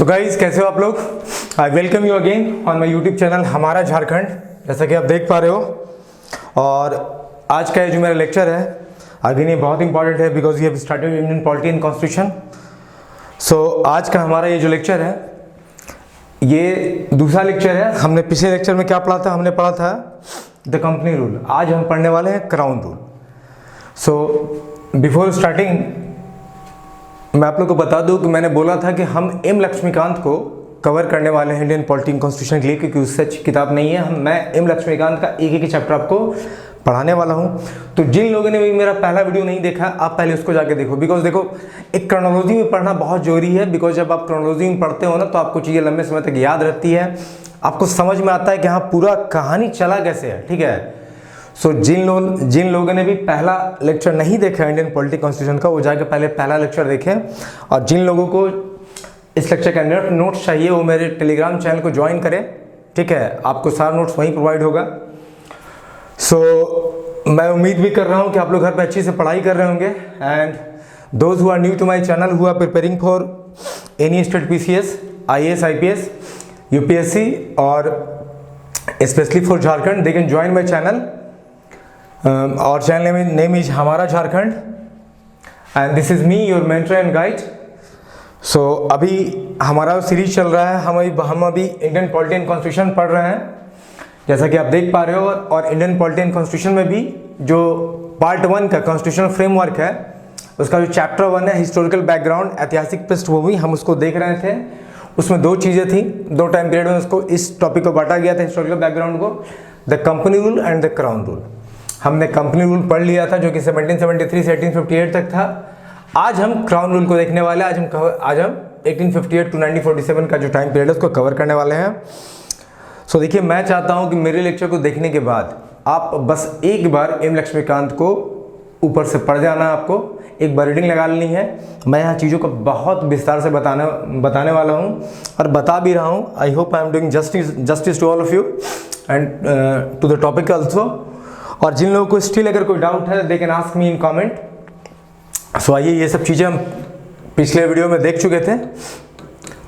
So guys, कैसे हो आप लोग। I welcome you again on my YouTube channel हमारा झारखंड। जैसा कि आप देख पा रहे हो, और आज का जो मेरा लेक्चर है अगेन ये बहुत इंपॉर्टेंट है because we have started Indian polity and constitution. So आज का हमारा ये जो लेक्चर है ये दूसरा लेक्चर है। हमने पिछले लेक्चर में क्या पढ़ा था? हमने पढ़ा था द कंपनी रूल। आज हम पढ़ने वाले हैं crown rule. So before starting मैं आप लोग को बता दूं कि मैंने बोला था कि हम एम लक्ष्मीकांत को कवर करने वाले हैं इंडियन पॉलिटी एंड कॉन्स्टिट्यूशन के लिए, क्योंकि उससे अच्छी किताब नहीं है। मैं एम लक्ष्मीकांत का एक एक चैप्टर आपको पढ़ाने वाला हूं। तो जिन लोगों ने भी मेरा पहला वीडियो नहीं देखा, आप पहले उसको जाके देखो। बिकॉज देखो, एक क्रोनोलॉजी में पढ़ना बहुत जरूरी है। बिकॉज जब आप क्रोनोलॉजी में पढ़ते हो ना, तो आपको चीज़ें लंबे समय तक याद रहती है, आपको समझ में आता है कि हाँ पूरा कहानी चला कैसे है। ठीक है। सो जिन लोगों ने भी पहला लेक्चर नहीं देखा इंडियन पॉलिटी कॉन्स्टिट्यूशन का, वो जाके पहले पहला लेक्चर देखें। और जिन लोगों को इस लेक्चर का नोट्स चाहिए वो मेरे टेलीग्राम चैनल को ज्वाइन करें। ठीक है, आपको सारा नोट्स वहीं प्रोवाइड होगा। सो मैं उम्मीद भी कर रहा हूँ कि आप लोग घर पर अच्छी से पढ़ाई कर रहे होंगे। And those who are new to my channel, who are preparing for any state PCS, IAS, IPS, UPSC और specially for Jharkhand, they can join my channel. और चैनल नेम इज हमारा Jharkhand and this is me your mentor and guide. So अभी हमारा series चल रहा है। हम अभी इंडियन पॉलिटी एंड कॉन्स्टिट्यूशन पढ़ रहे हैं, जैसा कि आप देख पा रहे हो। और इंडियन पॉलिटी एंड कॉन्स्टिट्यूशन में भी जो पार्ट 1 का कॉन्स्टिट्यूशनल फ्रेमवर्क है, उसका जो चैप्टर 1 है हिस्टोरिकल बैकग्राउंड, ऐतिहासिक पृष्ठभूमि, हम उसको देख रहे थे। उसमें दो चीज़ें थी, दो टाइम पीरियड में उसको इस टॉपिक को बांटा गया था, हिस्टोरिकल बैकग्राउंड को, the company rule and the crown rule. हमने कंपनी रूल पढ़ लिया था जो कि 1773 से 1858 तक था। आज हम क्राउन रूल को देखने वाले हैं। आज हम 1858 टू 1947 का जो टाइम पीरियड है उसको कवर करने वाले हैं। सो देखिए, मैं चाहता हूं कि मेरे लेक्चर को देखने के बाद आप बस एक बार एम लक्ष्मीकांत को ऊपर से पढ़ जाना, आपको एक बार रीडिंग लगा लेनी है। मैं यहाँ चीज़ों को बहुत विस्तार से बताने वाला हूँ और बता भी रहा हूँ। I hope I am doing justice to all of you and to the topic also. और जिन लोगों को स्टिल अगर कोई डाउट है, they can ask me in comment. So आइए, ये सब चीज़ें हम पिछले वीडियो में देख चुके थे।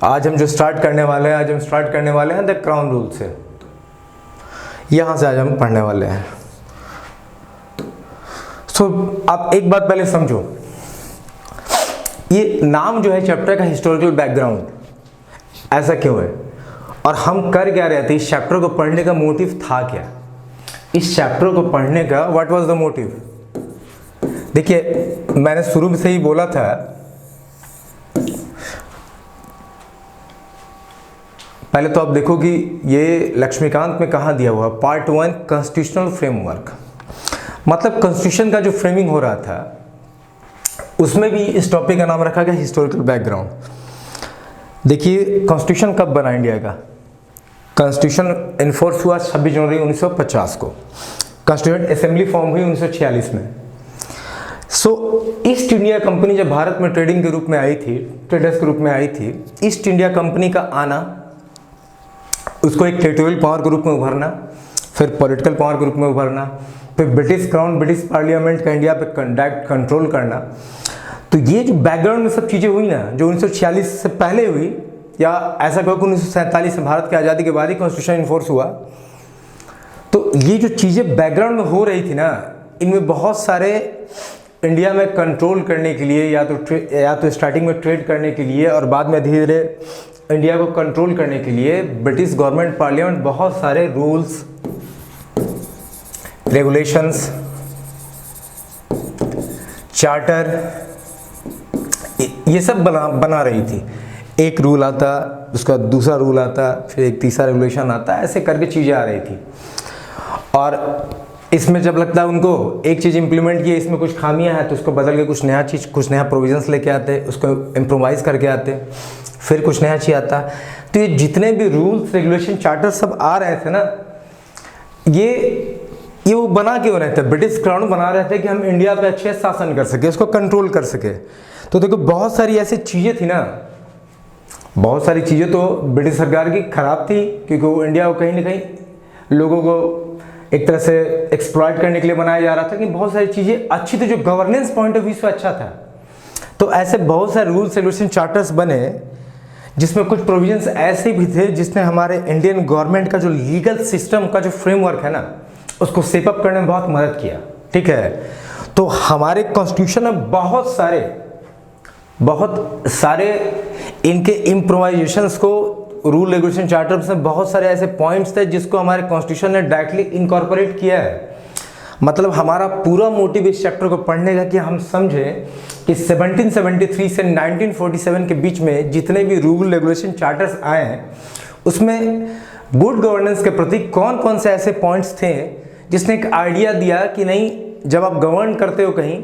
आज हम जो स्टार्ट करने वाले हैं द क्राउन रूल से। यहाँ से आज हम पढ़ने वाले हैं। सो आप एक बात पहले समझो, ये नाम जो है चैप्टर का हिस्टोरिकल बैकग्राउंड, ऐसा क्यों है और हम कर क्या रहे थे? इस चैप्टर को पढ़ने का मोटिव था क्या? इस चैप्टर को पढ़ने का व्हाट वाज द मोटिव? देखिए, मैंने शुरू में से ही बोला था, पहले तो आप देखो कि ये लक्ष्मीकांत में कहाँ दिया हुआ, पार्ट 1 कॉन्स्टिट्यूशनल फ्रेमवर्क। मतलब कॉन्स्टिट्यूशन का जो फ्रेमिंग हो रहा था उसमें भी इस टॉपिक का नाम रखा गया हिस्टोरिकल बैकग्राउंड। देखिए, कॉन्स्टिट्यूशन कब बना इंडिया का? कॉन्स्टिट्यूशन इन्फोर्स हुआ 26 जनवरी 1950 को। कॉन्स्टिट्यूएंट असेंबली फॉर्म हुई 1946 में। सो ईस्ट इंडिया कंपनी जब भारत में ट्रेडिंग के रूप में आई थी, ट्रेडर्स के रूप में आई थी, ईस्ट इंडिया कंपनी का आना, उसको एक टेरिटोरियल पावर के रूप में उभरना, फिर पॉलिटिकल पावर के रूप में उभरना, फिर ब्रिटिश क्राउन, ब्रिटिश पार्लियामेंट का इंडिया पे कंट्रोल करना। तो ये जो बैकग्राउंड में सब चीज़ें हुई ना, जो 1946 से पहले हुई, या ऐसा कहो कि 1947 में भारत की आज़ादी के बाद ही कॉन्स्टिट्यूशन इन्फोर्स हुआ। तो ये जो चीज़ें बैकग्राउंड में हो रही थी ना, इनमें बहुत सारे इंडिया में कंट्रोल करने के लिए, या तो स्टार्टिंग में ट्रेड करने के लिए और बाद में धीरे धीरे इंडिया को कंट्रोल करने के लिए ब्रिटिश गवर्नमेंट, पार्लियामेंट बहुत सारे रूल्स, रेगुलेशंस, चार्टर, ये सब बना रही थी। एक रूल आता, उसका दूसरा रूल आता, फिर एक तीसरा रेगुलेशन आता, ऐसे करके चीज़ें आ रही थी। और इसमें जब लगता है उनको एक चीज़ इंप्लीमेंट की, इसमें कुछ खामियां हैं, तो उसको बदल के कुछ नया प्रोविजंस लेके आते, उसको इम्प्रोवाइज करके आते, फिर कुछ नया चीज़ आता। तो ये जितने भी रूल्स, रेगुलेशन, चार्टर सब आ रहे थे ना, ये वो बना क्यों रहे थे? ब्रिटिश क्राउन बना रहे थे कि हम इंडिया पे अच्छे शासन कर सके, उसको कंट्रोल कर सके। तो देखो, बहुत सारी ऐसी चीज़ें थी ना, बहुत सारी चीज़ें तो ब्रिटिश सरकार की खराब थी, क्योंकि वो इंडिया को कहीं ना कहीं लोगों को एक तरह से एक्सप्लॉइट करने के लिए बनाया जा रहा था। कि बहुत सारी चीज़ें अच्छी थी, जो गवर्नेंस पॉइंट ऑफ व्यू से अच्छा था। तो ऐसे बहुत सारे रूल्स, रेगुलेशन, चार्टर्स बने जिसमें कुछ प्रोविजंस ऐसे भी थे जिसने हमारे इंडियन गवर्नमेंट का जो लीगल सिस्टम का जो फ्रेमवर्क है ना, उसको सेपअप करने में बहुत मदद किया। ठीक है, तो हमारे कॉन्स्टिट्यूशन में बहुत सारे इनके इम्प्रोवाइजेशंस को, रूल रेगुलेशन चार्टर्स में बहुत सारे ऐसे पॉइंट्स थे जिसको हमारे कॉन्स्टिट्यूशन ने डायरेक्टली इनकॉर्पोरेट किया है। मतलब हमारा पूरा मोटिव इस चैप्टर को पढ़ने का कि हम समझें कि 1773 से 1947 के बीच में जितने भी रूल रेगुलेशन चार्टर्स आए हैं उसमें गुड गवर्नेंस के प्रति कौन कौन से ऐसे पॉइंट्स थे जिसने एक आइडिया दिया कि नहीं, जब आप गवर्न करते हो कहीं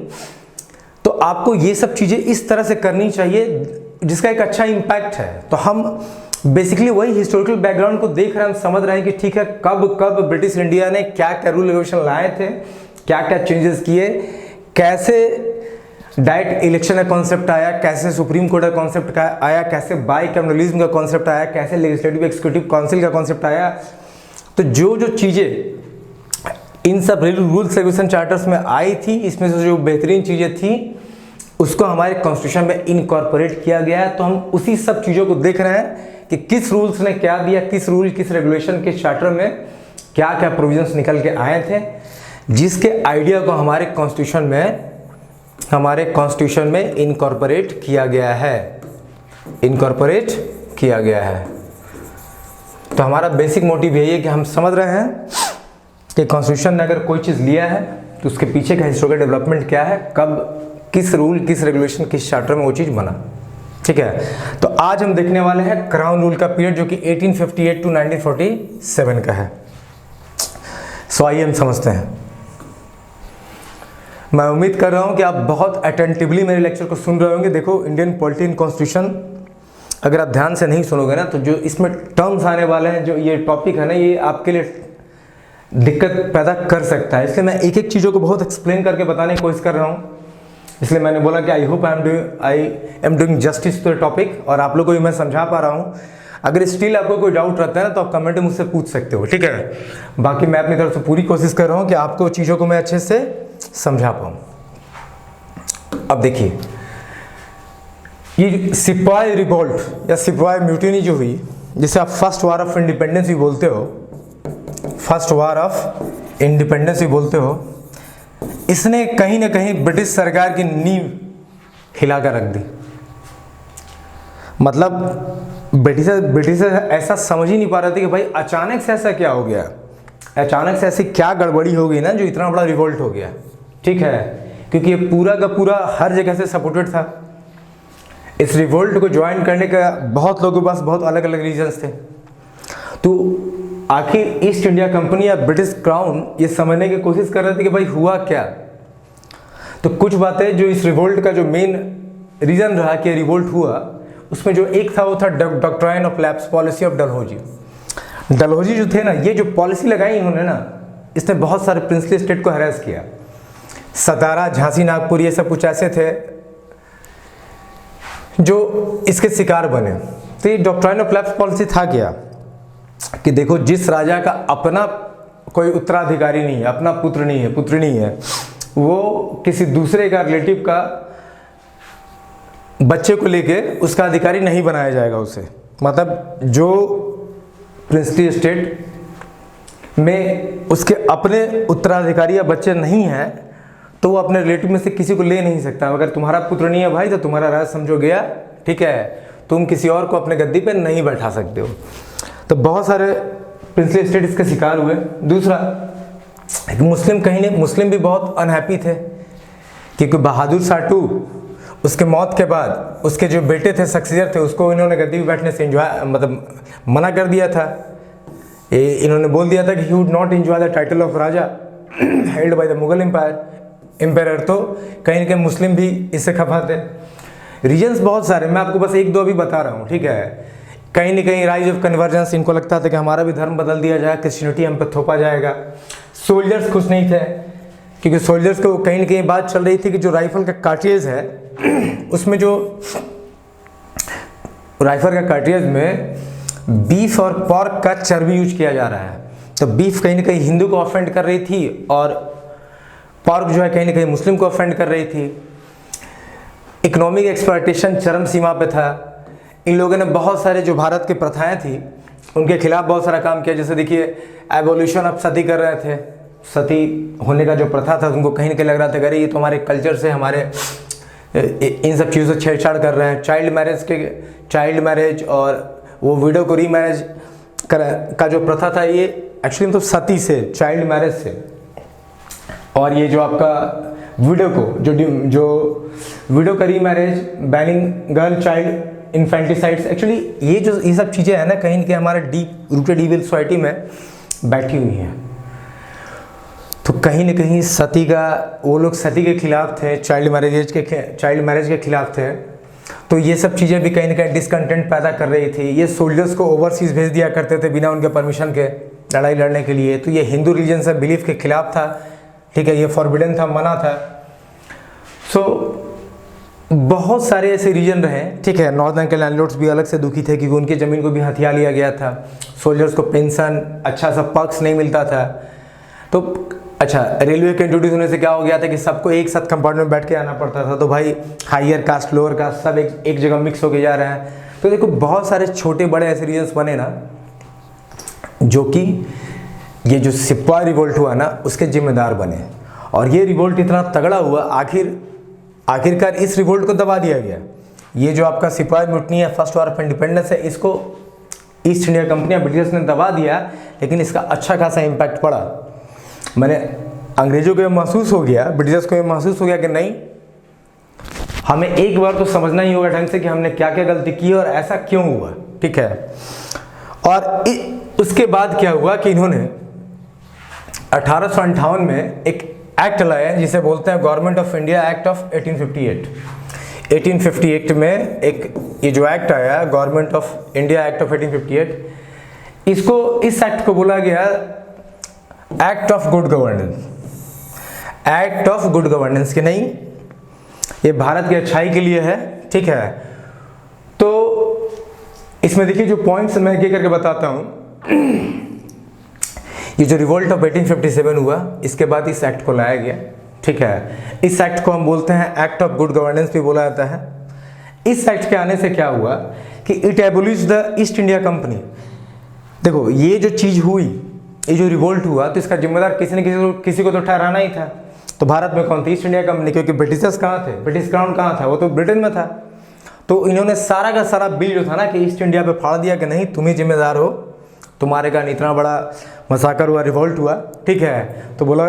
तो आपको ये सब चीज़ें इस तरह से करनी चाहिए जिसका एक अच्छा इम्पैक्ट है। तो हम बेसिकली वही हिस्टोरिकल बैकग्राउंड को देख रहे हैं, हम समझ रहे हैं कि ठीक है, कब कब ब्रिटिश इंडिया ने क्या क्या रूल रेगुलेशन लाए थे, क्या क्या चेंजेस किए, कैसे डायरेक्ट इलेक्शन का कॉन्सेप्ट आया, कैसे सुप्रीम कोर्ट का कॉन्सेप्ट आया, कैसे बाई कैमरलिज्म का कॉन्सेप्ट आया, कैसे लेजिस्लेटिव एक्जीक्यूटिव काउंसिल का कॉन्सेप्ट आया। तो जो जो चीज़ें इन सब रूल्स रेगुलेशन चार्टर्स में आई थी, इसमें से जो बेहतरीन चीज़ें थी उसको हमारे कॉन्स्टिट्यूशन में इनकॉर्पोरेट किया गया है। तो हम उसी सब चीज़ों को देख रहे हैं कि किस रूल्स ने क्या दिया, किस रूल किस रेगुलेशन के चार्टर में क्या क्या प्रोविजंस निकल के आए थे, जिसके आइडिया को हमारे कॉन्स्टिट्यूशन में इनकॉर्पोरेट किया गया है। तो हमारा बेसिक मोटिव यही है कि हम समझ रहे हैं कि कॉन्स्टिट्यूशन ने अगर कोई चीज़ लिया है तो उसके पीछे का हिस्टोरिकल डेवलपमेंट क्या है, कब किस रूल किस रेगुलेशन किस चार्टर में वो चीज़ बना। ठीक है, तो आज हम देखने वाले हैं क्राउन रूल का पीरियड जो कि 1858 टू 1947 का है। सो आइए हम समझते हैं। मैं उम्मीद कर रहा हूं कि आप बहुत अटेंटिवली मेरे लेक्चर को सुन रहे होंगे। देखो, इंडियन पॉलिटी एंड कॉन्स्टिट्यूशन अगर आप ध्यान से नहीं सुनोगे ना तो जो इसमें टर्म्स आने वाले हैं, जो ये टॉपिक है ना, ये आपके लिए दिक्कत पैदा कर सकता है। इसलिए मैं एक एक चीज़ों को बहुत एक्सप्लेन करके बताने की कोशिश कर रहा हूँ। इसलिए मैंने बोला कि I hope I am doing justice to the topic और आप लोगों को भी मैं समझा पा रहा हूँ। अगर स्टिल आपको कोई डाउट रहता है ना तो आप कमेंट में मुझसे पूछ सकते हो। ठीक है, बाकी मैं अपनी तरफ से पूरी कोशिश कर रहा हूँ कि आपको चीज़ों को मैं अच्छे से समझा पाऊँ। अब देखिए, ये सिपाही रिवोल्ट या सिपाही म्यूटिनी जो हुई, जिसे आप फर्स्ट वार ऑफ इंडिपेंडेंस भी बोलते हो, इसने कहीं ना कहीं ब्रिटिश सरकार की नींव हिलाकर रख दी। मतलब ब्रिटिश ऐसा समझ ही नहीं पा रहे थे कि भाई अचानक से ऐसा क्या हो गया, अचानक से ऐसी क्या गड़बड़ी हो गई ना जो इतना बड़ा रिवोल्ट हो गया। ठीक है, क्योंकि ये पूरा का पूरा हर जगह से सपोर्टेड था। इस रिवोल्ट को ज्वाइन करने का बहुत लोगों के पास बहुत अलग अलग रीजंस थे। तो आखिर ईस्ट इंडिया कंपनी या ब्रिटिश क्राउन ये समझने की कोशिश कर रहे थे कि भाई हुआ क्या। तो कुछ बातें जो इस रिवोल्ट का जो मेन रीजन रहा कि रिवोल्ट हुआ, उसमें जो एक था वो था doctrine of lapse policy of Dalhousie. Dalhousie जो थे ना, ये जो पॉलिसी लगाई इन्होंने ना, इसने बहुत सारे प्रिंसली स्टेट को हरास किया। सतारा, झांसी, नागपुर, ये सब कुछ ऐसे थे जो इसके शिकार बने। तो ये डॉक्ट्राइन ऑफ लैप्स पॉलिसी था क्या कि देखो, जिस राजा का अपना कोई उत्तराधिकारी नहीं है, अपना पुत्र नहीं है, पुत्री नहीं है, वो किसी दूसरे का रिलेटिव का बच्चे को लेके उसका अधिकारी नहीं बनाया जाएगा उसे। मतलब जो प्रिंसली स्टेट में उसके अपने उत्तराधिकारी या बच्चे नहीं हैं तो वो अपने रिलेटिव में से किसी को ले नहीं सकता। अगर तुम्हारा पुत्र नहीं है भाई तो तुम्हारा राज समझो गया। ठीक है, तुम किसी और को अपने गद्दी पे नहीं बैठा सकते हो। तो बहुत सारे प्रिंसली स्टेट इसके शिकार हुए। दूसरा, मुस्लिम भी बहुत अनहैप्पी थे क्योंकि बहादुर शाह टू उसके मौत के बाद उसके जो बेटे थे, सक्सेसर थे, उसको इन्होंने गद्दी पे बैठने से मना कर दिया था। इन्होंने बोल दिया था कि he would not enjoy the title of raja held by the Mughal empire. तो कहीं ना कहीं मुस्लिम भी इससे खफा थे। रीजन्स बहुत सारे, मैं आपको बस एक दो अभी बता रहा हूँ। ठीक है, कहीं ना कहीं राइज ऑफ कन्वर्जेंस, इनको लगता था कि हमारा भी धर्म बदल दिया जाए, क्रिश्चियनिटी हम पे थोपा जाएगा। सोल्जर्स खुश नहीं थे क्योंकि सोल्जर्स को कहीं ना कहीं बात चल रही थी कि जो राइफल का कार्ट्रिज है उसमें जो राइफल का कार्ट्रिज में बीफ और पॉर्क का चर्बी यूज किया जा रहा है। तो बीफ कहीं ना कहीं हिंदू को ऑफेंड कर रही थी और पॉर्क जो है कहीं ना कहीं मुस्लिम को ऑफेंड कर रही थी। इकोनॉमिक एक्सप्लॉयटेशन चरम सीमा पे था। इन लोगों ने बहुत सारे जो भारत की प्रथाएं थी उनके खिलाफ बहुत सारा काम किया। जैसे देखिए एवोल्यूशन ऑफ सती कर रहे थे, सती होने का जो प्रथा था उनको कहीं ना कहीं लग रहा था अरे ये तो हमारे कल्चर से, हमारे इन सब चीज़ों से छेड़छाड़ कर रहे हैं। चाइल्ड मैरिज और वो विडो को रीमैरिज का जो प्रथा था ये एक्चुअली तो सती से, चाइल्ड मैरिज से, और ये जो आपका विडो को जो विडो का remarriage, banning girl child infanticides, actually ये सब चीज़ें हैं ना कहीं ना कहीं हमारे डीप रूटेड इविल सोसाइटी में बैठी हुई हैं। तो कहीं ना कहीं सती का, वो लोग सती के खिलाफ थे, चाइल्ड मैरिज के खिलाफ थे। तो ये सब चीज़ें भी कहीं ना कहीं डिसकंटेंट पैदा कर रही थी। ये सोल्जर्स को ओवरसीज भेज दिया करते थे बिना उनके परमिशन के लड़ाई लड़ने के लिए। तो ये हिंदू रिलीजन से बिलीफ के खिलाफ था, ठीक है, ये फॉरबिडन था, मना था। सो बहुत सारे ऐसे रीजन रहे, ठीक है। नॉर्दर्न के लैंडलॉर्ड्स भी अलग से दुखी थे क्योंकि उनकी ज़मीन को भी हथिया लिया गया था। सोल्जर्स को पेंशन, अच्छा सा पर्क्स नहीं मिलता था। तो अच्छा, रेलवे के इंट्रोड्यूस होने से क्या हो गया था कि सबको एक साथ कंपार्टमेंट में बैठ के आना पड़ता था। तो भाई हायर कास्ट, लोअर कास्ट सब एक जगह मिक्स होके जा रहे हैं। तो देखो बहुत सारे छोटे बड़े ऐसे रीजन्स बने ना, जो कि ये जो सिपाही रिवोल्ट हुआ ना उसके जिम्मेदार बने। और ये रिवोल्ट इतना तगड़ा हुआ, आखिरकार इस रिवोल्ट को दबा दिया गया। ये जो आपका सिपाही मुटनी है, फर्स्ट वॉर ऑफ इंडिपेंडेंस है, इसको ईस्ट इंडिया कंपनी ब्रिटिश ने दबा दिया, लेकिन इसका अच्छा खासा इम्पैक्ट पड़ा। मैंने अंग्रेजों को ये महसूस हो गया, ब्रिटिशर्स को ये महसूस हो गया कि नहीं, हमें एक बार तो समझना ही होगा ढंग से कि हमने क्या क्या गलती की और ऐसा क्यों हुआ, ठीक है। और उसके बाद क्या हुआ कि इन्होंने 1858 में एक एक्ट लाया जिसे बोलते हैं government of India act of 1858। 1858 में एक ये जो एक्ट आया, government of India act of 1858, इस एक्ट को बोला गया act of good governance. Act of good governance कि नहीं, ये भारत की अच्छाई के लिए है, ठीक है। तो इसमें देखिए जो पॉइंट्स मैं एक करके बताता हूं। ये जो रिवोल्ट ऑफ 1857 हुआ, इसके बाद इस एक्ट को लाया गया, ठीक है। इस एक्ट को हम बोलते हैं एक्ट ऑफ गुड गवर्नेंस भी बोला जाता है। इस एक्ट के आने से क्या हुआ कि it abolish the east India company. देखो ये जो चीज हुई, ये जो रिवोल्ट हुआ, तो इसका जिम्मेदार किसी न किसी को तो ठहराना ही था। तो भारत में कौन थी? ईस्ट इंडिया कंपनी, क्योंकि ब्रिटिशर्स कहाँ थे, ब्रिटिश क्राउन कहाँ था, वो तो ब्रिटेन में था। तो इन्होंने सारा का सारा बिल जो था ना कि ईस्ट इंडिया पे फाड़ दिया कि नहीं तुम ही जिम्मेदार हो, तुम्हारे कारण इतना बड़ा मसाकर हुआ, रिवोल्ट हुआ, ठीक है। तो बोला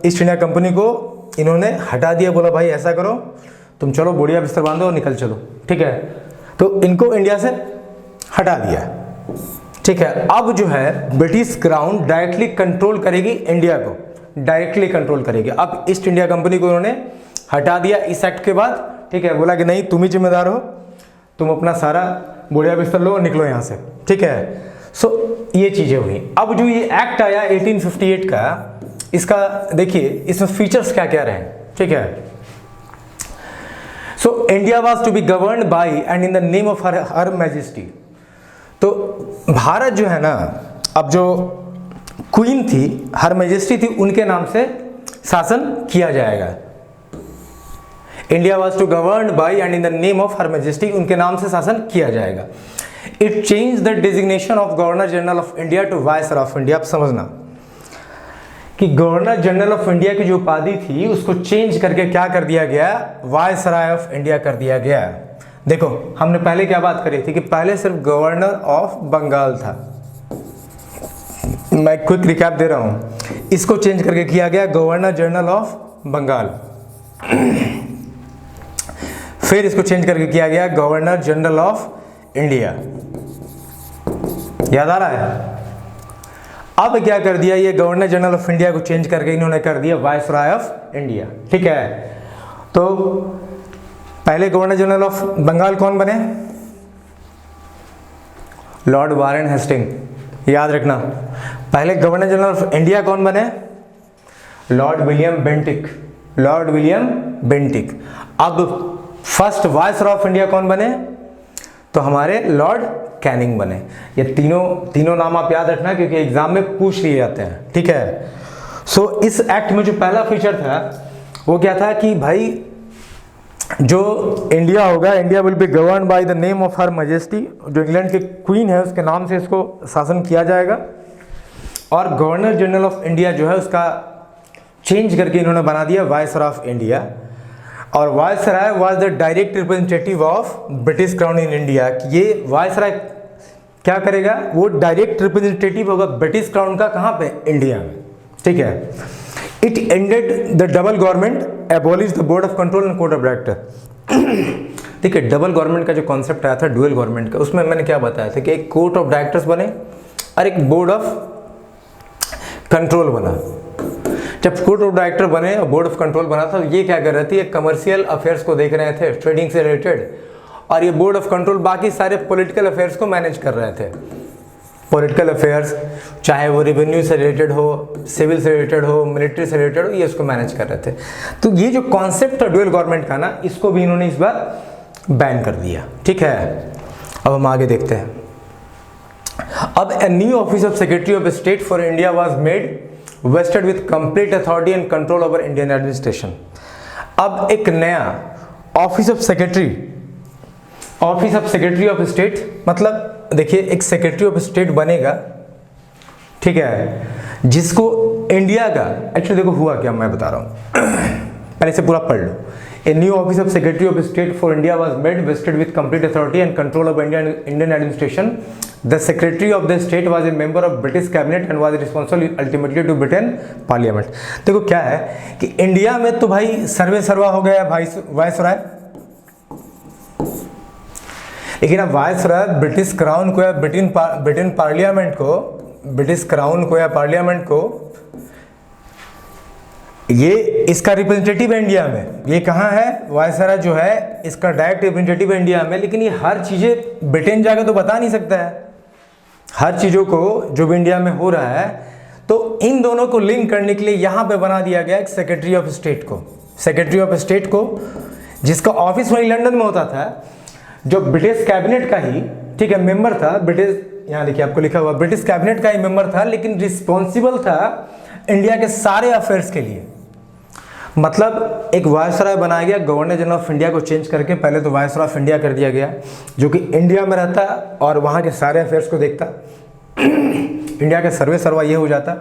ईस्ट इंडिया कंपनी को इन्होंने हटा दिया, बोला भाई ऐसा करो तुम चलो बोरिया बिस्तर बांधो और निकल चलो, ठीक है। तो इनको इंडिया से हटा दिया, ठीक है। अब जो है ब्रिटिश क्राउन डायरेक्टली कंट्रोल करेगी इंडिया को, डायरेक्टली कंट्रोल करेगी। अब ईस्ट इंडिया कंपनी को उन्होंने हटा दिया इस एक्ट के बाद, ठीक है। बोला कि नहीं तुम ही जिम्मेदार हो, तुम अपना सारा बोरिया बिस्तर लो और निकलो यहाँ से, ठीक है। सो ये चीजें हुई। अब जो ये एक्ट आया 1858 का, इसका देखिए इसमें फीचर्स क्या क्या रहे, ठीक है। So India was to be governed by and in the name of her majesty. तो भारत जो है ना, अब जो क्वीन थी, हर मैजेस्टी थी, उनके नाम से शासन किया जाएगा। India was to governed by and in the name of her majesty, उनके नाम से शासन किया जाएगा। It change the designation of governor general of India to viceroy of India. आप समझना कि गवर्नर जनरल ऑफ इंडिया की जो उपाधि थी उसको चेंज करके क्या कर दिया गया, वायसरॉय ऑफ इंडिया कर दिया गया। देखो हमने पहले क्या बात करी थी कि पहले सिर्फ गवर्नर ऑफ बंगाल था। मैं क्विक रिकैप दे रहा हूं, इसको चेंज करके किया गया गवर्नर जनरल ऑफ बंगाल। फिर इसको चेंज करके किया गया गवर्नर जनरल ऑफ इंडिया। याद आ रहा है? अब क्या कर दिया, ये गवर्नर जनरल ऑफ इंडिया को चेंज करके इन्होंने कर दिया वायसरॉय ऑफ इंडिया, ठीक है। तो पहले गवर्नर जनरल ऑफ बंगाल कौन बने? लॉर्ड वारेन हेस्टिंग, याद रखना। पहले गवर्नर जनरल ऑफ इंडिया कौन बने? Lord William Bentinck, Lord William Bentinck. अब फर्स्ट वायसरॉय ऑफ इंडिया कौन बने? तो हमारे लॉर्ड कैनिंग बने। ये तीनों नाम आप याद रखना क्योंकि एग्जाम में पूछ लिए जाते हैं, ठीक है। सो इस एक्ट में जो पहला फीचर था वो क्या था कि भाई जो इंडिया होगा, India will be govern by the name of her majesty, जो इंग्लैंड की क्वीन है उसके नाम से इसको शासन किया जाएगा। और गवर्नर जनरल ऑफ इंडिया जो है उसका चेंज करके इन्होंने बना दिया वायसराय ऑफ इंडिया। और viceroy was the direct representative of British crown in India. ये वायसराय क्या करेगा, वो डायरेक्ट रिप्रेजेंटेटिव होगा ब्रिटिश क्राउन का, कहाँ पे, इंडिया में, ठीक है। It ended the double government, abolish the board of control and code of director. देखिए डबल गवर्नमेंट का जो कॉन्सेप्ट आया था डुअल गवर्नमेंट का, उसमें मैंने क्या बताया था कि एक कोर्ट ऑफ डायरेक्टर्स बने और एक बोर्ड ऑफ कंट्रोल बना। जब कोर्ट ऑफ डायरेक्टर बने और बोर्ड ऑफ कंट्रोल बना था, तो ये क्या कर रहे थे, कमर्शियल अफेयर्स को देख रहे थे, ट्रेडिंग से रिलेटेड, और ये बोर्ड ऑफ कंट्रोल बाकी सारे पॉलिटिकल अफेयर्स को मैनेज कर रहे थे। पॉलिटिकल अफेयर्स चाहे वो रेवेन्यू से रिलेटेड हो, सिविल से रिलेटेड हो, मिलिट्री से रिलेटेड हो, ये उसको मैनेज कर रहे थे। तो ये जो कॉन्सेप्ट है डुअल गवर्नमेंट का ना, इसको भी इन्होंने इस बार बैन कर दिया, ठीक है। अब हम आगे देखते हैं। अब a new office of secretary of state for India was made, vested with complete authority and control over Indian administration. अब एक नया office of secretary of state, मतलब देखिए एक सेक्रेटरी ऑफ स्टेट बनेगा, ठीक है, जिसको इंडिया का, एक्चुअली देखो हुआ क्या मैं बता रहा हूं, पहले से पूरा पढ़ लो। A new office of secretary of state for India was made, vested with complete authority and control of Indian administration. The secretary of the state was a member of British cabinet and was responsible ultimately to Britain parliament. देखो क्या है कि India में तो भाई सर्वे सर्वा हो गया वायसराय, लेकिन अब वायसराय ब्रिटिश क्राउन को या ब्रिटेन पार्लियामेंट को, ब्रिटिश क्राउन को या पार्लियामेंट को, ये इसका रिप्रेजेंटेटिव है इंडिया में। ये कहाँ है, वायसराय जो है इसका डायरेक्ट रिप्रेजेंटेटिव है इंडिया में, लेकिन ये हर चीज़ें ब्रिटेन जाकर तो बता नहीं सकता है, हर चीज़ों को जो भी इंडिया में हो रहा है। तो इन दोनों को लिंक करने के लिए यहाँ पे बना दिया गया एक सेक्रेटरी ऑफ स्टेट को, सेक्रेटरी ऑफ स्टेट को, जिसका ऑफिस वही लंदन में होता था, जो ब्रिटिश कैबिनेट का ही, ठीक है, मेंबर था। ब्रिटिश, यहाँ देखिए आपको लिखा हुआ ब्रिटिश कैबिनेट का ही मेंबर था, लेकिन रिस्पॉन्सिबल था इंडिया के सारे अफेयर्स के लिए। मतलब एक वायसराय बनाया गया, गवर्नर जनरल ऑफ इंडिया को चेंज करके पहले तो वायसराय ऑफ इंडिया कर दिया गया, जो कि इंडिया में रहता और वहाँ के सारे अफेयर्स को देखता। इंडिया का सर्वे सर्वा ये हो जाता।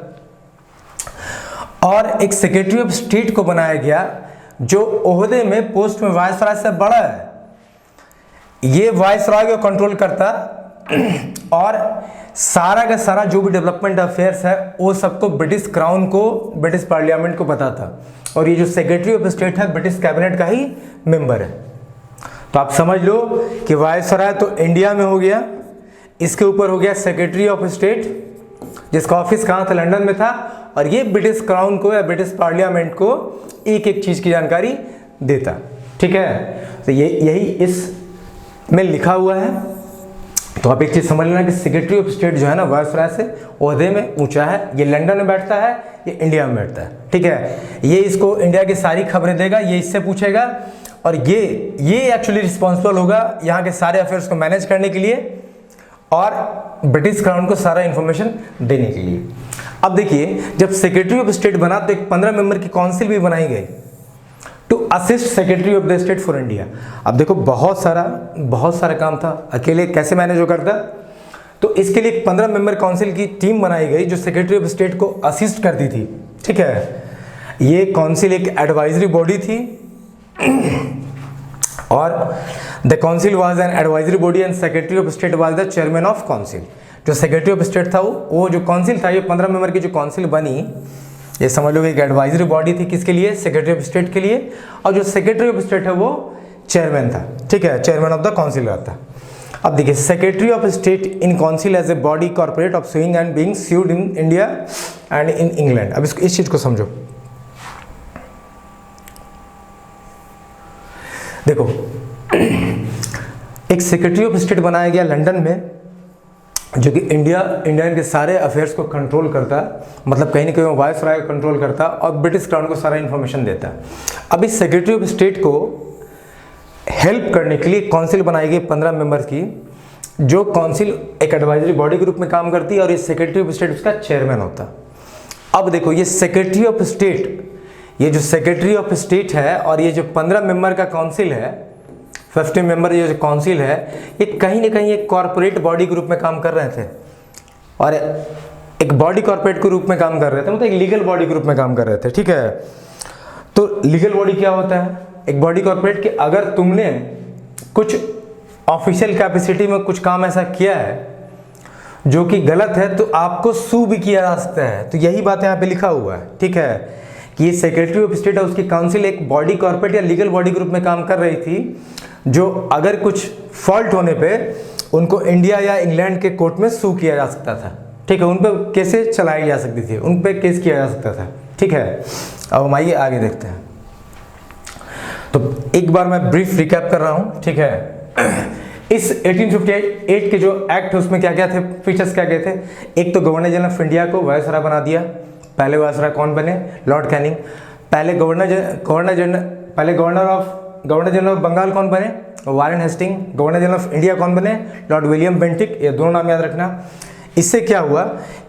और एक सेक्रेटरी ऑफ स्टेट को बनाया गया, जो ओहदे में, पोस्ट में वायसराय से बड़ा है। ये वायसराय को कंट्रोल करता और सारा का सारा जो भी डेवलपमेंट अफेयर्स है वो सबको ब्रिटिश क्राउन को, ब्रिटिश पार्लियामेंट को बताता। और ये जो सेक्रेटरी ऑफ स्टेट है ब्रिटिश कैबिनेट का ही मेंबर है। तो आप समझ लो कि वायसराय तो इंडिया में हो गया, इसके ऊपर हो गया सेक्रेटरी ऑफ स्टेट, जिसका ऑफिस कहाँ था, लंदन में था, और ये ब्रिटिश क्राउन को या ब्रिटिश पार्लियामेंट को एक एक चीज़ की जानकारी देता, ठीक है। तो ये यही इस में लिखा हुआ है। तो आप एक चीज़ समझ लेना कि सेक्रेटरी ऑफ स्टेट जो है ना वायसराय से ओहदे में ऊंचा है, ये लंदन में बैठता है, ये इंडिया में बैठता है, ठीक है। ये इसको इंडिया की सारी खबरें देगा, ये इससे पूछेगा, और ये एक्चुअली रिस्पॉन्सिबल होगा यहाँ के सारे अफेयर्स को मैनेज करने के लिए और ब्रिटिश क्राउन को सारा इन्फॉर्मेशन देने के लिए। अब देखिए जब सेक्रेटरी ऑफ स्टेट बना तो एक 15 मेंबर की काउंसिल भी बनाई गई to assist secretary of the state for India. अब देखो बहुत सारा काम था, अकेले कैसे मैनेज हो करता। तो इसके लिए 15 मेंबर काउंसिल की टीम बनाई गई जो सेक्रेटरी ऑफ स्टेट को असिस्ट करती थी, ठीक है। ये काउंसिल एक एडवाइजरी बॉडी थी और the council was an advisory body and secretary of state was the chairman of council. जो सेक्रेटरी ऑफ स्टेट था वो जो काउंसिल था, ये 15 मेंबर की जो काउंसिल बनी, ये समझ लो एक एडवाइजरी बॉडी थी, किसके लिए, सेक्रेटरी ऑफ स्टेट के लिए। और जो सेक्रेटरी ऑफ स्टेट है वो चेयरमैन था, ठीक है, चेयरमैन ऑफ द काउंसिल रहता। अब देखिए secretary of state in council as a body corporate of suing and being sued in India and in England. अब इस चीज को समझो। देखो एक सेक्रेटरी ऑफ स्टेट बनाया गया लंदन में, जो कि इंडियन के सारे अफेयर्स को कंट्रोल करता, मतलब कहीं ना कहीं वायसराय को कंट्रोल करता और ब्रिटिश क्राउन को सारा इन्फॉर्मेशन देता। अब इस सेक्रेटरी ऑफ स्टेट को हेल्प करने के लिए काउंसिल बनाई गई 15 मेंबर्स की, जो काउंसिल एक एडवाइजरी बॉडी के रूप में काम करती है और ये सेक्रेटरी ऑफ स्टेट उसका चेयरमैन होता। अब देखो ये सेक्रेटरी ऑफ स्टेट ये जो सेक्रेटरी ऑफ स्टेट है और ये जो 15 मेंबर का काउंसिल है, 50 मेंबर ये जो काउंसिल है, ये कहीं ना कहीं एक कॉरपोरेट बॉडी के रूप में काम कर रहे थे और एक बॉडी कॉरपोरेट के रूप में काम कर रहे थे, मतलब एक लीगल बॉडी के रूप में काम कर रहे थे। ठीक है, तो लीगल बॉडी क्या होता है? एक बॉडी कॉरपोरेट कि अगर तुमने कुछ ऑफिशियल कैपेसिटी में कुछ काम ऐसा किया है जो कि गलत है तो आपको सू भी किया जा सकता है। तो यही बात यहाँ पे लिखा हुआ है। ठीक है, कि ये सेक्रेटरी ऑफ स्टेट और उसकी काउंसिल एक बॉडी कॉर्पोरेट या लीगल बॉडी के रूप में काम कर रही थी, जो अगर कुछ फॉल्ट होने पे उनको इंडिया या इंग्लैंड के कोर्ट में सू किया जा सकता था। ठीक है, उन पर केसेस चलाई जा सकती थी, उन पर केस किया जा सकता था। ठीक है, अब हम आइए आगे देखते हैं। तो एक बार मैं ब्रीफ रिकैप कर रहा हूँ। ठीक है, इस 1858 के जो एक्ट है उसमें क्या क्या थे, फीचर्स क्या क्या थे? एक तो गवर्नर जनरल ऑफ इंडिया को वायसराय बना दिया। पहले वायसराय कौन बने? Lord Canning. पहले गवर्नर जनरल ऑफ बंगाल कौन बने? Warren Hasting. Governor general of India कौन बने? Lord William Bentinck. ये दोनों नाम याद रखना। इससे क्या हुआ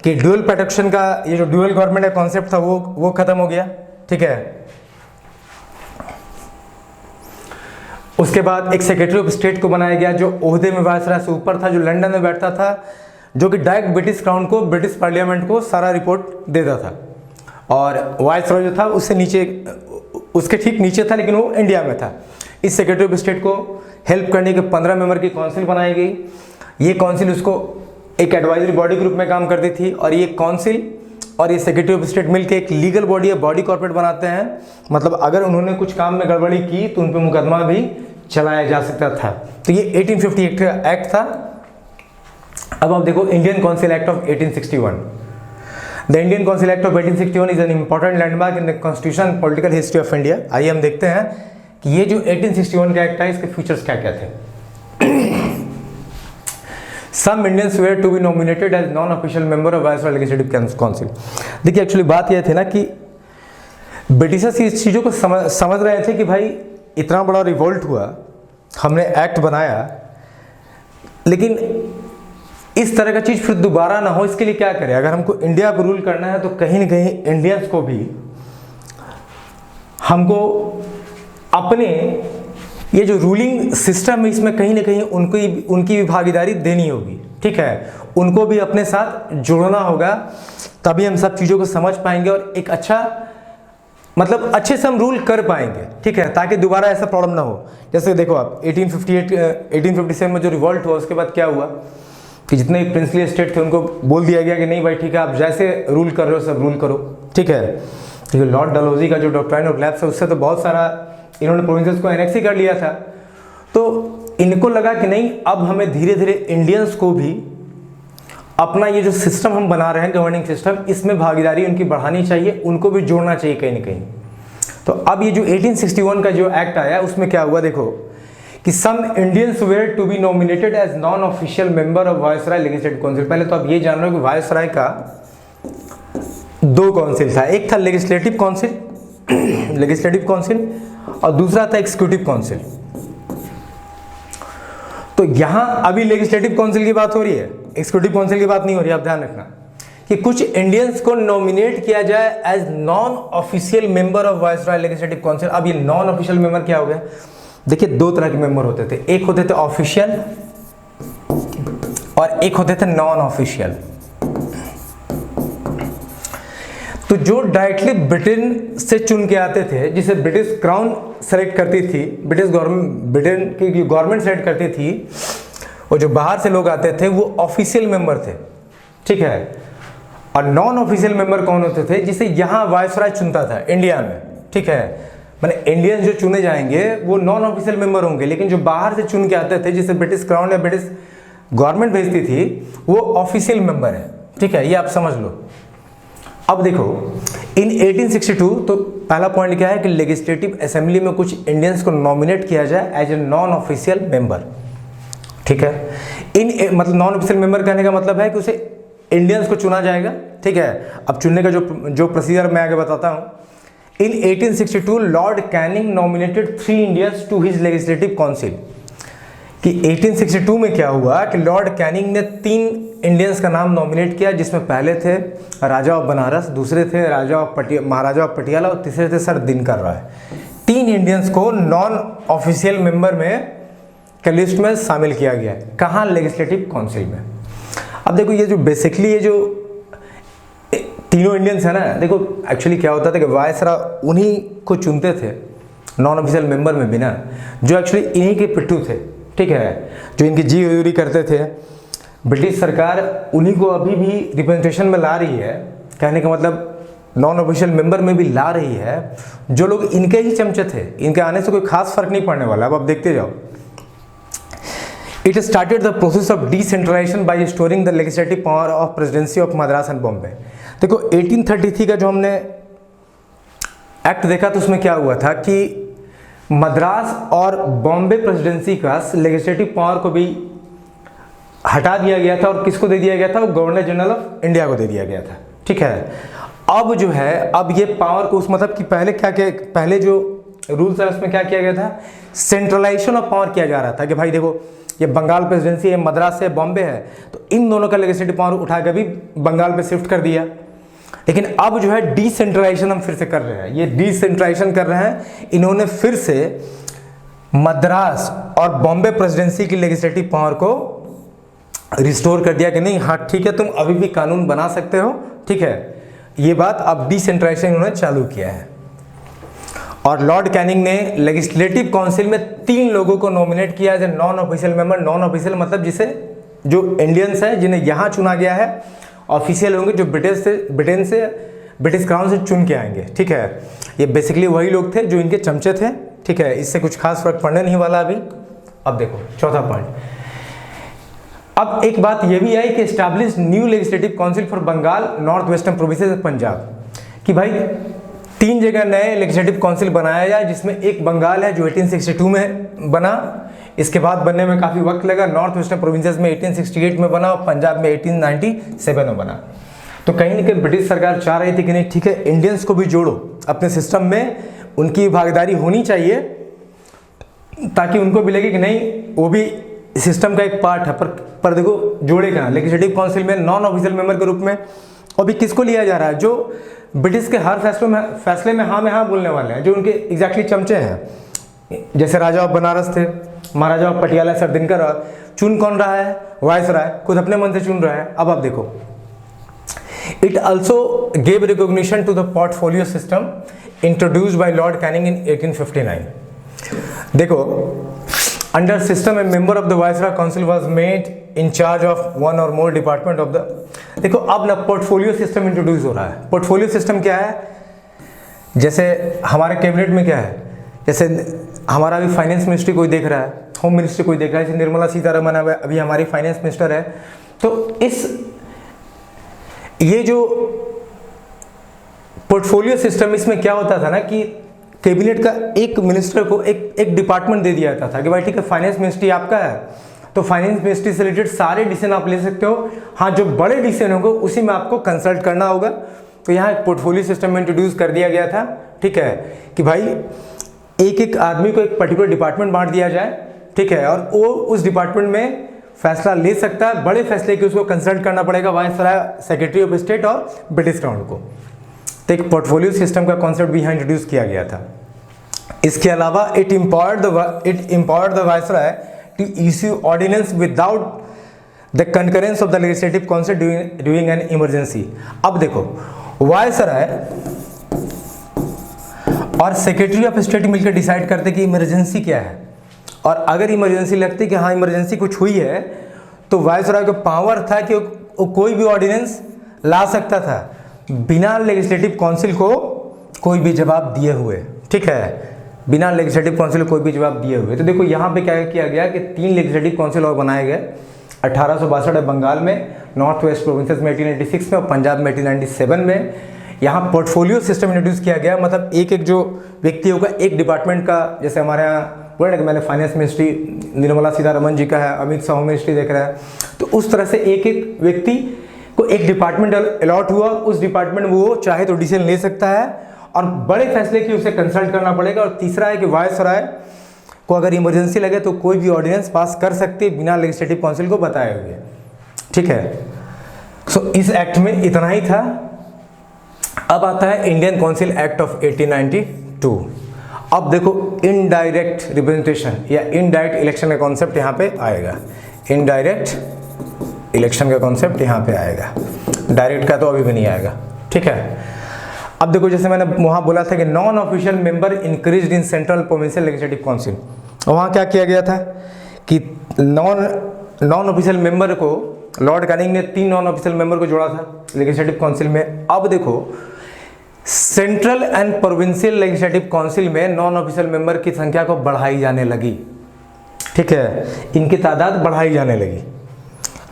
कि ड्यूअल प्रोटेक्शन का ये जो ड्यूअल गवर्नमेंट का कॉन्सेप्ट था वो खत्म हो गया। ठीक है, उसके बाद एक सेक्रेटरी ऑफ स्टेट को बनाया गया जो ओहदे में वायसराय से ऊपर था, जो लंदन में बैठता था, जो कि डायरेक्ट ब्रिटिश क्राउन को, ब्रिटिश पार्लियामेंट को सारा रिपोर्ट देता था। और वायसराय जो था उससे नीचे, उसके ठीक नीचे था, लेकिन वो इंडिया में था। इस सेक्रेटरी ऑफ स्टेट को हेल्प करने के 15 मेंबर की काउंसिल बनाई गई। ये काउंसिल उसको एक एडवाइजरी बॉडी के रूप में काम करती थी और ये काउंसिल और ये सेक्रेटरी ऑफ स्टेट मिलकर एक लीगल बॉडी या बॉडी कॉर्पोरेट बनाते हैं। मतलब अगर उन्होंने कुछ काम में गड़बड़ी की तो उन पर मुकदमा भी चलाया जा सकता था। तो ये 1858 का एक्ट था। अब आप देखो Indian council act of 1861। The Indian council act of 1861 is an important landmark in the constitution and political history of India. आइए हम देखते हैं कि ये जो 1861 का एक्ट है इसके फीचर्स क्या क्या थे। Some Indians were to be nominated as non-official member of Viceroy Legislative Council। देखिए एक्चुअली बात यह थी ना कि ब्रिटिशर्स इस चीज़ों को समझ रहे थे कि भाई इतना बड़ा रिवोल्ट हुआ, हमने एक्ट बनाया, लेकिन इस तरह का चीज़ फिर दोबारा ना हो, इसके लिए क्या करें? अगर हमको इंडिया पर रूल करना है तो कहीं ना कहीं इंडियंस को भी हमको अपने ये जो रूलिंग सिस्टम है इसमें कहीं ना कहीं उनकी भी भागीदारी देनी होगी। ठीक है, उनको भी अपने साथ जोड़ना होगा, तभी हम सब चीज़ों को समझ पाएंगे और एक अच्छा, मतलब अच्छे से हम रूल कर पाएंगे। ठीक है, ताकि दोबारा ऐसा प्रॉब्लम ना हो। जैसे देखो आप 1857 में जो रिवॉल्ट हुआ उसके बाद क्या हुआ कि जितने प्रिंसली स्टेट थे उनको बोल दिया गया कि नहीं भाई ठीक है, आप जैसे रूल कर रहे हो सब रूल करो। ठीक है, क्योंकि लॉर्ड डलहौजी का जो डॉक्ट्राइन ऑफ लैप्स है उससे तो बहुत सारा इन्होंने प्रोविंसेस को एनेक्स ही कर लिया था। तो इनको लगा कि नहीं, अब हमें धीरे धीरे इंडियंस को भी अपना ये जो सिस्टम हम बना रहे हैं गवर्निंग सिस्टम, इसमें भागीदारी उनकी बढ़ानी चाहिए, उनको भी जोड़ना चाहिए कहीं ना कहीं। तो अब ये जो 1861 का जो एक्ट आया उसमें क्या हुआ देखो कि some Indians were to be nominated as non official member of viceroy legislative council. पहले तो आप ये जान रहे हो कि वायसराय का दो काउंसिल था, एक था लेजिस्लेटिव काउंसिल और दूसरा था एग्जीक्यूटिव काउंसिल। तो यहां अभी लेजिस्लेटिव काउंसिल की बात हो रही है, एग्जीक्यूटिव काउंसिल की बात नहीं हो रही। आप ध्यान रखना कि कुछ इंडियंस को नॉमिनेट किया जाए as non official member of viceroy legislative council. अब ये नॉन ऑफिशियल मेंबर क्या हो गया? देखिए दो तरह के मेंबर होते थे, एक होते थे ऑफिशियल और एक होते थे नॉन ऑफिशियल। तो जो डायरेक्टली ब्रिटेन से चुन के आते थे, जिसे ब्रिटिश क्राउन सेलेक्ट करती थी, ब्रिटेन की गवर्नमेंट सेलेक्ट करती थी, और जो बाहर से लोग आते थे वो ऑफिशियल मेंबर थे। ठीक है, और नॉन ऑफिशियल मेंबर कौन होते थे? जिसे यहाँ वायसराय चुनता था इंडिया में। ठीक है, मैंने इंडियन जो चुने जाएंगे वो नॉन ऑफिशियल मेंबर होंगे, लेकिन जो बाहर से चुन के आते थे जिसे ब्रिटिश क्राउन या ब्रिटिश गवर्नमेंट भेजती थी वो ऑफिशियल मेंबर है। ठीक है, ये आप समझ लो। अब देखो इन 1862 तो पहला पॉइंट क्या है कि लेजिस्लेटिव असेंबली में कुछ इंडियंस को नॉमिनेट किया जाए as a non official member. ठीक है, मतलब नॉन ऑफिशियल मेंबर कहने का मतलब है कि उसे इंडियंस को चुना जाएगा। ठीक है, अब चुनने का जो प्रोसीजर मैं आगे बताता हूं। In 1862 lord Canning nominated 3 Indians to his legislative council. कि 1862 में क्या हुआ कि लॉर्ड कैनिंग ने 3 इंडियंस का नाम नॉमिनेट किया, जिसमें पहले थे राजा ऑफ बनारस, दूसरे थे महाराजा ऑफ पटियाला और तीसरे थे सर दिनकर राय। 3 इंडियंस को नॉन ऑफिशियल मेंबर में के लिस्ट में शामिल किया गया है। कहाँ? लेजिस्लेटिव काउंसिल में। अब देखो ये जो बेसिकली ये जो तीनों इंडियंस है ना, देखो एक्चुअली क्या होता था कि वायसराय उन्हीं को चुनते थे नॉन ऑफिशियल मेंबर में भी ना, जो एक्चुअली इन्हीं के पिट्ठू थे, ठीक है, जो इनकी जी हजूरी करते थे। ब्रिटिश सरकार उन्हीं को अभी भी रिप्रेजेंटेशन में ला रही है, कहने का मतलब नॉन ऑफिशियल मेंबर में भी ला रही है, जो लोग इनके ही चमचे थे। इनके आने से कोई खास फर्क नहीं पड़ने वाला। अब आप देखते जाओ। It started the process of decentralization by restoring the legislative power of presidency of Madras and Bombay। देखो 1833 का जो हमने एक्ट देखा तो उसमें क्या हुआ था कि मद्रास और बॉम्बे प्रेसिडेंसी का लेजिस्लेटिव पावर को भी हटा दिया गया था और किसको दे दिया गया था? वो गवर्नर जनरल ऑफ इंडिया को दे दिया गया था, ठीक है। अब जो है अब ये पावर को उस मतलब कि पहले जो रूल्स है उसमें क्या किया गया था? सेंट्रलाइजेशन ऑफ पावर किया जा रहा था कि भाई देखो ये बंगाल प्रेसिडेंसी है, मद्रास है, बॉम्बे है, तो इन दोनों का लेजिस्लेटिव पावर उठा के भी बंगाल पे शिफ्ट कर दिया। लेकिन अब जो है डिसेंट्रलाइजेशन हम फिर से कर रहे हैं। ये डिसेंट्रलाइजेशन कर रहे हैं, इन्होंने फिर से मद्रास और बॉम्बे प्रेसिडेंसी की लेजिस्लेटिव पावर को रिस्टोर कर दिया कि नहीं, हाँ ठीक है, तुम अभी भी कानून बना सकते हो, ठीक है। ये बात अब डिसेंट्रलाइजेशन इन्होंने चालू किया है। और लॉर्ड कैनिंग ने लेजिस्लेटिव काउंसिल में 3 लोगों को नॉमिनेट किया as a non official member. Non official मतलब जिसे जो इंडियंस हैं जिन्हें यहाँ चुना गया है, ऑफिशियल होंगे जो ब्रिटिश क्राउन से चुन के आएंगे, ठीक है। ये बेसिकली वही लोग थे जो इनके चमचे थे, ठीक है। इससे कुछ खास फर्क पड़ने नहीं वाला अभी। अब देखो चौथा पॉइंट। अब एक बात ये भी आई कि establish new legislative council for Bengal, north western provinces, Punjab, कि भाई 3 जगह नए लेजिस्लेटिव काउंसिल बनाया जाए, जिसमें एक बंगाल है जो 1862 में बना, इसके बाद बनने में काफ़ी वक्त लगा। नॉर्थ वेस्टर्न प्रोविंसेस में 1868 में बना और पंजाब में 1897 में बना। तो कहीं ना कहीं ब्रिटिश सरकार चाह रही थी कि नहीं ठीक है, इंडियंस को भी जोड़ो अपने सिस्टम में, उनकी भागीदारी होनी चाहिए, ताकि उनको भी लगे कि नहीं वो भी सिस्टम का एक पार्ट है। पर देखो जोड़ेगा लेजिस्लेटिव काउंसिल में नॉन ऑफिशियल मेंबर के रूप में। और भी किसको लिया जा रहा है? जो ब्रिटिश के हर फैसले में हाँ में हाँ बोलने वाले हैं, जो उनके एग्जैक्टली चमचे हैं। जैसे राजा ऑफ बनारस थे, महाराजा ऑफ पटियाला सर दिनकर, चुन कौन रहा है? वायसराय खुद अपने मन से चुन रहा है। अब आप देखो, it also gave recognition to the portfolio system introduced by Lord Canning in 1859। देखो, under system a member of the viceroy council was made in charge of one or more department of the. देखो अब ना portfolio system introduce हो रहा है। Portfolio system क्या है? जैसे हमारे कैबिनेट में क्या है, जैसे हमारा अभी फाइनेंस मिनिस्ट्री कोई देख रहा है, होम मिनिस्ट्री कोई देख रहा है, जैसे निर्मला सीतारमण अभी हमारी फाइनेंस मिनिस्टर है। तो ये जो पोर्टफोलियो सिस्टम, इसमें क्या होता था ना कि कैबिनेट का एक मिनिस्टर को एक डिपार्टमेंट दे दिया जाता था कि भाई ठीक है, फाइनेंस मिनिस्ट्री आपका है तो फाइनेंस मिनिस्ट्री से रिलेटेड सारे डिसीजन आप ले सकते हो, हाँ जो बड़े डिसीजन होंगे उसी में आपको कंसल्ट करना होगा। तो यहाँ एक पोर्टफोलियो सिस्टम में इंट्रोड्यूस कर दिया गया था, ठीक है, कि भाई एक एक आदमी को एक पर्टिकुलर डिपार्टमेंट बांट दिया जाए, ठीक है, और वो उस डिपार्टमेंट में फैसला ले सकता है। बड़े फैसले के उसको कंसल्ट करना पड़ेगा वायसराय, सेक्रेटरी ऑफ स्टेट और ब्रिटिश क्राउन को। तो एक पोर्टफोलियो सिस्टम का कॉन्सेप्ट भी यहाँ इंट्रोड्यूस किया गया था। इसके अलावा it empowered the viceroy to issue ordinance without the concurrence of the legislative council during an emergency. अब देखो, वायसराय और सेक्रेटरी ऑफ स्टेट मिलकर डिसाइड करते कि इमरजेंसी क्या है, और अगर इमरजेंसी लगती कि हाँ इमरजेंसी कुछ हुई है, तो वायसराय को पावर था कि वो कोई भी ऑर्डिनेंस ला सकता था बिना लेजिस्लेटिव काउंसिल को कोई भी जवाब दिए हुए, ठीक है, बिना लेजिस्लेटिव काउंसिल को कोई भी जवाब दिए हुए। तो देखो यहाँ पे क्या किया गया कि 3 लेजिस्लेटिव काउंसिल और बनाए गए। 1862 बंगाल में, नॉर्थ वेस्ट प्रोविंसेस में 1886 में और पंजाब में 1897 में। यहाँ पोर्टफोलियो सिस्टम इंट्रोड्यूस किया गया, मतलब एक एक जो व्यक्ति होगा एक डिपार्टमेंट का, जैसे हमारे यहाँ बोले ना कि मैंने फाइनेंस मिनिस्ट्री निर्मला सीतारमण जी का है, अमित शाह होम मिनिस्ट्री देख रहा है, तो उस तरह से एक एक व्यक्ति को एक डिपार्टमेंट अलॉट हुआ। उस डिपार्टमेंट में वो चाहे तो डिसीजन ले सकता है और बड़े फैसले की उसे कंसल्ट करना पड़ेगा। और तीसरा है कि वायसराय को अगर इमरजेंसी लगे तो कोई भी ऑर्डिनेंस पास कर सकते बिना लेजिस्लेटिव काउंसिल को बताए हुए, ठीक है। सो इस एक्ट में इतना ही था। अब आता है इंडियन काउंसिल एक्ट ऑफ 1892। अब देखो इनडायरेक्ट रिप्रेजेंटेशन या इनडायरेक्ट इलेक्शन का कॉन्सेप्ट यहाँ पे आएगा। इनडायरेक्ट इलेक्शन का कॉन्सेप्ट यहाँ पे आएगा, डायरेक्ट का तो अभी भी नहीं आएगा, ठीक है। अब देखो जैसे मैंने वहाँ बोला था कि non official member increased in central provincial legislative council, वहाँ क्या किया गया था कि नॉन ऑफिशियल मेंबर को लॉर्ड कैनिंग ने 3 नॉन ऑफिशियल मेंबर को जोड़ा था लेजिस्लेटिव काउंसिल में। अब देखो central and provincial legislative council में नॉन ऑफिशियल मेंबर की संख्या को बढ़ाई जाने लगी, ठीक है, इनकी तादाद बढ़ाई जाने लगी।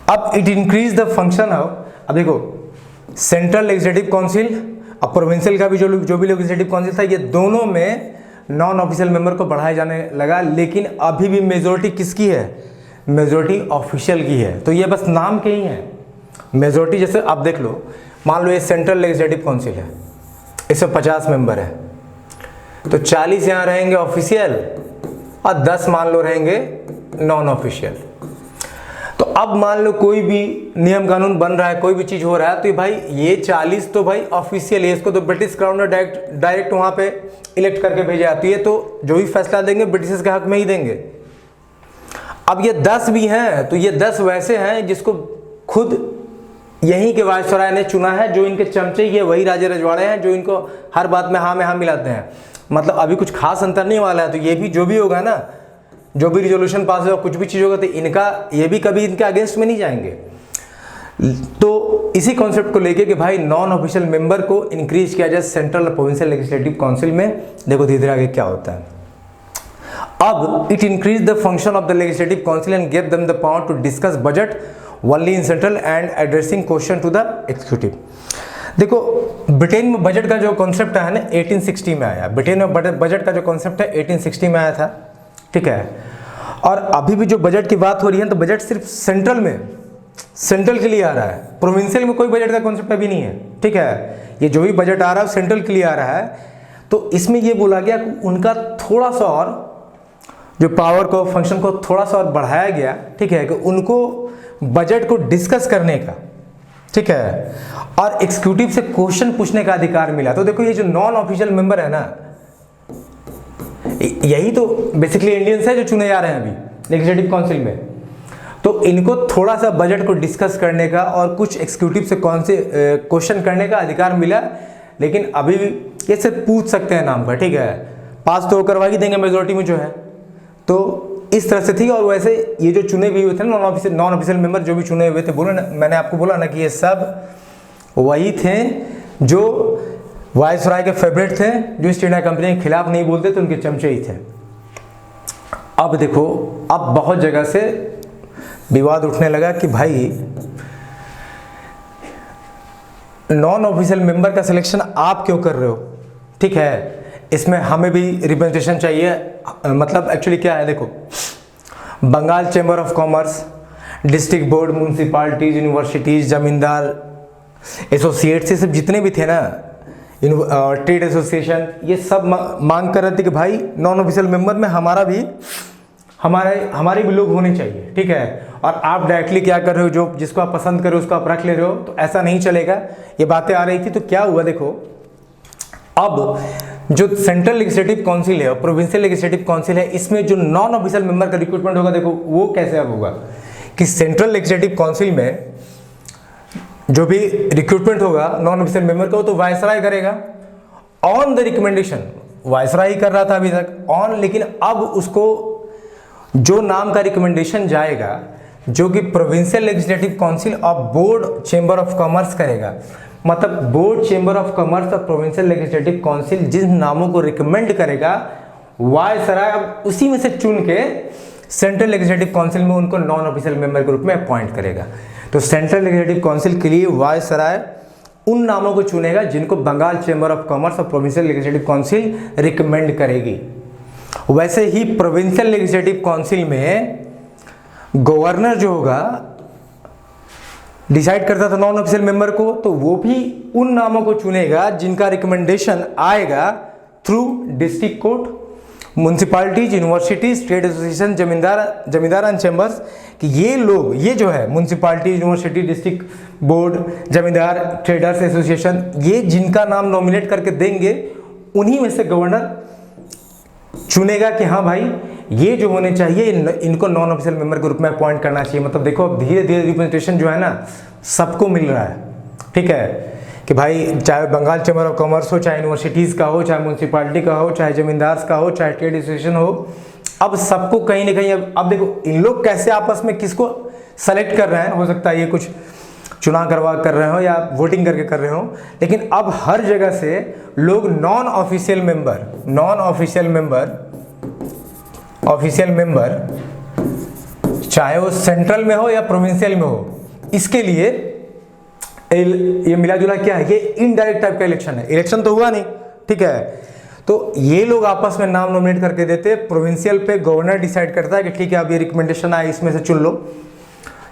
अब it increase the function of, अब देखो सेंट्रल लेजिस्लेटिव काउंसिल अब प्रोविंशियल का भी जो भी लेजिस्लेटिव काउंसिल था, ये दोनों में नॉन ऑफिशियल मेंबर को बढ़ाया जाने लगा, लेकिन अभी भी मेजोरिटी किसकी है, मेजोरिटी ऑफिशियल की है। तो ये बस नाम के ही है मेजोरिटी। जैसे आप देख लो, मान लो ये सेंट्रल लेजिस्लेटिव काउंसिल है, इसमें 50 मेंबर है, तो 40 यहाँ रहेंगे ऑफिशियल और 10 मान लो रहेंगे नॉन ऑफिशियल। तो अब मान लो कोई भी नियम कानून बन रहा है, कोई भी चीज़ हो रहा है, तो भाई ये 40 तो भाई ऑफिशियल है, इसको तो ब्रिटिश क्राउन ने डायरेक्ट वहाँ पे इलेक्ट करके भेजे जाती है, तो जो भी फैसला देंगे ब्रिटिश के हक में ही देंगे। अब ये 10 भी हैं, तो ये 10 वैसे हैं जिसको खुद यहीं के वायसराय ने चुना है, जो इनके चमचे ये वही राजे रजवाड़े हैं जो इनको हर बात में हाँ मिलाते हैं। मतलब अभी कुछ खास अंतर नहीं वाला है। तो ये भी जो भी होगा ना, जो भी रिजोल्यूशन पास होगा, कुछ भी चीज़ होगा, तो इनका ये भी कभी इनके अगेंस्ट में नहीं जाएंगे। तो इसी कॉन्सेप्ट को लेके कि भाई नॉन ऑफिशियल मेंबर को इंक्रीज किया जाए सेंट्रल प्रोविंशियल लेजिस्लेटिव काउंसिल में। देखो धीरे धीरे आगे क्या होता है। अब it increase the function of the legislative council and give them the power to discuss budget only in central and addressing question to the executive. देखो ब्रिटेन में बजट का जो कॉन्सेप्ट है ना 1860 में आया। ब्रिटेन में बजट का जो कॉन्सेप्ट है 1860 में आया था, ठीक है। और अभी भी जो बजट की बात हो रही है, तो बजट सिर्फ सेंट्रल के लिए आ रहा है, प्रोविंशियल में कोई बजट का कॉन्सेप्ट अभी नहीं है, ठीक है। ये जो भी बजट आ रहा है सेंट्रल के लिए आ रहा है। तो इसमें ये बोला गया कि उनका थोड़ा सा और जो पावर को, फंक्शन को थोड़ा सा और बढ़ाया गया, ठीक है, कि उनको बजट को डिस्कस करने का, ठीक है, और एग्जीक्यूटिव से क्वेश्चन पूछने का अधिकार मिला। तो देखो ये जो नॉन ऑफिशियल मेंबर है ना, यही तो बेसिकली इंडियंस है जो चुने जा रहे हैं अभी लेजिस्लेटिव काउंसिल में। तो इनको थोड़ा सा बजट को डिस्कस करने का और कुछ एग्जीक्यूटिव से कौन से क्वेश्चन करने का अधिकार मिला, लेकिन अभी भी ये सिर्फ पूछ सकते हैं नाम पर, ठीक है, पास तो करवा ही देंगे मेजोरिटी में जो है। तो इस तरह से थी। और वैसे ये जो चुने भी हुए थे नॉन ऑफिशियल मेंबर जो भी चुने हुए थे, बोले ना, मैंने आपको बोला ना कि ये सब वही थे जो वायसराय के फेवरेट थे, जो ईस्ट इंडिया कंपनी के खिलाफ नहीं बोलते थे, उनके चमचे ही थे। अब देखो अब बहुत जगह से विवाद उठने लगा कि भाई नॉन ऑफिशियल मेंबर का सिलेक्शन आप क्यों कर रहे हो, ठीक है, इसमें हमें भी रिप्रेजेंटेशन चाहिए। मतलब एक्चुअली क्या है, देखो Bengal chamber of commerce, district board, municipalities, universities, zamindar associates, ये सब जितने भी थे ना, ट्रेड एसोसिएशन, ये सब मांग कर रहे थे कि भाई नॉन ऑफिशियल मेंबर में हमारे भी लोग होने चाहिए, ठीक है। और आप डायरेक्टली क्या कर रहे हो, जो जिसको आप पसंद कर रहे हो उसको आप रख ले रहे हो, तो ऐसा नहीं चलेगा। ये बातें आ रही थी। तो क्या हुआ, देखो अब जो सेंट्रल लेजिस्लेटिव काउंसिल है और प्रोविंशियल लेजिस्लेटिव काउंसिल है, इसमें जो नॉन ऑफिशियल मेंबर का रिक्रूटमेंट होगा, देखो वो कैसे अब होगा कि सेंट्रल लेजिस्लेटिव काउंसिल में जो भी रिक्रूटमेंट होगा नॉन ऑफिशियल मेंबर का, वो तो वायसराय करेगा ऑन द रिकमेंडेशन। वायसराय कर रहा था अभी तक ऑन, लेकिन अब उसको जो नाम का रिकमेंडेशन जाएगा, जो कि प्रोविंशियल लेजिस्लेटिव काउंसिल और बोर्ड चेंबर ऑफ कॉमर्स करेगा। मतलब बोर्ड चेंबर ऑफ कॉमर्स और प्रोविंशियल लेजिस्लेटिव काउंसिल जिन नामों को रिकमेंड करेगा, वायसराय अब उसी में से चुन के सेंट्रल लेजिस्लेटिव काउंसिल में उनको नॉन ऑफिशियल मेंबर के रूप में अपॉइंट करेगा। तो सेंट्रल लेजिस्लेटिव काउंसिल के लिए वायसराय उन नामों को चुनेगा जिनको बंगाल चेंबर ऑफ कॉमर्स और प्रोविंशियल लेजिस्लेटिव काउंसिल रिकमेंड करेगी। वैसे ही प्रोविंशियल लेजिस्लेटिव काउंसिल में गवर्नर जो होगा डिसाइड करता था नॉन ऑफिशियल मेंबर को, तो वो भी उन नामों को चुनेगा जिनका रिकमेंडेशन आएगा through district court, municipalities, universities, trade association, जमींदार एंड चैम्बर्स, कि ये लोग, ये जो है म्यूनसिपालिटी, यूनिवर्सिटी, डिस्ट्रिक्ट बोर्ड, जमींदार, ट्रेडर्स एसोसिएशन, ये जिनका नाम नॉमिनेट करके देंगे उन्हीं में से गवर्नर चुनेगा कि हाँ भाई ये जो होने चाहिए इनको नॉन ऑफिशियल मेंबर के रूप में अपॉइंट करना चाहिए। मतलब देखो अब धीरे धीरे रिप्रेजेंटेशन जो है ना सबको मिल रहा है, ठीक है, कि भाई चाहे बंगाल चैम्बर ऑफ कॉमर्स हो, चाहे यूनिवर्सिटीज़ का हो, चाहे म्यूनसिपालिटी का हो, चाहे जमींदार्स का हो, चाहे ट्रेड एसोसिएशन हो, अब सबको कहीं ना कहीं अब देखो इन लोग कैसे आपस में किसको सेलेक्ट कर रहे हैं, हो सकता है ये कुछ चुनाव करवा कर रहे हो या वोटिंग करके कर रहे हो, लेकिन अब हर जगह से लोग नॉन ऑफिशियल मेंबर चाहे वो सेंट्रल में हो या प्रोविंशियल में हो, इसके लिए ये मिला जुला क्या है, ये इनडायरेक्ट टाइप का इलेक्शन है, इलेक्शन तो हुआ नहीं, ठीक है, तो ये लोग आपस में नाम नॉमिनेट करके देते, प्रोविंशियल पे गवर्नर डिसाइड करता है कि ठीक है अब ये रिकमेंडेशन आए इसमें से चुन लो,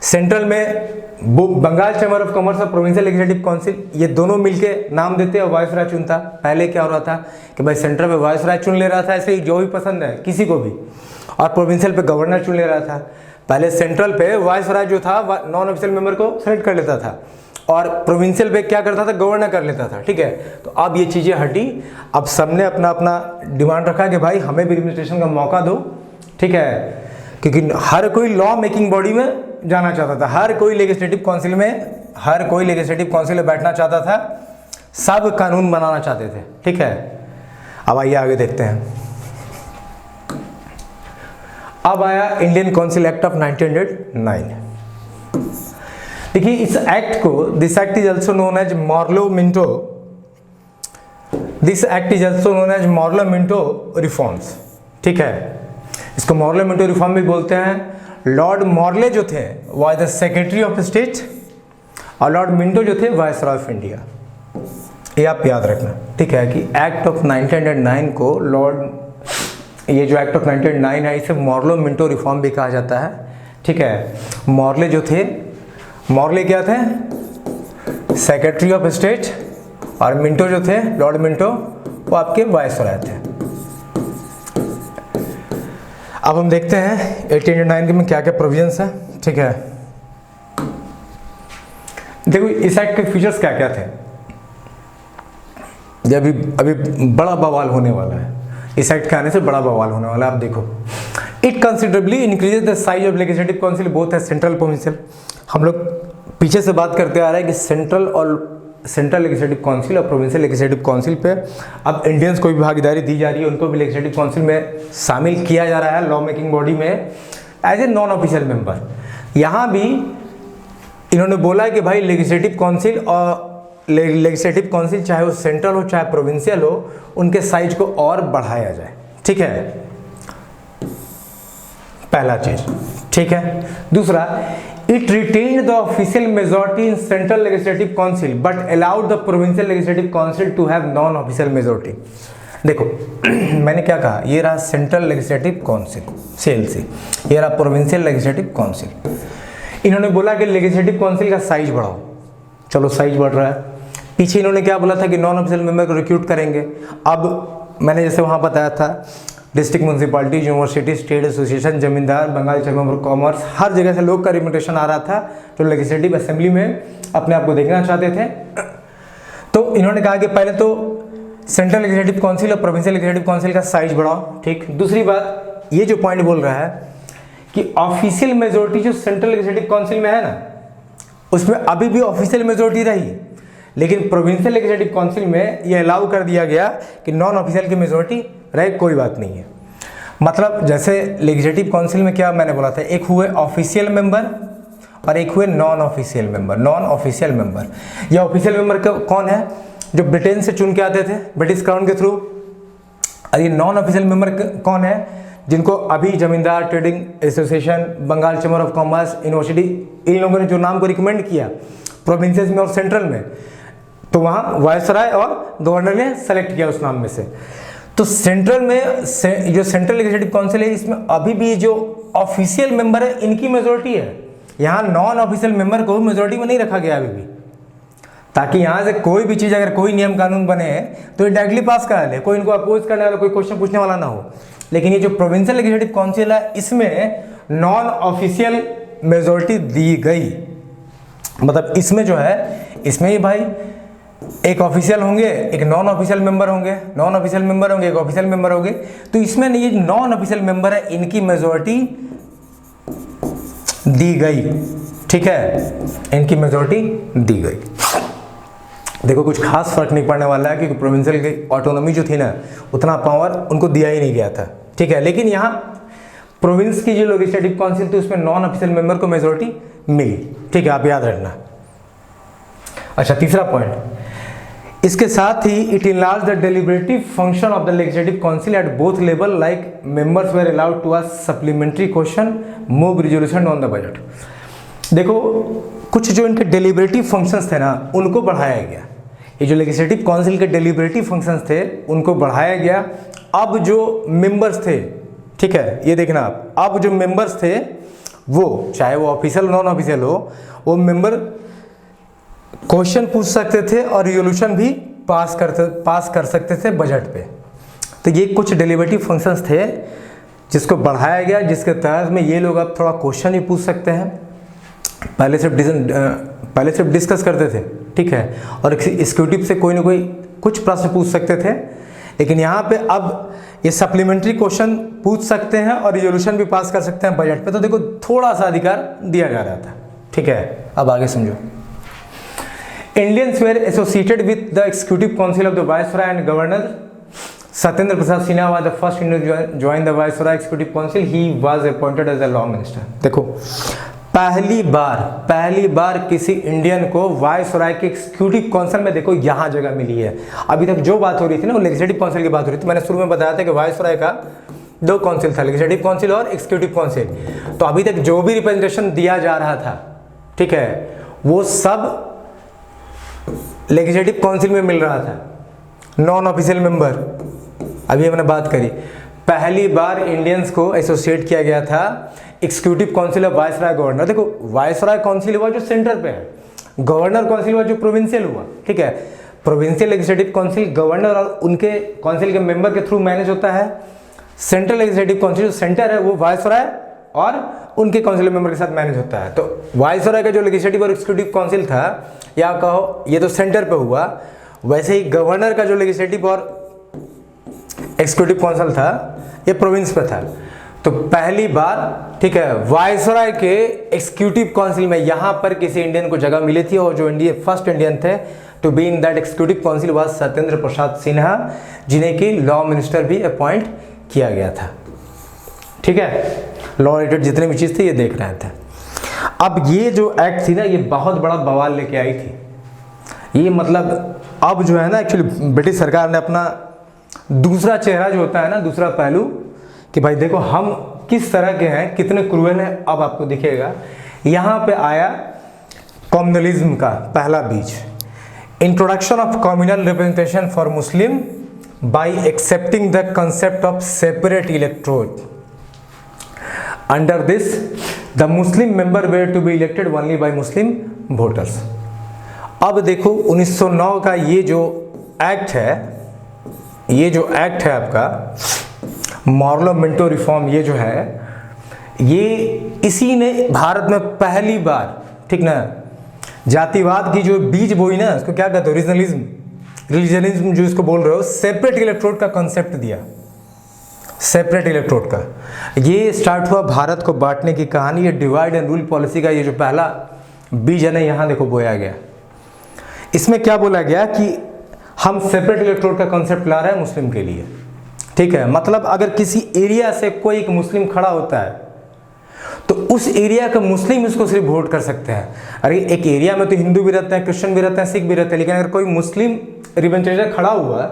सेंट्रल में बंगाल चैम्बर ऑफ कॉमर्स और प्रोविंशियल एग्जीक्यूटिव काउंसिल ये दोनों मिलके नाम देते हैं, वायसराय चुनता। पहले क्या हो रहा था कि भाई सेंट्रल में वायसराय चुन ले रहा था ऐसे ही जो भी पसंद है किसी को भी, और प्रोविंशियल पे गवर्नर चुन ले रहा था। पहले सेंट्रल पे वायसराय जो था नॉन ऑफिशियल मेंबर को सेलेक्ट कर लेता था और प्रोविंशियल पे क्या करता था, गवर्नर कर लेता था, ठीक है। तो अब ये चीज़ें हटी, अब सबने अपना अपना डिमांड रखा कि भाई हमें भी रिप्रेजेंटेशन का मौका दो, ठीक है, क्योंकि हर कोई लॉ मेकिंग बॉडी में जाना चाहता था, हर कोई लेजिस्लेटिव काउंसिल में बैठना चाहता था, सब कानून बनाना चाहते थे, ठीक है। अब आइए आगे देखते हैं। अब आया इंडियन काउंसिल एक्ट ऑफ 1909। देखिए इस एक्ट को, this act is also known as Morley Minto reforms, ठीक है, इसको मॉर्लो मिंटो रिफॉर्म भी बोलते हैं। लॉर्ड मॉर्ले जो थे was the secretary of state और लॉर्ड मिंटो जो थे वायसरॉय ऑफ इंडिया, ये आप याद रखना, ठीक है, कि एक्ट ऑफ 1909 को ये जो एक्ट ऑफ 1909 है इसे मॉर्लो मिंटो रिफॉर्म भी कहा जाता है, ठीक है। मॉर्ले जो थे, मॉर्ले क्या थे, सेक्रेटरी ऑफ स्टेट, और मिंटो जो थे, लॉर्ड मिंटो, वो आपके वायसरॉय थे। अब हम देखते हैं 1809 के में क्या क्या प्रोविजंस है, ठीक है। देखो इस एक्ट के फीचर्स क्या क्या थे, ये अभी बड़ा बवाल होने वाला है, इस एक्ट के आने से बड़ा बवाल होने वाला है। आप देखो, it considerably increases the size of legislative council both है सेंट्रल प्रोविंशियल। हम लोग पीछे से बात करते आ रहे हैं कि सेंट्रल लेजिस्लेटिव काउंसिल और प्रोविंशियल लेजिस्लेटिव काउंसिल पे अब इंडियंस को भी भागीदारी दी जा रही है, उनको भी लेजिस्लेटिव काउंसिल में शामिल किया जा रहा है लॉ मेकिंग बॉडी में as a non official member. यहाँ भी इन्होंने बोला कि भाई लेजिस्लेटिव काउंसिल चाहे वो सेंट्रल हो चाहे प्रोविंशियल हो, उनके साइज को और बढ़ाया जाए, ठीक है, पहला चीज, ठीक है। दूसरा, It retained the official majority in central legislative council but allowed the provincial legislative council to have non-official majority। देखो मैंने क्या कहा, ये रहा सेंट्रल लेजिस्लेटिव काउंसिल CLC, ये रहा प्रोविंशियल लेजिस्लेटिव काउंसिल। इन्होंने बोला कि लेजिस्लेटिव काउंसिल का साइज बढ़ाओ, चलो साइज बढ़ रहा है। पीछे इन्होंने क्या बोला था कि नॉन ऑफिशियल मेंबर को रिक्रूट करेंगे। अब मैंने जैसे वहाँ बताया था, district municipality, university, state association, जमींदार, बंगाल चैम्बर ऑफ कॉमर्स, हर जगह से लोग का रिप्रेजेंटेशन आ रहा था जो लेजिस्लेटिव असेंबली में अपने आप को देखना चाहते थे। तो इन्होंने कहा कि पहले तो सेंट्रल लेजिस्लेटिव काउंसिल और प्रोविंशियल लेजिस्लेटिव काउंसिल का साइज बढ़ाओ, ठीक। दूसरी बात, ये जो पॉइंट बोल रहा है कि ऑफिशियल मेजोरिटी जो सेंट्रल लेजिस्लेटिव काउंसिल में है ना, उसमें अभी भी ऑफिशियल मेजोरिटी रही, लेकिन प्रोविंशियल लेजिस्लेटिव काउंसिल में ये अलाउ कर दिया गया कि नॉन ऑफिशियल की मेजोरिटी रहे, कोई बात नहीं है। मतलब जैसे लेजिस्लेटिव काउंसिल में क्या मैंने बोला था, एक हुए ऑफिशियल मेंबर और एक हुए नॉन ऑफिशियल मेंबर। ये ऑफिशियल मेंबर कौन है, जो ब्रिटेन से चुन के आते थे ब्रिटिश क्राउन के थ्रू, और ये नॉन ऑफिशियल मेंबर कौन है, जिनको अभी zamindar, trading association, Bengal chamber of commerce, university, इन लोगों ने जो नाम को रिकमेंड किया प्रोविंसेस में और सेंट्रल में, तो वहाँ वायसराय और गवर्नर ने सेलेक्ट किया उस नाम में से। तो सेंट्रल में जो सेंट्रल लेजिस्लेटिव काउंसिल है, इसमें अभी भी जो ऑफिशियल मेंबर है इनकी मेजोरिटी है, यहाँ नॉन ऑफिशियल मेंबर को मेजोरिटी में नहीं रखा गया अभी भी, ताकि यहाँ से कोई भी चीज़, अगर कोई नियम कानून बने तो ये डायरेक्टली पास करा ले, कोई इनको अपोज करने वाला, कोई क्वेश्चन पूछने वाला ना हो। लेकिन ये जो प्रोविंशियल लेजिस्लेटिव काउंसिल है इसमें नॉन ऑफिशियल मेजोरिटी दी गई। मतलब इसमें जो है, इसमें ही भाई एक ऑफिशियल होंगे, एक नॉन ऑफिशियल मेंबर होंगे, नॉन ऑफिशियल मेंबर होंगे, एक ऑफिशियल मेंबर होंगे। तो इसमें ये नॉन ऑफिशियल मेंबर है, इनकी मेजोरिटी दी गई। ठीक है, इनकी मेजोरिटी दी गई। देखो कुछ खास फर्क नहीं पड़ने वाला है, क्योंकि प्रोविंशियल की ऑटोनॉमी जो थी ना, उतना पावर उनको दिया ही नहीं गया था। ठीक है, लेकिन यहाँ प्रोविंस की जो लेजिस्लेटिव काउंसिल थी उसमें नॉन ऑफिशियल मेंबर को मेजोरिटी मिली। ठीक है, आप याद रखना। अच्छा, तीसरा पॉइंट, इसके साथ ही it enlarge the deliberative function of the legislative council at both level, like members were allowed to ask supplementary question, move resolution on the budget. देखो कुछ जो इनके डेलिब्रेटिव फंक्शंस थे ना, उनको बढ़ाया गया। ये जो लेजिस्लेटिव काउंसिल के डेलिब्रेटिव फंक्शंस थे उनको बढ़ाया गया। अब जो मेंबर्स थे, ठीक है, ये देखना आप, अब जो मेंबर्स थे वो चाहे वो ऑफिशियल नॉन ऑफिशियल हो, वो मेंबर क्वेश्चन पूछ सकते थे और रिजोल्यूशन भी पास कर सकते थे बजट पे। तो ये कुछ डेलिब्रेटिव फंक्शंस थे जिसको बढ़ाया गया, जिसके तहत में ये लोग अब थोड़ा क्वेश्चन ही पूछ सकते हैं। पहले सिर्फ डिस्कस करते थे, ठीक है, और एग्जीक्यूटिव से कोई ना कोई कुछ प्रश्न पूछ सकते थे, लेकिन यहाँ पे अब ये सप्लीमेंट्री क्वेश्चन पूछ सकते हैं और रिजोल्यूशन भी पास कर सकते हैं बजट पे। तो देखो थोड़ा सा अधिकार दिया जा रहा था। ठीक है, अब आगे समझो। Indians were associated with the executive council of the viceroy and governor Satyendra Prasad Sinha was the first Indian join the viceroy executive council. He was appointed as the law minister. देखो पहली बार किसी इंडियन को वायसरॉय के एग्जीक्यूटिव काउंसिल में देखो यहाँ जगह मिली है। अभी तक जो बात हो रही थी ना, वो लेजिस्लेटिव काउंसिल की बात हो रही थी। मैंने शुरू में बताया था कि वायसरॉय का दो काउंसिल था, लेजिस्लेटिव काउंसिल और एग्जीक्यूटिव काउंसिल। तो अभी तक जो भी रिप्रेजेंटेशन दिया जा रहा था, ठीक है, वो सब लेजिस्लेटिव काउंसिल में मिल रहा था, नॉन ऑफिशियल मेंबर। अभी हमने बात करी, पहली बार इंडियंस को एसोसिएट किया गया था executive council of viceroy governor. देखो वायसरॉय काउंसिल हुआ जो सेंटर पे है, गवर्नर काउंसिल हुआ जो प्रोविंशियल हुआ। ठीक है, प्रोविंशियल लेजिस्लेटिव काउंसिल गवर्नर और उनके काउंसिल के मेंबर के थ्रू मैनेज होता है। सेंट्रल लेजिस्लेटिव काउंसिल जो सेंटर है वो वायसरॉय और उनके काउंसिल मेंबर के साथ मैनेज होता है। तो वायसरॉय का जो लेजिस्लेटिव और एग्जीक्यूटिव काउंसिल था, या कहो ये तो सेंटर पे हुआ, वैसे ही गवर्नर का जो लेजिस्लेटिव और एग्जीक्यूटिव काउंसिल था ये प्रोविंस पे था। तो पहली बार, ठीक है, वायसरॉय के एग्जीक्यूटिव काउंसिल में यहाँ पर किसी इंडियन को जगह मिली थी, और जो फर्स्ट इंडियन थे to be in that executive council was Satyendra Prasad Sinha, जिन्हें की लॉ मिनिस्टर भी अपॉइंट किया गया था। ठीक है, लॉ रिलेटेड जितने भी चीज़ थे ये देख रहे थे। अब ये जो एक्ट थी ना, ये बहुत बड़ा बवाल लेके आई थी। ये मतलब अब जो है ना, एक्चुअली ब्रिटिश सरकार ने अपना दूसरा चेहरा जो होता है ना, दूसरा पहलू, कि भाई देखो हम किस तरह के हैं, कितने क्रूएल हैं, अब आपको दिखेगा। यहाँ पे आया कम्युनलिज्म का पहला बीज, introduction of communal representation for Muslim by accepting the concept of separate electorate. Under this the Muslim member were to be elected only by Muslim voters. अब देखो 1909 का ये जो एक्ट है, ये जो एक्ट है आपका मॉर्लो मिंटो रिफॉर्म, ये जो है, ये इसी ने भारत में पहली बार, ठीक ना, जातिवाद की जो बीज बोई ना, उसको क्या कहते हो, रिलीजनिज्म जो इसको बोल रहे हो, सेपरेट इलेक्टोरेट का कॉन्सेप्ट दिया, सेपरेट इलेक्टोरेट का। ये स्टार्ट हुआ भारत को बांटने की कहानी, ये डिवाइड एंड रूल पॉलिसी का ये जो पहला बीज है ना, यहाँ देखो बोया गया। इसमें क्या बोला गया कि हम सेपरेट इलेक्टोरेट का कॉन्सेप्ट ला रहे हैं मुस्लिम के लिए। ठीक है, मतलब अगर किसी एरिया से कोई एक मुस्लिम खड़ा होता है तो उस एरिया का मुस्लिम इसको सिर्फ वोट कर सकते हैं। अरे एक एरिया में तो हिंदू भी रहते हैं, क्रिश्चियन भी रहते हैं, सिख भी रहते हैं, लेकिन अगर कोई मुस्लिम रिप्रेजेंटेटिव खड़ा हुआ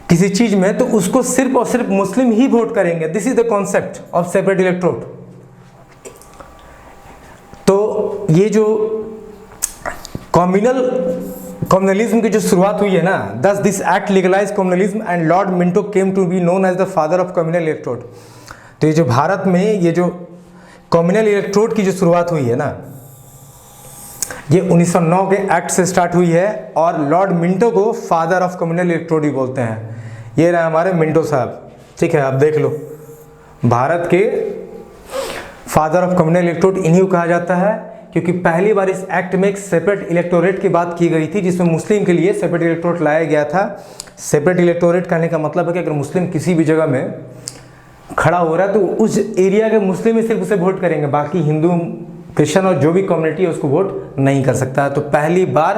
किसी चीज में तो उसको सिर्फ और सिर्फ मुस्लिम ही वोट करेंगे। This is the concept of separate electorate. तो ये जो कम्युनलिज्म की जो शुरुआत हुई है ना, thus this act legalize communalism and lord Minto came to be known as the father of communal electorate. तो ये जो भारत में ये जो कम्युनल इलेक्टोरेट की जो शुरुआत हुई है ना, ये 1909 के एक्ट से स्टार्ट हुई है, और लॉर्ड मिंटो को फादर ऑफ कम्युनल इलेक्टोरेट भी बोलते हैं। ये रहे हमारे मिंटो साहब, ठीक है, अब देख लो, भारत के फादर ऑफ कम्युनल इलेक्टोरेट इन्हीं को कहा जाता है, क्योंकि पहली बार इस एक्ट में एक सेपरेट इलेक्टोरेट की बात की गई थी, जिसमें मुस्लिम के लिए सेपरेट इलेक्टोरेट लाया गया था। सेपरेट इलेक्टोरेट कहने का मतलब है कि अगर मुस्लिम किसी भी जगह में खड़ा हो रहा है तो उस एरिया के मुस्लिम ही सिर्फ उसे वोट करेंगे, बाकी हिंदू, क्रिश्चियन और जो भी कम्युनिटी है उसको वोट नहीं कर सकता। तो पहली बार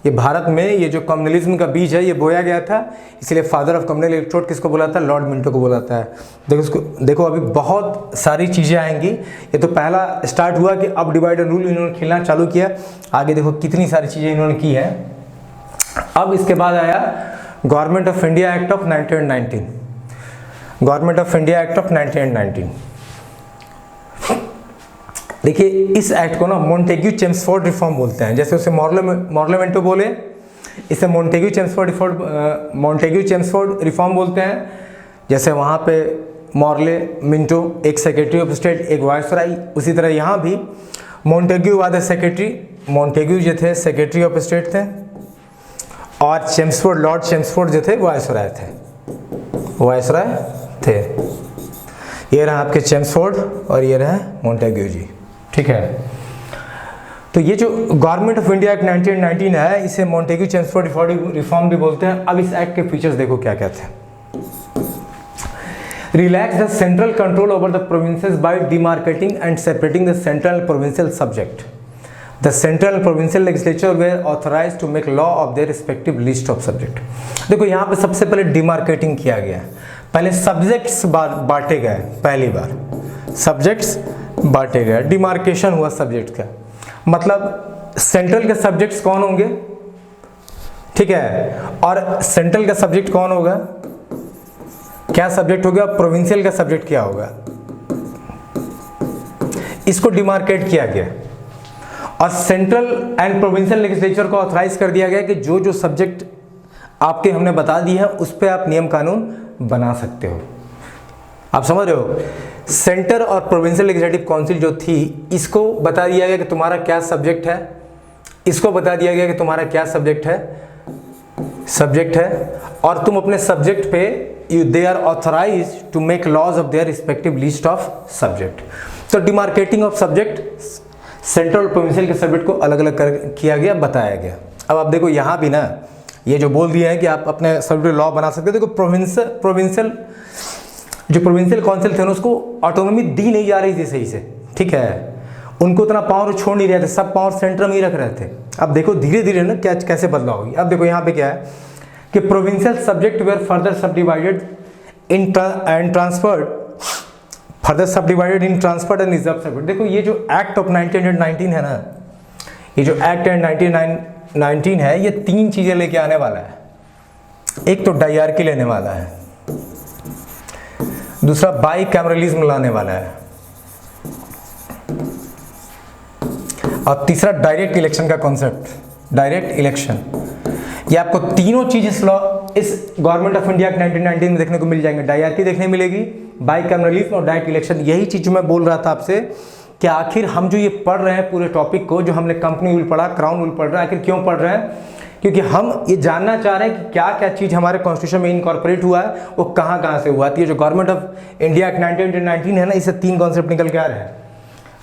ये भारत में ये जो कम्युनलिज्म का बीज है ये बोया गया था, इसलिए फादर ऑफ कम्युनल इलेक्टोरेट किसको बोला था? लॉर्ड मिंटो को बोला था। देखो अभी बहुत सारी चीज़ें आएंगी। ये तो पहला स्टार्ट हुआ कि अब डिवाइड एंड रूल इन्होंने खेलना चालू किया, आगे देखो कितनी सारी चीज़ें इन्होंने की है। अब इसके बाद आया government of India act of 1919, government of India act of 1919। देखिए इस एक्ट को ना मोंटेग्यू चेम्सफोर्ड रिफॉर्म बोलते हैं, जैसे उसे मॉर्लेमेंटो बोले, इसे मोंटेग्यू चेम्सफोर्ड रिफॉर्म बोलते हैं। जैसे वहाँ पे मॉर्ले मिंटो एक सेक्रेटरी ऑफ स्टेट, एक वायसराय, उसी तरह यहाँ भी Montague was the secretary, Montague जो थे सेक्रेटरी ऑफ स्टेट थे, और चेम्सफोर्ड, लॉर्ड चेम्सफोर्ड जो थे वायसराय थे। ये रहा आपके चेम्सफोर्ड और ये रहा मोंटेग्यू जी, ठीक है। तो ये जो गवर्नमेंट ऑफ इंडिया एक्ट 1919 है, इसे मोंटेग्यू चेम्सफोर्ड रिफॉर्म भी बोलते हैं। अब इस एक्ट के फीचर्स देखो क्या क्या थे। Relax the central control over the provinces by demarcating and separating the central provincial subject. The central and provincial legislature were authorized to make law of their respective list of subject. देखो यहाँ पे सबसे पहले demarcating किया गया, पहले subjects बांटे गए, पहली बार सब्जेक्ट्स बांटे गए, डिमार्केशन हुआ सब्जेक्ट का। मतलब सेंट्रल के सब्जेक्ट्स कौन होंगे, ठीक है, और सेंट्रल का सब्जेक्ट कौन होगा, क्या सब्जेक्ट होगा, प्रोविंशियल का सब्जेक्ट क्या होगा, इसको डिमार्केट किया गया। और सेंट्रल एंड प्रोविंशियल लेजिस्लेचर को ऑथराइज कर दिया गया कि जो जो सब्जेक्ट आपके हमने बता दिए हैं उस पर आप नियम कानून बना सकते हो। आप समझ रहे हो? सेंटर और प्रोविंशियल लेजिस्लेटिव काउंसिल जो थी, इसको बता दिया गया कि तुम्हारा क्या सब्जेक्ट है, इसको बता दिया गया कि तुम्हारा क्या सब्जेक्ट है, और तुम अपने सब्जेक्ट पे they are authorize to make laws of their respective list of subject. तो डिमार्केटिंग ऑफ सब्जेक्ट, सेंट्रल और प्रोविंशियल के सब्जेक्ट को अलग अलग किया गया, बताया गया। अब आप देखो यहाँ भी ना ये जो बोल दिया है कि आप अपने सब्जेक्ट लॉ बना सकते हो। देखो प्रोविंशियल जो प्रोविंशियल काउंसिल थे ना, उसको ऑटोनॉमी दी नहीं जा रही थी सही से, ठीक है, उनको उतना पावर छोड़ नहीं रहे थे, सब पावर सेंटर में ही रख रहे थे। अब देखो धीरे धीरे ना क्या कैसे बदलाव होगी। अब देखो यहाँ पे क्या है कि provincial subject were further subdivided in transferred and reserve subject. देखो ये जो एक्ट ऑफ 1919 है ना, ये जो एक्ट 1919 है, ये तीन चीजें लेके आने वाला है। एक तो डायरकी लेने वाला है, दूसरा बाई कैमरलिज्म लाने वाला है, और तीसरा डायरेक्ट इलेक्शन का कॉन्सेप्ट, डायरेक्ट इलेक्शन। ये आपको तीनों चीज इस गवर्नमेंट ऑफ इंडिया 1919 में देखने को मिल जाएंगे। डायरकी देखने मिलेगी, बाई कैमरलिज्म और डायरेक्ट इलेक्शन। यही चीज जो मैं बोल रहा था आपसे कि आखिर हम जो ये पढ़ रहे हैं पूरे टॉपिक को, जो हमने कंपनी रूल पढ़ा, क्राउन रूल पढ़ रहे हैं, आखिर क्यों पढ़ रहे हैं? क्योंकि हम ये जानना चाह रहे हैं कि क्या क्या चीज़ हमारे कॉन्स्टिट्यूशन में इनकॉर्पोरेट हुआ है, वो कहाँ कहाँ से हुआ। तो ये जो गवर्नमेंट ऑफ इंडिया एक्ट 1919 है ना, इससे तीन कॉन्सेप्ट निकल के आ रहे हैं,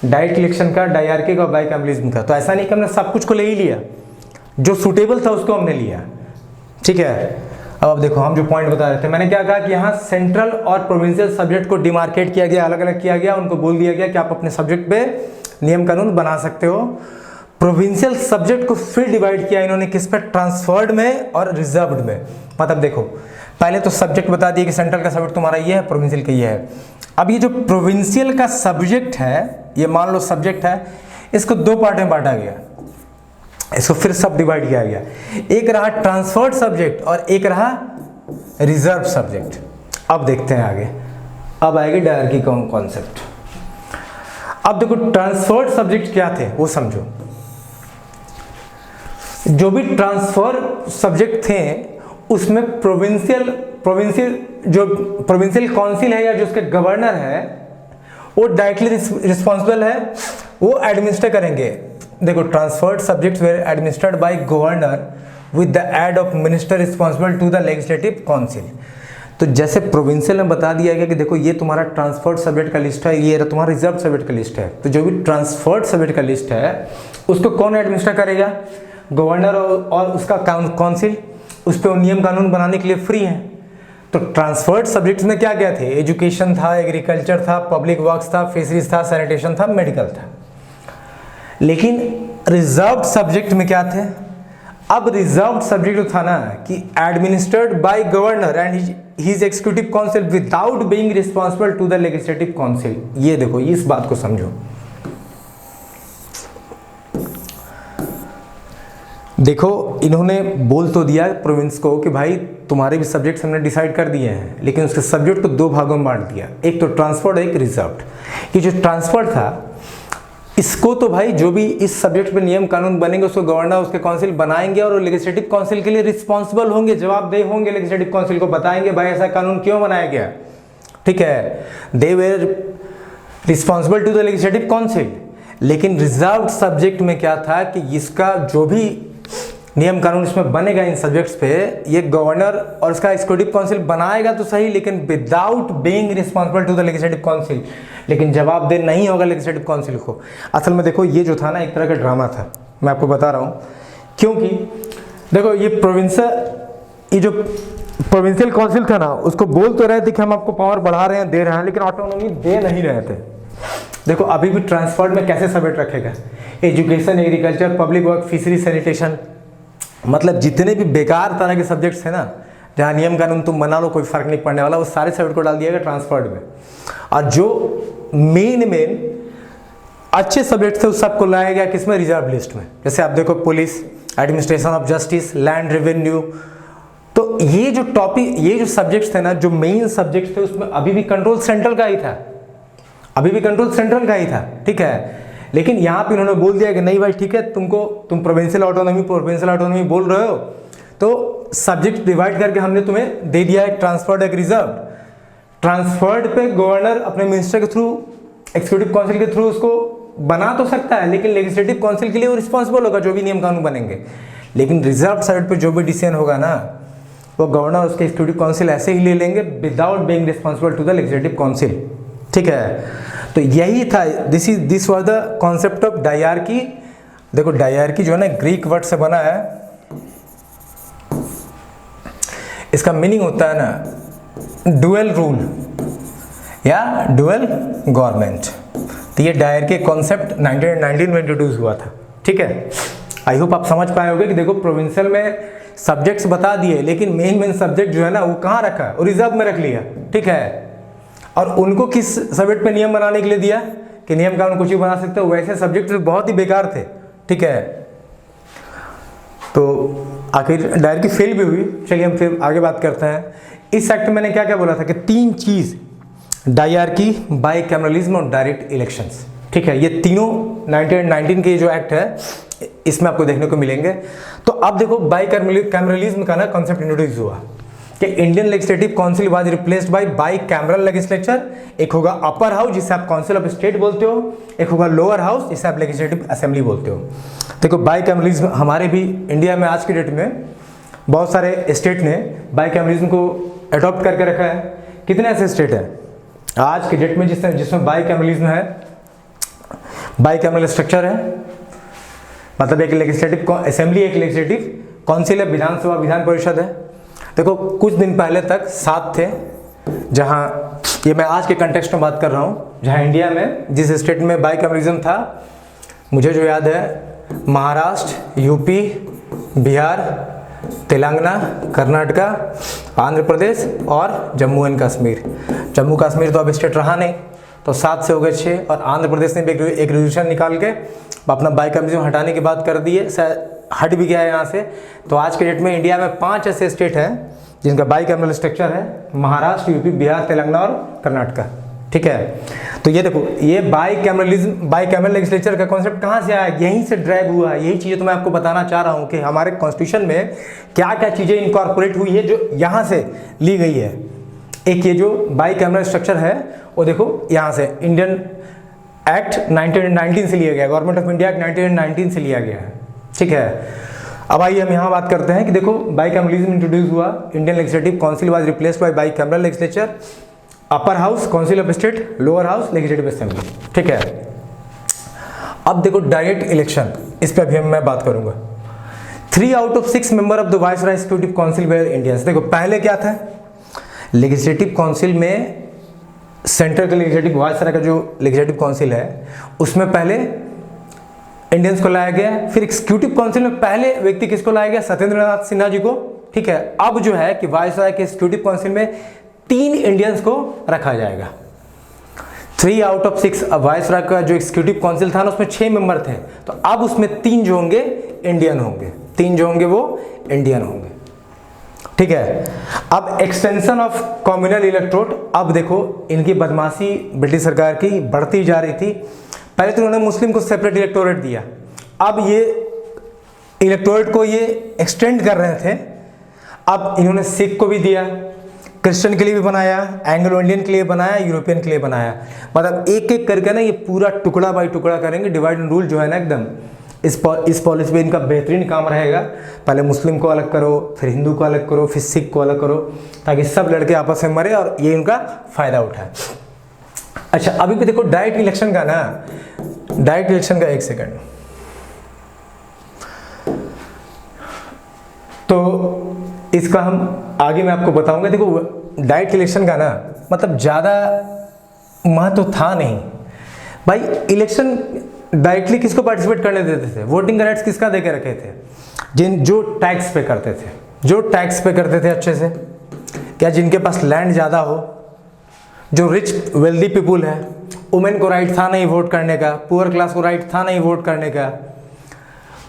डायरेक्ट इलेक्शन का, डायरकी का और बाई कैमरलिज्म का। तो ऐसा नहीं कि हमने सब कुछ को ले ही लिया, जो सूटेबल था उसको हमने लिया, ठीक है। अब देखो हम जो पॉइंट बता रहे थे, मैंने क्या कहा कि यहाँ सेंट्रल और प्रोविंशियल सब्जेक्ट को डिमार्केट किया गया, अलग अलग किया गया, उनको बोल दिया गया कि आप अपने सब्जेक्ट पे नियम कानून बना सकते हो। प्रोविंशियल सब्जेक्ट को फिर डिवाइड किया इन्होंने किस पे, ट्रांसफर्ड में और रिजर्व्ड में। मतलब देखो पहले तो सब्जेक्ट बता दिए कि सेंट्रल का सब्जेक्ट तुम्हारा ये है, प्रोविंशियल का ये है। अब ये जो प्रोविंशियल का सब्जेक्ट है, ये मान लो सब्जेक्ट है, इसको दो पार्ट में बांटा गया, इसको फिर सब डिवाइड किया गया। एक रहा ट्रांसफर्ड सब्जेक्ट और एक रहा रिजर्व सब्जेक्ट। अब देखते हैं आगे, अब आएगी डायरकी कॉन्सेप्ट। अब देखो ट्रांसफर्ड सब्जेक्ट क्या थे वो समझो। जो भी ट्रांसफर सब्जेक्ट थे उसमें प्रोविंशियल काउंसिल है या जो उसके गवर्नर है वो डायरेक्टली रिस्पॉन्सिबल है, वो एडमिनिस्टर करेंगे। देखो transferred subjects were administered by governor with the aid of minister responsible to the legislative council. तो जैसे प्रोविंशियल में बता दिया गया कि देखो ये तुम्हारा ट्रांसफर्ड सब्जेक्ट का लिस्ट है, ये तुम्हारा रिजर्व सब्जेक्ट का लिस्ट है, तो जो भी ट्रांसफर्ड सब्जेक्ट का लिस्ट है उसको कौन एडमिनिस्टर करेगा? गवर्नर और उसका काउंसिल उस पर नियम कानून बनाने के लिए फ्री है। तो ट्रांसफर्ड सब्जेक्ट्स में क्या क्या थे? एजुकेशन था, एग्रीकल्चर था, पब्लिक वर्क्स था, फिशरीज था, सैनिटेशन था, मेडिकल था। लेकिन रिजर्व सब्जेक्ट में क्या थे? अब रिजर्व सब्जेक्ट जो था ना कि administered by governor and his executive council without being responsible to the legislative council. ये देखो, इस बात को समझो। देखो, इन्होंने बोल तो दिया प्रोविंस को कि भाई तुम्हारे भी सब्जेक्ट्स हमने डिसाइड कर दिए हैं, लेकिन उसके सब्जेक्ट को दो भागों में बांट दिया, एक तो ट्रांसफर्ड, एक रिजर्व्ड। ये जो ट्रांसफर्ड था इसको तो भाई जो भी इस सब्जेक्ट पे नियम कानून बनेंगे उसको गवर्नर उसके काउंसिल बनाएंगे और लेजिस्लेटिव काउंसिल के लिए रिस्पॉन्सिबल होंगे, जवाबदेह होंगे, लेजिस्लेटिव काउंसिल को बताएंगे भाई ऐसा कानून क्यों बनाया गया। ठीक है, they were responsible to the legislative council. लेकिन रिजर्व्ड सब्जेक्ट में क्या था कि इसका जो भी नियम कानून इसमें बनेगा इन सब्जेक्ट्स पे, ये गवर्नर और इसका एग्जीक्यूटिव काउंसिल बनाएगा तो सही, लेकिन without being responsible to the legislative council, लेकिन जवाबदेह नहीं होगा लेजिस्लेटिव काउंसिल को। असल में देखो, ये जो था ना एक तरह का ड्रामा था, मैं आपको बता रहा हूँ। क्योंकि देखो ये जो प्रोविंशियल काउंसिल था ना उसको बोल तो रहे थे कि हम आपको पावर बढ़ा रहे हैं, दे रहे हैं, लेकिन ऑटोनॉमी दे नहीं रहे थे। देखो अभी भी ट्रांसफर्ड में कैसे सब्जेक्ट रखेगा? Education, agriculture, public work, fishery, sanitation, मतलब जितने भी बेकार तरह के सब्जेक्ट्स हैं ना जहाँ नियम कानून तुम बना लो कोई फर्क नहीं पड़ने वाला, वो सारे सब्जेक्ट को डाल दिया गया ट्रांसफर्ड में। और जो मेन अच्छे सब्जेक्ट थे उस सबको लाया गया किसमें? रिजर्व लिस्ट में। जैसे आप देखो police, administration of justice, land revenue. तो ये जो टॉपिक, ये जो सब्जेक्ट्स थे ना, जो मेन सब्जेक्ट्स थे उसमें अभी भी कंट्रोल सेंट्रल का ही था, अभी भी कंट्रोल सेंट्रल का ही था। ठीक है, लेकिन यहाँ पे उन्होंने बोल दिया कि नहीं भाई ठीक है, तुम प्रोविंशियल ऑटोनॉमी बोल रहे हो, तो सब्जेक्ट डिवाइड करके हमने तुम्हें दे दिया है ट्रांसफर्ड, एक रिजर्व। ट्रांसफर्ड पे गवर्नर अपने मिनिस्टर के थ्रू, एग्जीक्यूटिव काउंसिल के थ्रू उसको बना तो सकता है, लेकिन लेजिस्लेटिव काउंसिल के लिए वो रिस्पॉन्सिबल होगा जो भी नियम कानून बनेंगे। लेकिन रिजर्व साइड पे जो भी डिसीजन होगा ना वो गवर्नर उसके एग्जीक्यूटिव काउंसिल ऐसे ही ले लेंगे without being responsible to the legislative council. ठीक है, तो यही था, this was the concept of dyarchy. देखो डायरकी जो है ना ग्रीक वर्ड से बना है, इसका मीनिंग होता है ना डुअल रूल या डुअल गवर्नमेंट। तो ये डायरकी कॉन्सेप्ट 1919 में इंट्रोड्यूस हुआ था। ठीक है, आई होप आप समझ पाए होंगे कि देखो प्रोविंशियल में सब्जेक्ट्स बता दिए, लेकिन मेन सब्जेक्ट जो है ना वो कहाँ रखा? वो रिजर्व में रख लिया। ठीक है, और उनको किस सब्जेक्ट पे नियम बनाने के लिए दिया कि नियम कानून कुछ ही बना सकते हो? वैसे सब्जेक्ट बहुत ही बेकार थे। ठीक है, तो आखिर डायरकी फेल भी हुई। चलिए हम फिर आगे बात करते हैं। इस एक्ट में मैंने क्या क्या बोला था कि तीन चीज, डायरकी, बाइकैमरलिज्म और डायरेक्ट इलेक्शंस। ठीक है, ये तीनों 1919 के जो एक्ट है इसमें आपको देखने को मिलेंगे। तो अब देखो बाइकैमरलिज्म का ना कॉन्सेप्ट इंट्रोड्यूस हुआ कि Indian legislative council was replaced by bicameral legislature. एक होगा अपर हाउस जिसे आप काउंसिल ऑफ स्टेट बोलते हो, एक होगा लोअर हाउस जिसे आप लेजिस्लेटिव असेंबली बोलते हो। देखो बाइकैमरलिज्म हमारे भी इंडिया में आज की डेट में बहुत सारे स्टेट ने बाइकैमरलिज्म को अडॉप्ट करके रखा है। कितने ऐसे स्टेट हैं आज की डेट में जिसमें बाइकैमरलिज्म है, बाइकैमरल स्ट्रक्चर है, मतलब एक लेजिस्लेटिव असेंबली, एक लेजिस्लेटिव काउंसिल है, विधानसभा, विधान परिषद है। देखो कुछ दिन पहले तक 7 थे, जहाँ ये मैं आज के कंटेक्स्ट में बात कर रहा हूँ, जहाँ इंडिया में जिस स्टेट में बाइकैमरलिज्म था, मुझे जो याद है महाराष्ट्र, यूपी, बिहार, तेलंगाना, कर्नाटका, आंध्र प्रदेश और जम्मू एंड कश्मीर। जम्मू कश्मीर तो अब स्टेट रहा नहीं, तो 7 से हो गए 6, और आंध्र प्रदेश ने भी एक रेजोल्यूशन निकाल के अपना बाइकैमरलिज्म हटाने की बात कर दी है, हट भी गया है यहाँ से। तो आज के डेट में इंडिया में 5 ऐसे स्टेट हैं जिनका बाइकैमरल स्ट्रक्चर है, महाराष्ट्र, यूपी, बिहार, तेलंगाना और कर्नाटका। ठीक है, तो ये देखो ये बाइकैमरल लेजिस्लेचर का कॉन्सेप्ट कहाँ से आया? यहीं से ड्राइव हुआ है। यही चीज़ें तो मैं आपको बताना चाह रहा हूँ कि हमारे कॉन्स्टिट्यूशन में क्या क्या चीज़ें इनकॉर्पोरेट हुई है जो यहाँ से ली गई है। एक ये जो बाइकैमरल स्ट्रक्चर है वो देखो यहाँ से इंडियन एक्ट 1919 से लिया गया, गवर्नमेंट ऑफ इंडिया एक्ट 1919 से लिया गया है। ठीक है, अब आइए हम यहाँ बात करते हैं कि देखो बाइकैमरलिज्म इंट्रोड्यूस हुआ, Indian legislative council was replaced by bicameral legislature, upper house council of state, lower house legislative assembly, ठीक है। अब देखो डायरेक्ट इलेक्शन, इस पर अभी मैं बात करूंगा। 3 out of 6 member of the viceroy executive council were Indians. देखो पहले क्या था, लेजिस्लेटिव काउंसिल में सेंट्रल का लेजिस्लेटिव वाइसरॉय का जो लेजिस्लेटिव काउंसिल है उसमें पहले इंडियंस को लाया गया, फिर एग्जीक्यूटिव काउंसिल में पहले व्यक्ति किसको लाया गया, सत्येंद्र नाथ सिन्हा जी को, ठीक है। अब जो है कि वाइसरॉय के एग्जीक्यूटिव काउंसिल में 3 इंडियंस को रखा जाएगा। 3 आउट ऑफ 6 वाइसरॉय का जो एग्जीक्यूटिव काउंसिल था ना उसमें 6 मेंबर थे, तो अब उसमें 3 जो होंगे इंडियन होंगे, 3 जो होंगे वो इंडियन होंगे, ठीक है। अब एक्सटेंशन ऑफ कम्युनल इलेक्टोरेट, अब देखो इनकी बदमाशी ब्रिटिश सरकार की बढ़ती जा रही थी। पहले तो उन्होंने मुस्लिम को सेपरेट इलेक्टोरेट दिया, अब ये इलेक्टोरेट को ये एक्सटेंड कर रहे थे, अब इन्होंने सिख को भी दिया, क्रिश्चियन के लिए भी बनाया, एंग्लो इंडियन के लिए बनाया, यूरोपियन के लिए बनाया, मतलब एक एक करके ना ये पूरा टुकड़ा बाई टुकड़ा करेंगे। डिवाइड एंड रूल जो है ना एकदम, इस पॉलिसी में इनका बेहतरीन काम रहेगा। पहले मुस्लिम को अलग करो, फिर हिंदू को अलग करो, फिर सिख को अलग करो, ताकि सब लड़के आपस में मरे और ये इनका फायदा उठाए। अच्छा अभी भी देखो डायरेक्ट इलेक्शन का ना, डायरेक्ट इलेक्शन का, एक सेकंड, तो इसका हम आगे मैं आपको बताऊंगा। देखो डायरेक्ट इलेक्शन का ना मतलब ज़्यादा महत्व था नहीं भाई। इलेक्शन डायरेक्टली किसको पार्टिसिपेट करने देते थे, वोटिंग का राइट्स किसका दे के रखे थे, जो टैक्स पे करते थे, जो टैक्स पे करते थे अच्छे से, क्या जिनके पास लैंड ज़्यादा हो, जो रिच वेल्दी पीपुल है। वुमेन को राइट था नहीं वोट करने का, पुअर क्लास को राइट था नहीं वोट करने का,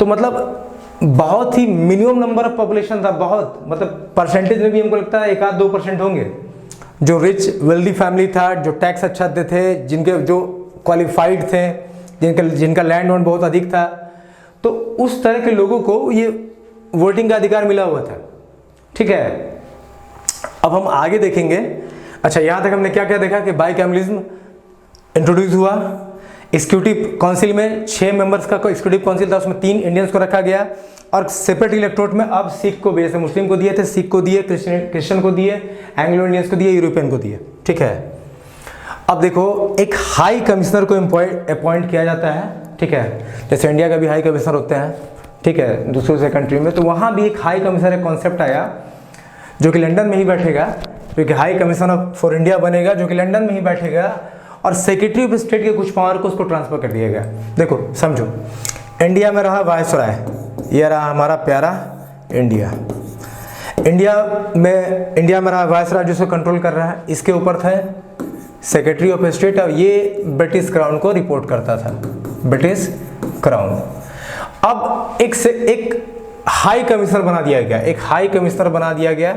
तो मतलब बहुत ही मिनिमम नंबर ऑफ पॉपुलेशन था, बहुत मतलब परसेंटेज में भी हमको लगता है 1-2% होंगे जो रिच वेल्दी फैमिली था, जो टैक्स अच्छा देते थे, जिनके जो क्वालिफाइड थे, जिनका लैंड ओन बहुत अधिक था, तो उस तरह के लोगों को ये वोटिंग का अधिकार मिला हुआ था, ठीक है। अब हम आगे देखेंगे। अच्छा यहाँ तक हमने क्या क्या देखा कि बाइकैमरलिज्म इंट्रोड्यूस हुआ, एग्जीक्यूटिव काउंसिल में 6 मेंबर्स का एग्जीक्यूटिव काउंसिल था, उसमें 3 इंडियंस को रखा गया, और सेपरेट इलेक्टोरेट में अब सिख को भी, जैसे मुस्लिम को दिए थे, सिख को दिए, क्रिश्चियन को दिए, एंग्लो इंडियंस को दिए, यूरोपियन को दिए, ठीक है। अब देखो एक हाई कमिश्नर को अपॉइंट किया जाता है, ठीक है, जैसे इंडिया का भी हाई कमिश्नर होते हैं, ठीक है, दूसरों से कंट्री में, तो वहाँ भी एक हाई कमिश्नर का कॉन्सेप्ट आया जो कि लंदन में ही बैठेगा, क्योंकि हाई कमिश्नर फॉर इंडिया बनेगा जो कि लंदन में ही बैठेगा, और सेक्रेटरी ऑफ स्टेट के कुछ पावर को उसको ट्रांसफर कर दिया गया। देखो समझो, इंडिया में रहा वायसरॉय, ये रहा हमारा प्यारा इंडिया, इंडिया में रहा वायसरॉय जिसको कंट्रोल कर रहा है, इसके ऊपर था सेक्रेटरी ऑफ स्टेट, और ये ब्रिटिश क्राउन को रिपोर्ट करता था, ब्रिटिश क्राउन। अब एक हाई कमिश्नर बना दिया गया, एक हाई कमिश्नर बना दिया गया,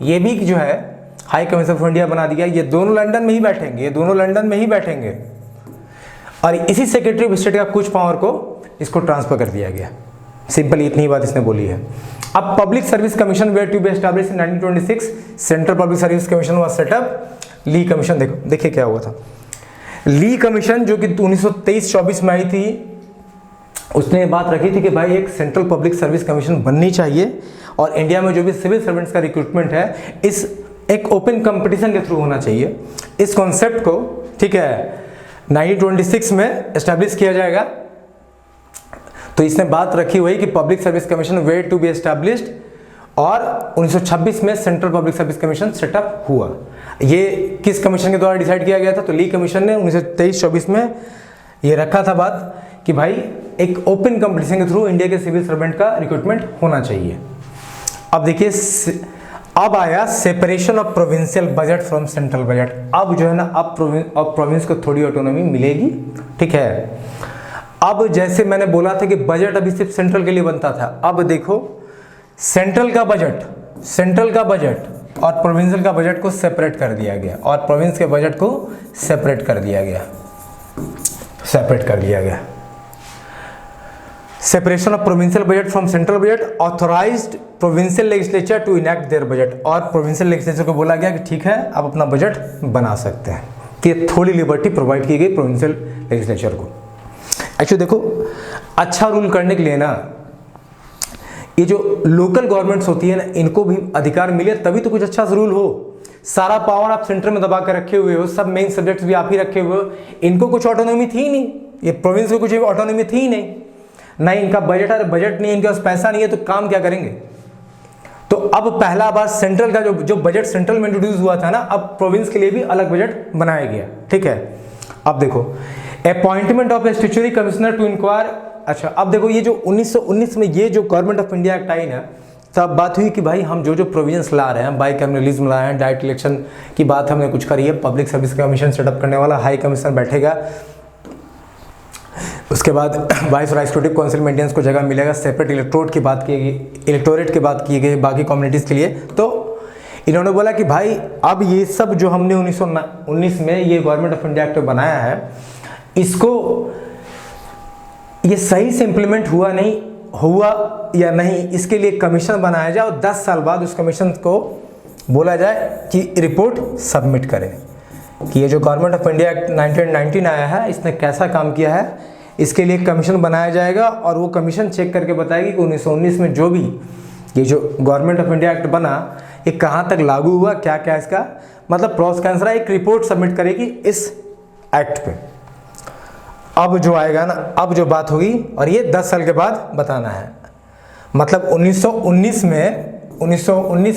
ये भी जो है हाई कमिश्नर ऑफ इंडिया बना दिया, ये दोनों लंदन में ही बैठेंगे, ये दोनों लंदन में ही बैठेंगे, और इसी सेक्रेटरी ऑफ स्टेट का कुछ पावर को इसको ट्रांसफर कर दिया गया। सिंपल इतनी बात इसने बोली है। अब public service commission were to be established in 1926, central public service commission was set up. Lee commission, देखिए क्या हुआ था। ली कमीशन जो कि 1923-24 में आई थी, उसने ये बात रखी थी कि भाई एक सेंट्रल पब्लिक सर्विस कमीशन बननी चाहिए, और इंडिया में जो भी सिविल सर्वेंट्स का रिक्रूटमेंट है इस एक ओपन कंपटीशन के थ्रू होना चाहिए। इस कॉन्सेप्ट को, ठीक है, 1926 में एस्टैब्लिश किया जाएगा। तो इसने बात रखी हुई कि public service commission were to be established, और 1926 में central public service commission set up हुआ। ये किस कमीशन के द्वारा डिसाइड किया गया था, तो ली कमीशन ने 1923-24 में ये रखा था बात कि भाई एक ओपन कंपटीशन के थ्रू इंडिया के सिविल सर्वेंट का रिक्रूटमेंट होना चाहिए। अब देखिए, अब आया separation of provincial budget from central budget. अब जो है ना, अब प्रोविंस को थोड़ी ऑटोनॉमी मिलेगी, ठीक है। अब जैसे मैंने बोला था कि बजट अभी सिर्फ सेंट्रल के लिए बनता था, अब देखो सेंट्रल का बजट और प्रोविंशियल का बजट को सेपरेट कर दिया गया, और प्रोविंस के बजट को सेपरेट कर दिया गया। Separation of provincial budget from central budget, authorized provincial legislature to enact their budget, और प्रोविंशियल लेजिस्लेचर को बोला गया कि ठीक है आप अपना बजट बना सकते हैं, कि थोड़ी लिबर्टी प्रोवाइड की गई प्रोविंशियल लेजिस्लेचर को। एक्चुअली देखो, अच्छा रूल करने के लिए ना ये जो लोकल गवर्नमेंट्स होती है ना, इनको भी अधिकार मिले तभी तो कुछ अच्छा रूल हो। सारा पावर आप सेंटर में दबा कर रखे हुए हो, सब मेन सब्जेक्ट्स भी आप ही रखे हुए हो, इनको कुछ ऑटोनॉमी थी नहीं, ये प्रोविंस को कुछ ऑटोनॉमी थी नहीं, ना इनका बजट नहीं, इनके पास पैसा नहीं है, तो काम क्या करेंगे। तो अब पहला बार सेंट्रल का जो बजट सेंट्रल में इंट्रोड्यूस हुआ था ना, अब प्रोविंस के लिए भी अलग बजट बनाया गया। ठीक है, अब देखो appointment of statutory commissioner to inquire. अच्छा, अब देखो ये जो 1919 में ये जो गवर्नमेंट ऑफ इंडिया एक्ट आई ना, तब बात हुई कि भाई हम जो प्रोविजंस ला रहे हैं, बाइकैमरलिज्म लाए हैं, डायरेक्ट इलेक्शन की बात हमने कुछ करी है, पब्लिक सर्विस कमीशन सेटअप करने वाला हाई कमिश्नर बैठेगा, उसके बाद वाइस एग्जीक्यूटिव काउंसिल मेंटेनेंस को जगह मिलेगा, सेपरेट इलेक्टोरेट की बात की गई, इलेक्टोरेट की बात की गई बाकी कम्युनिटीज़ के लिए। तो इन्होंने बोला कि भाई अब ये सब जो हमने 1919 में ये गवर्नमेंट ऑफ इंडिया एक्ट बनाया है, इसको ये सही से इम्प्लीमेंट हुआ या नहीं, इसके लिए कमीशन बनाया जाए और 10 साल बाद उस कमीशन को बोला जाए कि रिपोर्ट सबमिट करें कि ये जो गवर्नमेंट ऑफ इंडिया एक्ट 1919 आया है, इसने कैसा काम किया है। इसके लिए कमीशन बनाया जाएगा और वो कमीशन चेक करके बताएगी कि 1919 में जो भी ये जो गवर्नमेंट ऑफ इंडिया एक्ट बना, ये कहाँ तक लागू हुआ, क्या क्या इसका मतलब प्रोस कैंसरा, एक रिपोर्ट सबमिट करेगी इस एक्ट पे। अब जो आएगा ना, अब जो बात होगी, और ये 10 साल के बाद बताना है। मतलब 1919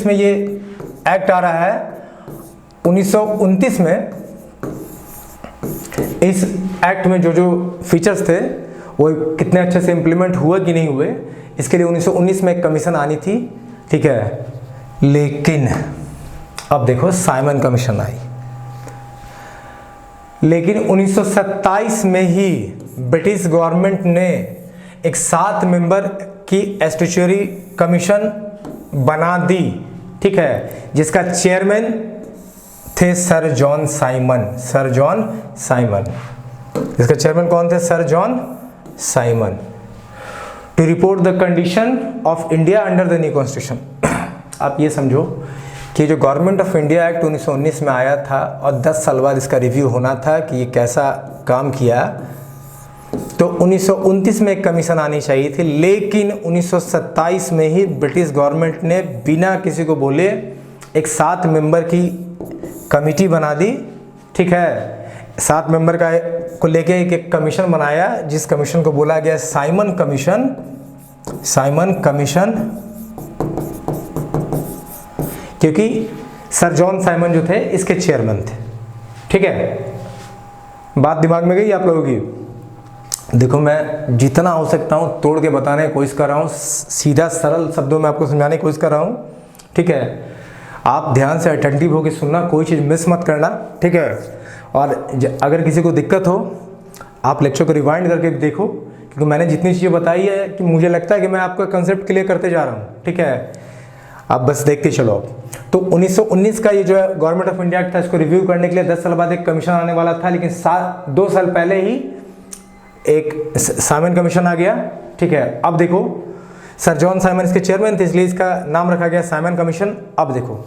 में ये एक्ट आ रहा है, 1929 में इस एक्ट में जो फीचर्स थे वो कितने अच्छे से इम्प्लीमेंट हुए कि नहीं हुए, इसके लिए 1919 में एक कमीशन आनी थी। ठीक है, लेकिन अब देखो साइमन कमीशन आई, लेकिन 1927 में ही ब्रिटिश गवर्नमेंट ने एक 7 मेंबर की स्टैट्यूटरी कमीशन बना दी। ठीक है, जिसका चेयरमैन थे sir John Simon. Sir John Simon, इसका चेयरमैन कौन थे? Sir John Simon. To report the condition of India under the new constitution. आप ये समझो कि जो गवर्नमेंट ऑफ इंडिया एक्ट 1919 में आया था और 10 साल बाद इसका रिव्यू होना था कि ये कैसा काम किया, तो 1929 में एक कमीशन आनी चाहिए थी, लेकिन 1927 में ही ब्रिटिश गवर्नमेंट ने बिना किसी को बोले एक 7 मेंबर की कमिटी बना दी। ठीक है, 7 मेंबर का को लेके एक कमीशन बनाया, जिस कमीशन को बोला गया साइमन कमीशन। साइमन कमीशन, क्योंकि सर जॉन साइमन जो थे इसके चेयरमैन थे। ठीक है, बात दिमाग में गई आप लोगों की? देखो मैं जितना हो सकता हूँ तोड़ के बताने की कोशिश कर रहा हूँ, सीधा सरल शब्दों में आपको समझाने की कोशिश कर रहा हूँ। ठीक है, आप ध्यान से अटेंटिव होकर सुनना, कोई चीज़ मिस मत करना। ठीक है, और अगर किसी को दिक्कत हो आप लेक्चर को रिवाइंड करके देखो, क्योंकि मैंने जितनी चीज़ें बताई है कि मुझे लगता है कि मैं आपका कंसेप्ट क्लियर करते जा रहा हूँ। ठीक है, आप बस देखते चलो। तो 1919 का ये जो है गवर्नमेंट ऑफ इंडिया था, इसको रिव्यू करने के लिए 10 साल बाद एक कमीशन आने वाला था, लेकिन 2 साल पहले ही एक साइमन कमीशन आ गया। ठीक है, अब देखो सर जॉन साइमन इसके चेयरमैन थे, इसलिए इसका नाम रखा गया साइमन कमीशन। अब देखो,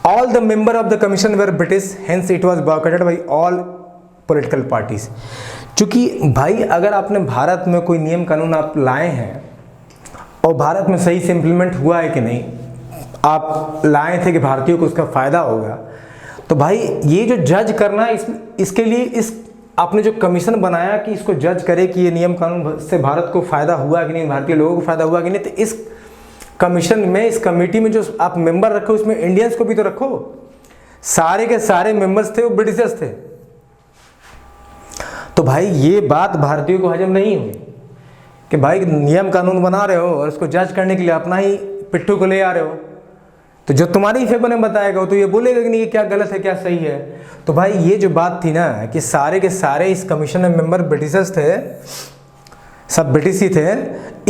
all the member of the commission were British, hence it was boycotted by all political parties. क्योंकि भाई अगर आपने भारत में कोई नियम कानून आप लाए हैं और भारत में सही से इम्प्लीमेंट हुआ है कि नहीं, आप लाए थे कि भारतीयों को उसका फ़ायदा होगा, तो भाई ये जो जज करना इसके लिए इस आपने जो कमीशन बनाया कि इसको जज करे कि ये नियम कानून से भारत को फ़ायदा हुआ कि नहीं, भारतीय लोगों को फ़ायदा हुआ कि नहीं, तो इस कमीशन में, इस कमेटी में जो आप मेंबर रखो उसमें इंडियंस को भी तो रखो। सारे के सारे मेंबर्स थे वो ब्रिटिशर्स थे। तो भाई ये बात भारतीयों को हजम नहीं हुई कि भाई नियम कानून बना रहे हो और उसको जज करने के लिए अपना ही पिट्ठू को ले आ रहे हो, तो जो तुम्हारे ही फेवर में बताएगा तो ये बोलेगा कि नहीं ये क्या गलत है क्या सही है। तो भाई ये जो बात थी ना कि सारे के सारे इस कमीशन में मेंबर ब्रिटिशर्स थे, सब ब्रिटिश ही थे,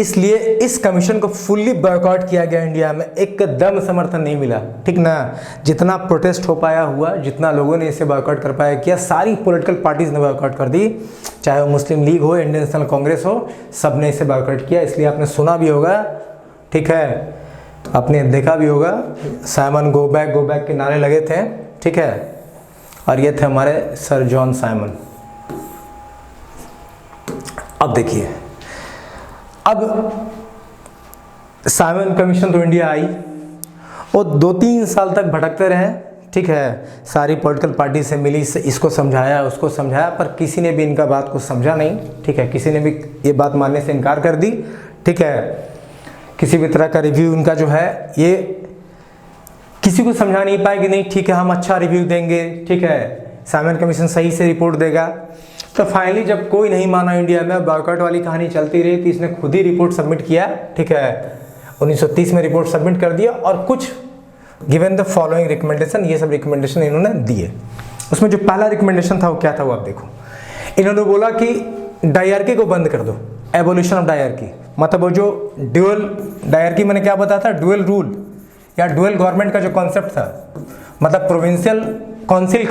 इसलिए इस कमीशन को फुल्ली बॉयकॉट किया गया। इंडिया में एकदम समर्थन नहीं मिला। ठीक ना, जितना प्रोटेस्ट हो पाया हुआ, जितना लोगों ने इसे बॉयकॉट कर पाया किया, सारी पॉलिटिकल पार्टीज ने बॉयकॉट कर दी, चाहे वो मुस्लिम लीग हो, इंडियन नेशनल कांग्रेस हो, सब ने इसे बॉयकॉट किया। इसलिए आपने सुना भी होगा, ठीक है, आपने देखा भी होगा, साइमन गो बैक के नारे लगे थे। ठीक है, और ये थे हमारे सर जॉन साइमन। अब देखिए, अब साइमन कमीशन तो इंडिया आई और 2-3 साल तक भटकते रहे, ठीक है, सारी पॉलिटिकल पार्टी से मिली, इसको समझाया उसको समझाया, पर किसी ने भी इनका बात को समझा नहीं, ठीक है, किसी ने भी ये बात मानने से इनकार कर दी, ठीक है, किसी भी तरह का रिव्यू उनका जो है ये किसी को समझा नहीं पाए कि नहीं ठीक है हम अच्छा रिव्यू देंगे, ठीक है, साइमन कमीशन सही से रिपोर्ट देगा। तो फाइनली जब कोई नहीं माना इंडिया में, बॉयकॉट वाली कहानी चलती रही, तो इसने खुद ही रिपोर्ट सबमिट किया, ठीक है, 1930 में रिपोर्ट सबमिट कर दिया और कुछ गिवन द फॉलोइंग रिकमेंडेशन, ये सब रिकमेंडेशन इन्होंने दिए। उसमें जो पहला रिकमेंडेशन था वो क्या था वो आप देखो। इन्होंने बोला कि डायरकी को बंद कर दो, एवोल्यूशन ऑफ डायरकी, मतलब वो जो ड्यूअल डायरकी मैंने क्या बताया था, ड्यूअल रूल या ड्यूअल गवर्नमेंट का जो कॉन्सेप्ट था, मतलब प्रोविंशियल काउंसिल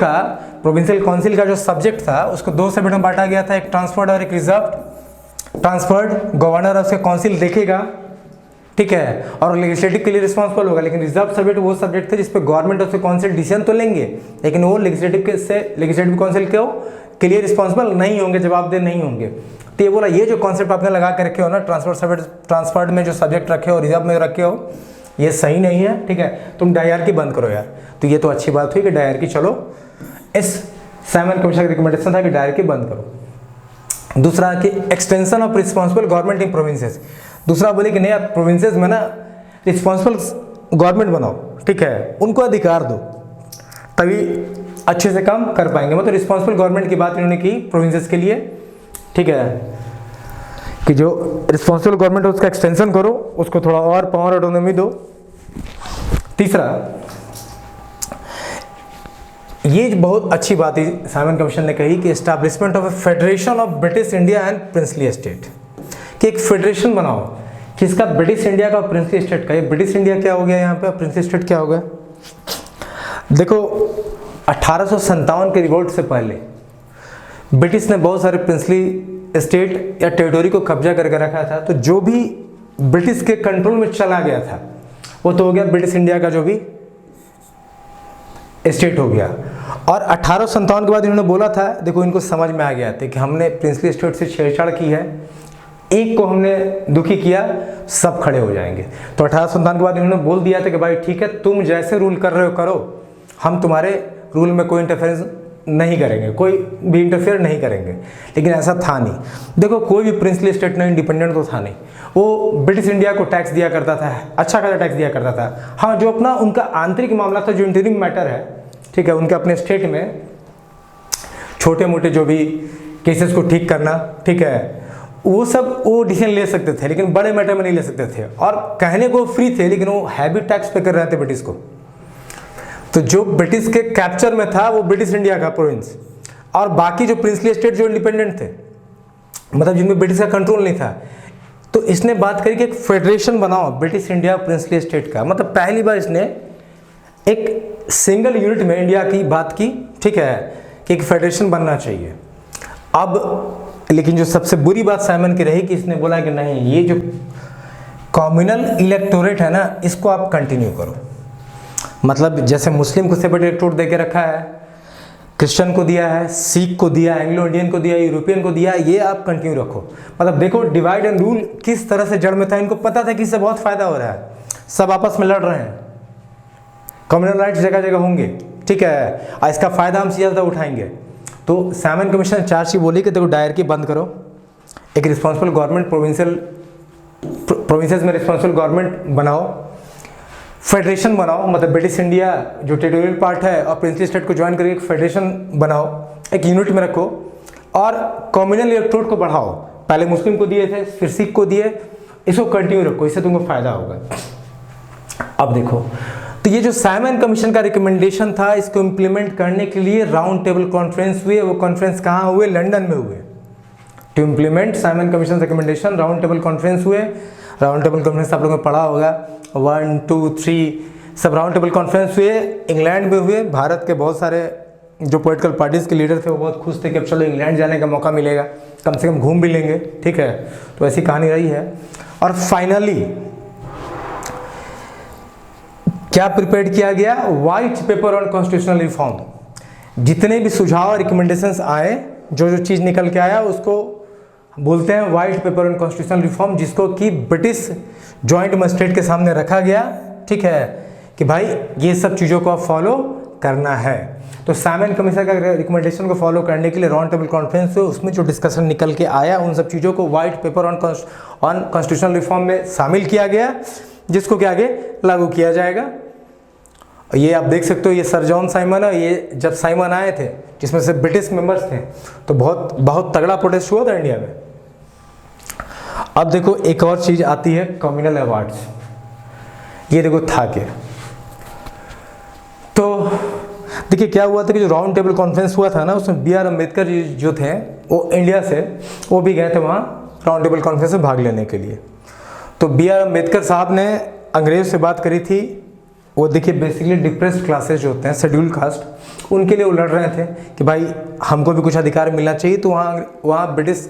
का जो सब्जेक्ट था उसको 2 सेगमेंट में बांटा गया था, एक ट्रांसफर्ड और एक रिजर्व्ड। ट्रांसफर्ड गवर्नर और उसके काउंसिल देखेगा, ठीक है, और लेजिस्लेटिव के लिए रिस्पॉन्सिबल होगा, लेकिन रिजर्व सब्जेक्ट वो सब्जेक्ट थे जिसपे गवर्नमेंट और उसके काउंसिल डिसीजन तो लेंगे, लेकिन वो लेजिस्लेटिव काउंसिल के लिए रिस्पॉन्सिबल नहीं होंगे, जवाबदेह नहीं होंगे। तो ये बोला ये जो कॉन्सेप्ट आपने लगा के रखे हो ना, ट्रांसफर्ड में जो सब्जेक्ट रखे हो, रिजर्व में रखे हो, ये सही नहीं है, ठीक है, तुम डायरकी बंद करो यार। तो ये तो अच्छी बात हुई कि डायरकी, चलो इस साइमन कमीशन का रिकमेंडेशन था कि डायरकी बंद करो। दूसरा कि extension of responsible government in provinces, दूसरा बोले कि नहीं आप प्रोविंसेस में ना रिस्पॉन्सिबल गवर्नमेंट बनाओ, ठीक है, उनको अधिकार दो, तभी अच्छे से काम कर पाएंगे। मतलब रिस्पॉन्सिबल गवर्नमेंट की बात इन्होंने की प्रोविंसेस के लिए, ठीक है, कि जो रिस्पॉन्सिबल गवर्नमेंट है उसका एक्सटेंशन करो, उसको थोड़ा और पावर ऑटोनॉमी दो। तीसरा, ये बहुत अच्छी बात है साइमन कमीशन ने कही कि establishment of A federation of British India and princely state, कि एक फेडरेशन बनाओ किसका, ब्रिटिश इंडिया का और प्रिंसली स्टेट का। ये ब्रिटिश इंडिया क्या हो गया यहाँ पे, प्रिंसली स्टेट क्या हो गया। देखो 1857 के रिवोल्ट से पहले ब्रिटिश ने बहुत सारे प्रिंसली स्टेट या टेरिटोरी को कब्जा करके रखा था, तो जो भी ब्रिटिश के कंट्रोल में चला गया था वो तो हो गया ब्रिटिश इंडिया का जो भी स्टेट हो गया। और 1857 के बाद इन्होंने बोला था, देखो इनको समझ में आ गया था कि हमने प्रिंसली स्टेट से छेड़छाड़ की है, एक को हमने दुखी किया, सब खड़े हो जाएंगे। तो 1857 के बाद इन्होंने बोल दिया था कि भाई ठीक है तुम जैसे रूल कर रहे हो करो, हम तुम्हारे रूल में कोई इंटरफेरेंस नहीं करेंगे, कोई भी इंटरफेयर नहीं करेंगे। लेकिन ऐसा था नहीं। देखो कोई भी प्रिंसली स्टेट नहीं, इंडिपेंडेंट तो था नहीं, वो ब्रिटिश इंडिया को टैक्स दिया करता था, अच्छा खासा टैक्स दिया करता था। हाँ, जो अपना उनका आंतरिक मामला था, जो इंटरिम मैटर है, ठीक है, उनके अपने स्टेट में छोटे मोटे जो भी केसेस को ठीक करना, ठीक है, वो सब वो डिसीजन ले सकते थे, लेकिन बड़े मैटर में नहीं ले सकते थे। और कहने को फ्री थे, लेकिन वो हैवी टैक्स पे कर रहे थे ब्रिटिश को। तो जो ब्रिटिश के कैप्चर में था वो ब्रिटिश इंडिया का प्रोविंस, और बाकी जो प्रिंसली स्टेट जो इंडिपेंडेंट थे, मतलब जिनमें ब्रिटिश का कंट्रोल नहीं था, तो इसने बात करी कि एक फेडरेशन बनाओ ब्रिटिश इंडिया प्रिंसली स्टेट का। मतलब पहली बार इसने एक सिंगल यूनिट में इंडिया की बात की, ठीक है, कि एक फेडरेशन बनना चाहिए। अब लेकिन जो सबसे बुरी बात साइमन की रही कि इसने बोला कि नहीं, ये जो कम्युनल इलेक्टोरेट है ना, इसको आप कंटिन्यू करो। मतलब जैसे मुस्लिम को सेपरेट इलेक्टोरेट दे के रखा है, क्रिश्चियन को दिया है, सिख को दिया, एंग्लो इंडियन को दिया, यूरोपियन को दिया, ये आप कंटिन्यू रखो। मतलब देखो डिवाइड एंड रूल किस तरह से जड़ में था, इनको पता था कि इससे बहुत फायदा हो रहा है, सब आपस में लड़ रहे हैं, कम्युनल राइट्स जगह जगह होंगे, ठीक है, और इसका फायदा हम ज़्यादा उठाएंगे। तो साइमन कमीशन 4 चीज़ बोली कि देखो डायरकी बंद करो, एक रिस्पॉन्सिबल गवर्नमेंट प्रोविंसेस में रिस्पॉन्सिबल गवर्नमेंट बनाओ, फेडरेशन बनाओ, मतलब ब्रिटिश इंडिया जो टेरिटोरियल पार्ट है और प्रिंसली स्टेट को ज्वाइन करके एक फेडरेशन बनाओ, एक यूनिट में रखो, और कम्युनल इलेक्टोरेट को बढ़ाओ। पहले मुस्लिम को दिए थे, फिर सिख को दिए, इसको कंटिन्यू रखो, इससे तुमको फायदा होगा। अब देखो, तो ये जो साइमन कमीशन का रिकमेंडेशन था, इसको इम्प्लीमेंट करने के लिए राउंड टेबल कॉन्फ्रेंस हुए। वो कॉन्फ्रेंस कहाँ हुए? लंदन में हुए। To implement Simon commission recommendation, round table conference हुए। राउंड टेबल कॉन्फ्रेंस आप लोगों ने पढ़ा होगा, 1, 2, 3 सब राउंड टेबल कॉन्फ्रेंस हुए। इंग्लैंड में हुए। भारत के बहुत सारे जो पॉलिटिकल पार्टीज़ के लीडर थे वो बहुत खुश थे कि अब चलो इंग्लैंड जाने का मौका मिलेगा, कम से कम घूम भी लेंगे, ठीक है। तो ऐसी कहानी रही है। और फाइनली क्या प्रिपेयर किया गया? White paper on constitutional reform. जितने भी सुझाव और रिकमेंडेशंस आए, जो जो चीज़ निकल के आया उसको बोलते हैं white paper on constitutional reform, जिसको कि ब्रिटिश जॉइंट मजिस्ट्रेट के सामने रखा गया, ठीक है, कि भाई ये सब चीज़ों को आप फॉलो करना है। तो साइमन कमीशन का रिकमेंडेशन को फॉलो करने के लिए राउंड टेबल कॉन्फ्रेंस हुई, उसमें जो डिस्कशन निकल के आया उन सब चीज़ों को white paper on constitutional reform में शामिल किया गया, जिसको कि आगे लागू किया जाएगा। ये आप देख सकते हो, ये सर जॉन साइमन है, ये जब साइमन आए थे जिसमें से ब्रिटिश मेंबर्स थे, तो बहुत तगड़ा प्रोटेस्ट हुआ था इंडिया में। अब देखो एक और चीज़ आती है कम्युनल अवार्ड्स, ये देखो था क्या। तो देखिए क्या हुआ था कि जो राउंड टेबल कॉन्फ्रेंस हुआ था ना, उसमें B.R. अम्बेडकर जी जो थे वो इंडिया से वो भी गए थे वहाँ राउंड टेबल कॉन्फ्रेंस में भाग लेने के लिए। तो B.R. अम्बेडकर साहब ने अंग्रेज से बात करी थी। वो देखिए बेसिकली डिप्रेस्ड क्लासेस जो होते हैं, शेड्यूल कास्ट, उनके लिए वो लड़ रहे थे कि भाई हमको भी कुछ अधिकार मिलना चाहिए। तो वहाँ ब्रिटिश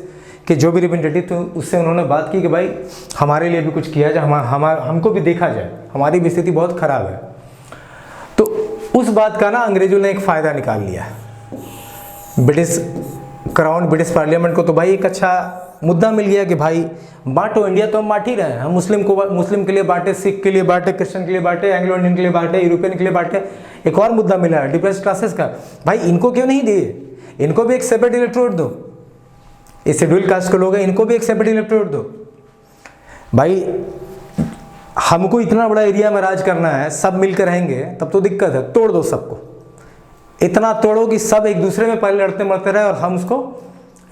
के जो भी रिप्रेजेंटेटिव थे उससे उन्होंने बात की कि भाई हमारे लिए भी कुछ किया जाए, हमको भी देखा जाए, हमारी भी स्थिति बहुत ख़राब है। तो उस बात का ना अंग्रेजों ने एक फ़ायदा निकाल लिया, ब्रिटिश पार्लियामेंट को। तो भाई एक अच्छा मुद्दा मिल गया कि भाई बांटो, इंडिया तो हम बांट ही रहे हैं, हम मुस्लिम के लिए बांटे, सिख के लिए बांटे, क्रिश्चियन के लिए बांटे, एंग्लो इंडियन के लिए बांटे, यूरोपियन के लिए बांटे। एक और मुद्दा मिला है डिप्रेस्ड क्लासेस का, भाई इनको क्यों नहीं दिए, इनको भी एक सेपरेट इलेक्टोरेट दो, ये शेड्यूल कास्ट के लोग हैं, इनको भी एक सेपरेट इलेक्टोरेट दो। भाई हमको इतना बड़ा एरिया में राज करना है, सब मिलकर रहेंगे तब तो दिक्कत है, तोड़ दो सबको, इतना तोड़ो कि सब एक दूसरे में पहले लड़ते मरते रहे और हम उसको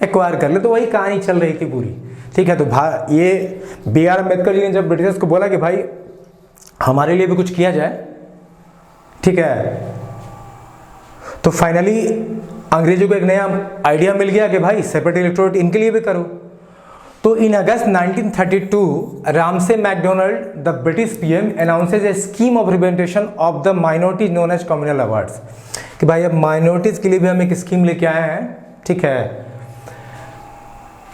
एक्वायर कर ले। तो वही कहानी चल रही थी पूरी, ठीक है। तो ये B.R. अम्बेडकर जी ने जब ब्रिटिशर्स को बोला कि भाई हमारे लिए भी कुछ किया जाए, ठीक है, तो फाइनली अंग्रेजों को एक नया आइडिया मिल गया कि भाई सेपरेट इलेक्टोरेट इनके लिए भी करो। तो in August 1932 Ramsay MacDonald the British PM announces a scheme of representation of the minorities known as communal awards, कि भाई अब माइनॉरिटीज के लिए भी हम एक स्कीम लेके आए हैं, ठीक है।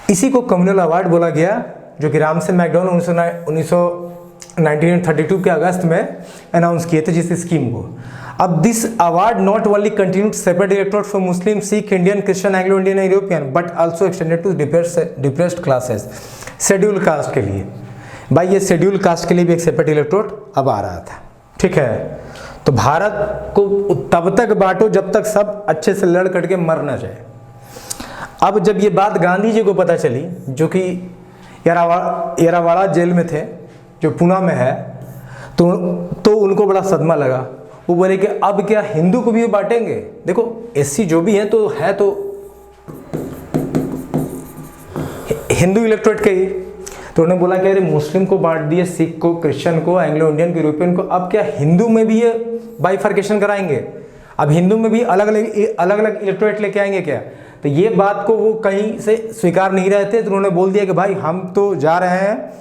इसी को कम्युनल अवार्ड बोला गया, जो कि रामसे मैकडोनल्ड 1932 के अगस्त में अनाउंस किए थे जिस स्कीम को। अब this award not only continued separate electorate for Muslim, Sikh, Indian, Christian, Anglo Indian, European, but also extended to depressed classes, schedule caste के लिए। भाई ये शेड्यूल कास्ट के लिए भी एक सेपरेट इलेक्टोरेट अब आ रहा था, ठीक है। तो भारत को तब तक बांटो जब तक सब अच्छे से लड़ कट के मर ना जाए। अब जब ये बात गांधी जी को पता चली, जो कि येरावाड़ा जेल में थे, जो पूना में है, तो उनको बड़ा सदमा लगा। वो बोले कि अब क्या हिंदू को भी बांटेंगे, देखो SC जो भी है तो हिंदू इलेक्टोरेट के ही। तो उन्होंने बोला कि अरे मुस्लिम को बांट दिए, सिख को, क्रिश्चियन को, एंग्लो इंडियन को, यूरोपियन को, अब क्या हिंदू में भी ये बाइफर्केशन कराएंगे, अब हिंदू में भी अलग अलग इलेक्टोरेट लेके आएंगे क्या। तो ये बात को वो कहीं से स्वीकार नहीं रहे थे। तो उन्होंने बोल दिया कि भाई हम तो जा रहे हैं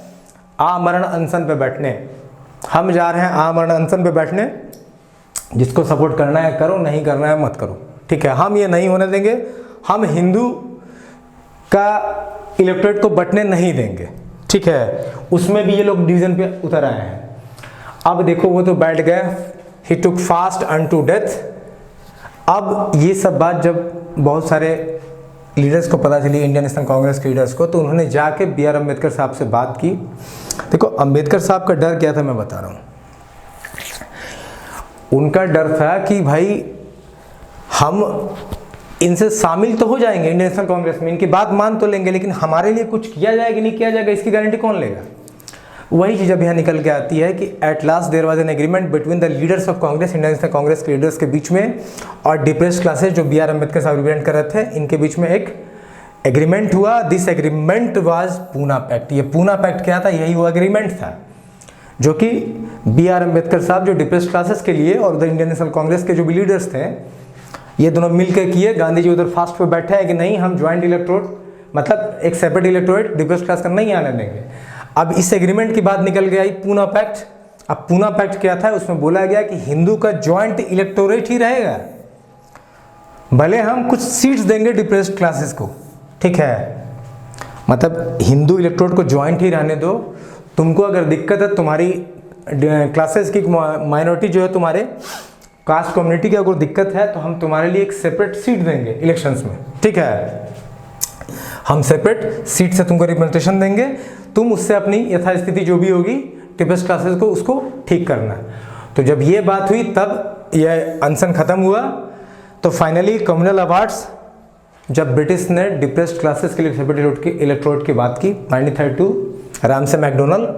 आमरण अनशन पे बैठने, हम जा रहे हैं आमरण अनशन पे बैठने, जिसको सपोर्ट करना है करो, नहीं करना है मत करो, ठीक है। हम ये नहीं होने देंगे, हम हिंदू का इलेक्टोरेट को बंटने नहीं देंगे, ठीक है। उसमें भी ये लोग डिवीजन पे उतर आए हैं। अब देखो वो तो बैठ गए, ही टुक फास्ट अनटू डेथ। अब ये सब बात जब बहुत सारे लीडर्स को पता चली, इंडियन नेशनल कांग्रेस के लीडर्स को, तो उन्होंने जाके B.R. अम्बेडकर साहब से बात की। देखो अम्बेडकर साहब का डर क्या था मैं बता रहा हूँ। उनका डर था कि भाई हम इनसे शामिल तो हो जाएंगे इंडियन नेशनल कांग्रेस में, इनकी बात मान तो लेंगे, लेकिन हमारे लिए कुछ किया जाएगा कि नहीं किया जाएगा इसकी गारंटी कौन लेगा। वही चीज़ अब यहाँ निकल के आती है कि at last there was an agreement between the leaders of Congress, Indian National Congress के लीडर्स के बीच में, और डिप्रेस्ड क्लासेस जो B.R. अम्बेडकर साहब रिप्रेजेंट कर रहे थे, इनके बीच में एक एग्रीमेंट हुआ। This agreement was Poona pact. ये पूना पैक्ट क्या था, यही वो एग्रीमेंट था जो कि B.R. अम्बेडकर साहब जो डिप्रेस्ड क्लासेस के लिए और द इंडियन नेशनल कांग्रेस के जो भी लीडर्स थे, ये दोनों मिलकर किए। गांधी जी उधर फास्ट पे बैठे हैं कि नहीं हम ज्वाइंट इलेक्टोरेट, मतलब एक सेपरेट इलेक्टोरेट डिप्रेस्ड क्लास का नहीं आने देंगे। अब इस एग्रीमेंट की बात निकल गई पूना पैक्ट। अब पूना पैक्ट क्या था, उसमें बोला गया कि हिंदू का ज्वाइंट इलेक्टोरेट ही रहेगा, भले हम कुछ सीट्स देंगे डिप्रेस्ड क्लासेस को, ठीक है। मतलब हिंदू इलेक्टोरेट को ज्वाइंट ही रहने दो, तुमको अगर दिक्कत है तुम्हारी क्लासेस की माइनॉरिटी जो है, तुम्हारे कास्ट कम्युनिटी की अगर दिक्कत है, तो हम तुम्हारे लिए एक सेपरेट सीट देंगे इलेक्शंस में, ठीक है। हम सेपरेट सीट से तुमको रिप्रेजेंटेशन देंगे, तुम उससे अपनी यथास्थिति जो भी होगी टिपेस्ट क्लासेस को उसको ठीक करना। तो जब ये बात हुई तब यह अनशन खत्म हुआ। तो फाइनली कम्युनल अवार्ड्स जब ब्रिटिश ने डिप्रेस्ड क्लासेस के लिए सेपरेट इलेक्टोरेट की बात की 1932 रामसे मैकडोनल्ड,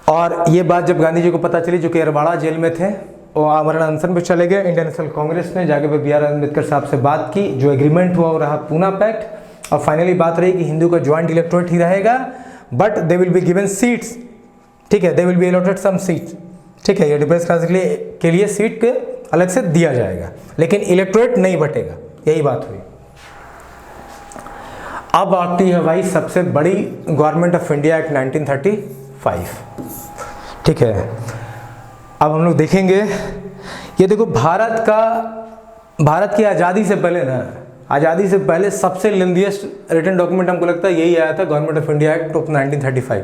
और ये बात जब गांधी जी को पता चली जो कि अरबाड़ा जेल में थे और आमरण अनशन पे चले गए, इंडियन नेशनल कांग्रेस ने जाके बी आर अम्बेडकर साहब से बात की, जो एग्रीमेंट हुआ वो रहा पूना पैक्ट, और फाइनली बात रही कि हिंदू का ज्वाइंट इलेक्टोरेट ही रहेगा but they will be given seats, ठीक है, they will be allotted some seats, ठीक है, ये डिप्रेस्ड क्लास के लिए सीट के अलग से दिया जाएगा लेकिन इलेक्टोरेट नहीं बटेगा, यही बात हुई। अब आती है भाई सबसे बड़ी गवर्नमेंट ऑफ इंडिया एक्ट 1935, ठीक है। अब हम लोग देखेंगे, ये देखो भारत की आज़ादी से पहले ना, आज़ादी से पहले सबसे लेंथीएस्ट रिटन डॉक्यूमेंट हमको लगता है यही आया था, government of India act of 1935।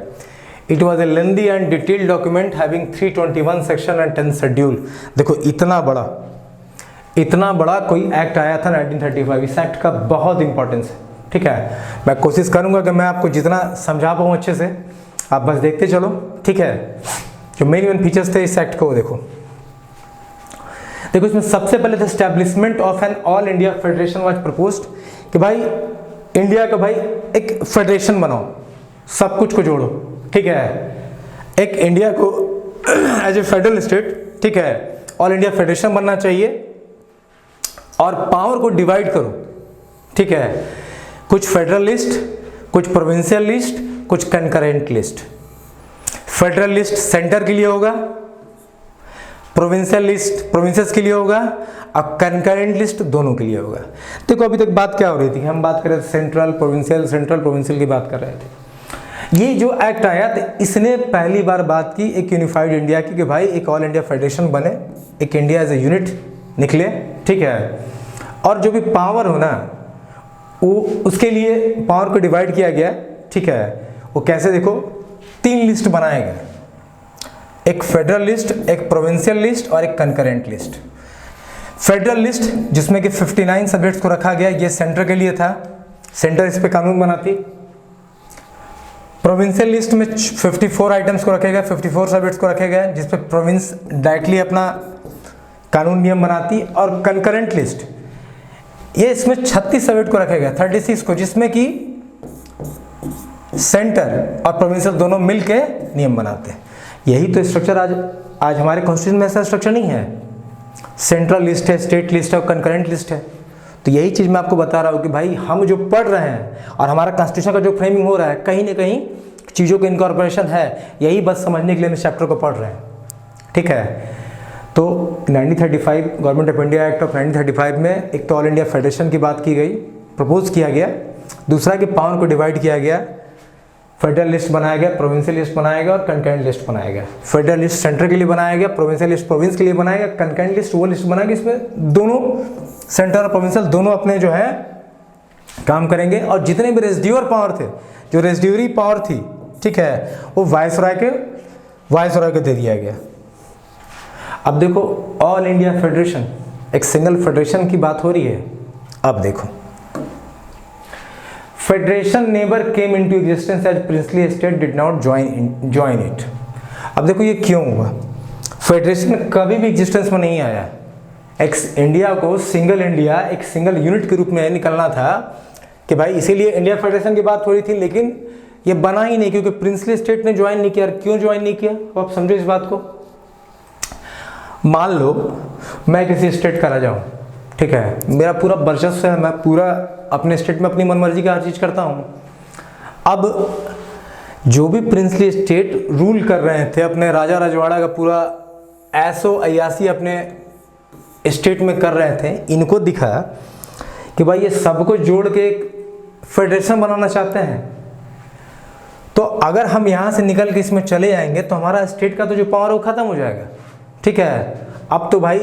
It was a lengthy and detailed document having 321 section and 10 schedule. देखो इतना बड़ा कोई एक्ट आया था 1935, इस एक्ट का बहुत इंपॉर्टेंस है, ठीक है। मैं कोशिश करूंगा कि मैं आपको जितना समझा पाऊँ अच्छे से, आप बस देखते चलो, ठीक है। जो मेन फीचर्स थे इस एक्ट को देखो इसमें सबसे पहले था establishment of an all India federation was proposed, कि भाई इंडिया का भाई एक फेडरेशन बनाओ, सब कुछ को जोड़ो, ठीक है, एक इंडिया को एज ए फेडरल स्टेट, ठीक है, ऑल इंडिया फेडरेशन बनना चाहिए और पावर को डिवाइड करो, ठीक है, कुछ फेडरल लिस्ट, कुछ प्रोविंशियल लिस्ट, कुछ concurrent list. Federal list centre के लिए होगा, प्रोविंशियल लिस्ट प्रोविंसेस के लिए होगा, और कंकरेंट लिस्ट दोनों के लिए होगा। देखो अभी तक बात क्या हो रही थी, हम बात कर रहे थे सेंट्रल प्रोविंशियल की बात कर रहे थे। ये जो एक्ट आया तो इसने पहली बार बात की एक यूनिफाइड इंडिया की, कि भाई एक ऑल इंडिया फेडरेशन बने, एक इंडिया एज ए यूनिट निकले, ठीक है, और जो भी पावर हो ना वो उसके लिए पावर को डिवाइड किया गया, ठीक है। वो कैसे, देखो 3 लिस्ट बनाए गए, एक फेडरल लिस्ट, एक प्रोविंशियल लिस्ट और एक कंकरेंट लिस्ट। फेडरल लिस्ट जिसमें कि 59 सब्जेक्ट्स को रखा गया, ये सेंटर के लिए था, सेंटर इस पे कानून बनाती। प्रोविंशियल लिस्ट में 54 आइटम्स को रखे गए, 54 सब्जेक्ट्स को रखे गए जिस पे प्रोविंस डायरेक्टली अपना कानून नियम बनाती, और कंकरेंट लिस्ट ये इसमें 36 सब्जेक्ट को रखे गए, 36 को, जिसमें कि सेंटर और प्रोविंशियल दोनों मिलके नियम बनाते हैं। यही तो स्ट्रक्चर आज हमारे कॉन्स्टिट्यूशन में ऐसा स्ट्रक्चर नहीं है, सेंट्रल लिस्ट है, स्टेट लिस्ट है और कंकरेंट लिस्ट है। तो यही चीज़ मैं आपको बता रहा हूँ कि भाई हम जो पढ़ रहे हैं और हमारा कॉन्स्टिट्यूशन का जो फ्रेमिंग हो रहा है, कहीं ना कहीं चीज़ों का इनकॉर्पोरेशन है, यही बस समझने के लिए हम इस चैप्टर को पढ़ रहे हैं, ठीक है। तो 1935 government of India act of 1935 में एक तो ऑल इंडिया फेडरेशन की बात की गई, प्रपोज किया गया, दूसरा कि पावर को डिवाइड किया गया, फेडरल लिस्ट बनाया गया, प्रोविंशियल लिस्ट बनाया गया और कंकरेंट लिस्ट बनाया गया। फेडरल लिस्ट सेंटर के लिए बनाया गया, प्रोविंशियल लिस्ट प्रोविंस के लिए बनाया गया, कंकरेंट लिस्ट वो लिस्ट बनाया गया इसमें दोनों सेंटर और प्रोविंशियल दोनों अपने जो है काम करेंगे, और जितने भी रेजिड्यूअर पावर थे, जो रेजिड्यूरी पावर थी, ठीक है, वो वायसरॉय को दे दिया गया। अब देखो ऑल इंडिया फेडरेशन, एक सिंगल फेडरेशन की बात हो रही है। अब देखो federation never came into existence as princely state did not join it. अब देखो ये क्यों हुआ, फेडरेशन कभी भी एग्जिस्टेंस में नहीं आया। एक इंडिया को सिंगल इंडिया, एक सिंगल यूनिट के रूप में निकलना था कि भाई, इसीलिए इंडिया फेडरेशन की बात हो रही थी, लेकिन ये बना ही नहीं क्योंकि प्रिंसली स्टेट ने ज्वाइन नहीं किया। क्यों ज्वाइन नहीं किया आप समझो इस बात को। मान लो मैं किसी स्टेट का राजा हूँ, ठीक है, मेरा पूरा वर्चस्व है, मैं पूरा अपने स्टेट में अपनी मनमर्जी का हर चीज़ करता हूँ। अब जो भी प्रिंसली स्टेट रूल कर रहे थे, अपने राजा रजवाड़ा का पूरा ऐसो अयासी अपने स्टेट में कर रहे थे, इनको दिखा कि भाई ये सबको जोड़ के एक फेडरेशन बनाना चाहते हैं, तो अगर हम यहाँ से निकल के इसमें चले जाएंगे तो हमारा स्टेट का तो जो पावर है वो खत्म हो जाएगा, ठीक है। अब तो भाई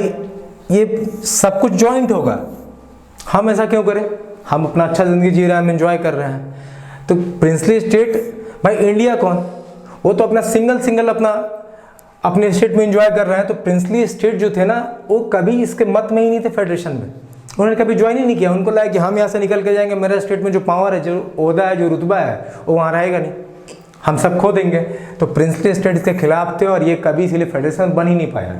ये सब कुछ जॉइंट होगा, हम ऐसा क्यों करें, हम अपना अच्छा ज़िंदगी जी रहे हैं, हम एंजॉय कर रहे हैं। तो प्रिंसली स्टेट, भाई इंडिया कौन, वो तो अपना सिंगल अपने स्टेट में एंजॉय कर रहे हैं। तो प्रिंसली स्टेट जो थे ना, वो कभी इसके मत में ही नहीं थे फेडरेशन में, उन्होंने कभी ज्वाइन ही नहीं किया। उनको लगा कि हम यहाँ से निकल के जाएंगे, मेरा स्टेट में जो पावर है, जो ओहदा है, जो रुतबा है, वो वहाँ रहेगा नहीं, हम सब खो देंगे। तो प्रिंसली स्टेट इसके खिलाफ थे और ये कभी इसीलिए फेडरेशन बन ही नहीं पाया।